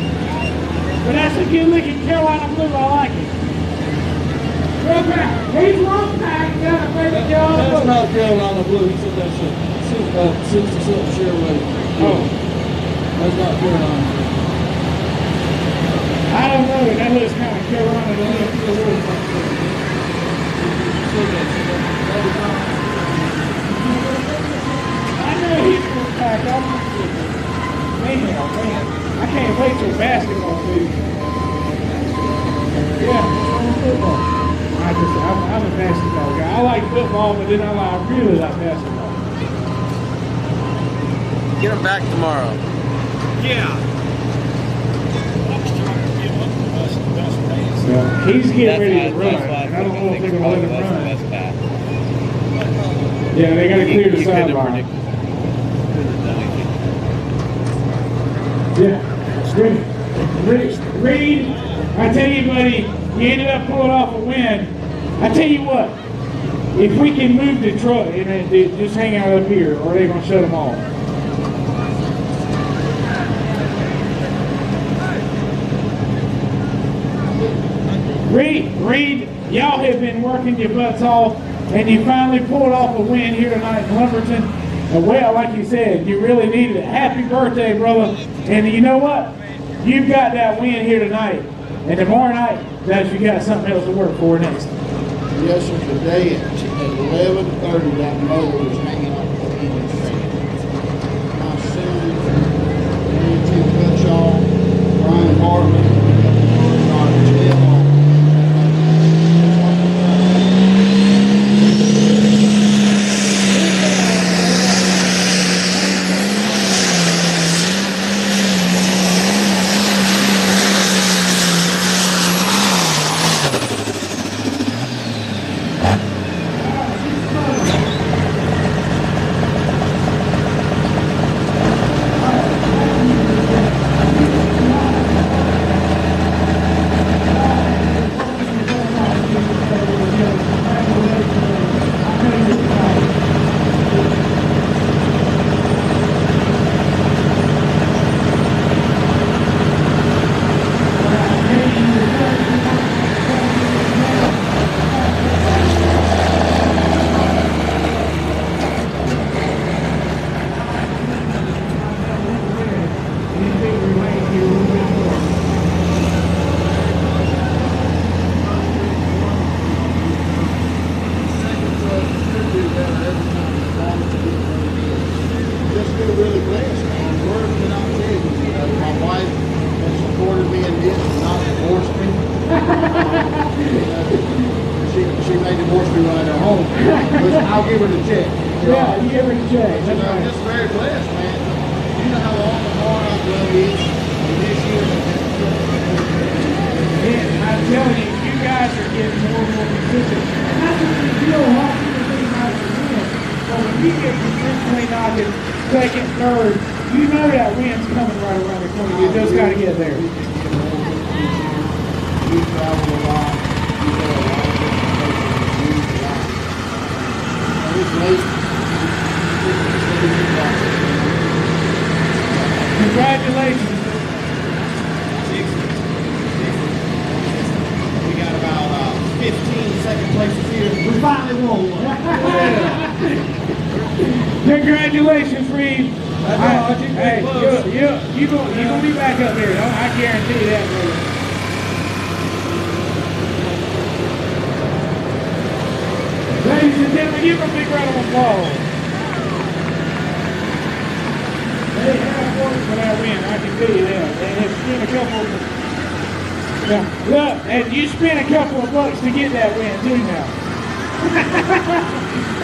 But that's a good looking Carolina Blue, I like it. He's one pack, got a favorite job. That's not Carolina Blue, he said that's a 60-something Chevrolet. Oh. That's not Carolina Blue. I don't know, that looks kind of Carolina to me. I know he's one pack, man, I can't wait till basketball season. Yeah, football. I'm a basketball guy. I like football, but then I really like basketball. Get him back tomorrow. Yeah. He's getting ready to run. I don't know if they're going to let him run. Yeah, they got to clear the sideline. Yeah. Reed, I tell you, buddy, you ended up pulling off a win. I tell you what, if we can move the truck and just hang out up here, or are they going to shut them off? Reed, y'all have been working your butts off, and you finally pulled off a win here tonight in Lumberton. And well, like you said, you really needed it. Happy birthday, brother. And you know what? You've got that win here tonight. And tomorrow night, guys, you got something else to work for next. Yes, sir. Today at 11:30, that mower was hanging off the end. My son Congratulations. We got about 15 second places here. We finally won one. Congratulations, Reed. Hey, you're gonna be back up here. I guarantee you that, brother. Ladies and gentlemen, give them a big round of applause. They have worked for that win, I can tell you that. They have spent a couple of... Now, look, and you spent a couple of bucks to get that win, too, now.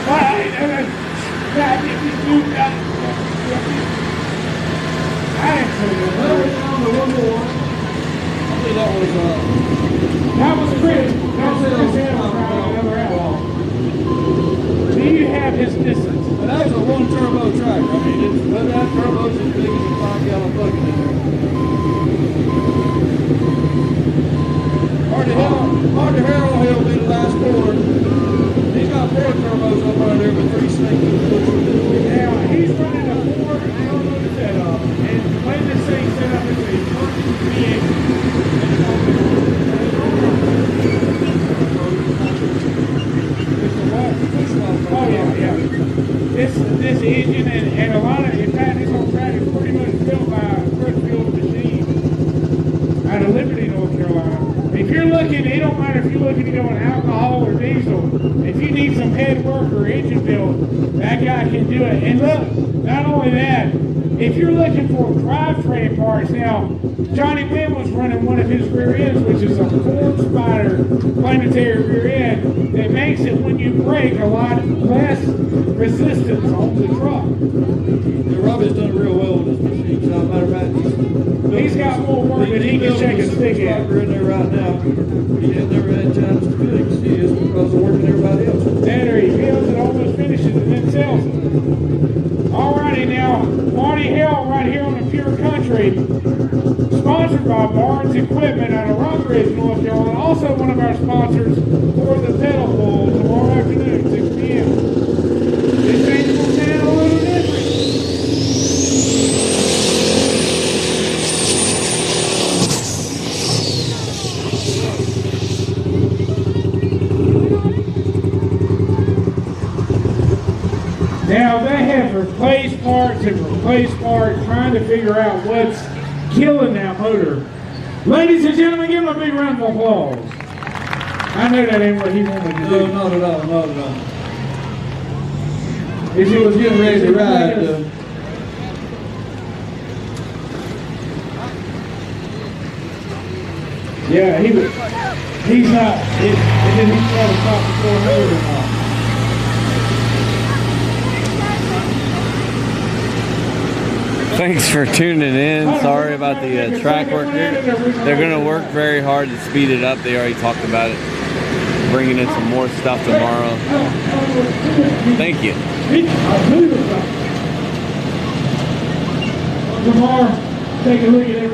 I didn't say that. That was Chris. That was Chris Evans right on the other end. Do you have his distance? And that's a one turbo track. I mean, that turbo's as big as a 5-gallon bucket in there. Hard to Harold Hill be the last four. He's got 4 turbos up right there, but 3 sneaky. Now, he's running a 4 turbo setup, and the way this thing's set up is a V8. Oh yeah. This engine and a lot of, in fact, this whole track is pretty much built by a Crutchfield machine out of Liberty, North Carolina. If you're looking, it don't matter if you're looking to go on alcohol or diesel. If you need some head work or engine build, that guy can do it. And look, not only that, if you're looking for drivetrain parts, now, Johnny Wynn was running one of his rear ends, which is a Ford Spider planetary rear end that makes it, when you brake, a lot less resistance on the truck. The Robbie's done real well with this machine. So, matter of fact, he's got more work than he can shake a stick at. In there right now. He had never had a chance to fix. He is because of working everybody else. There he builds it, almost finishes it, and then sells it. Alrighty now, Marty Hill right here on the Pure Country, sponsored by Barnes Equipment out of Rockridge, North Carolina. Also one of our sponsors for the pedal pull tomorrow afternoon, 6 p.m. This ain't from San Luis Obispo. Now they have replaced parts and replaced parts, trying to figure out what's killing that motor. Ladies and gentlemen, give him a big round of applause. I know that ain't what he wanted to do. No, not at all, not at all. If he was getting ready to ride, Yeah, he's not, and then he's trying to stop the 400 or not. Thanks for tuning in. Sorry about the track work. They're going to work very hard to speed it up. They already talked about it. Bringing in some more stuff tomorrow. Thank you. Tomorrow, take a look at everything.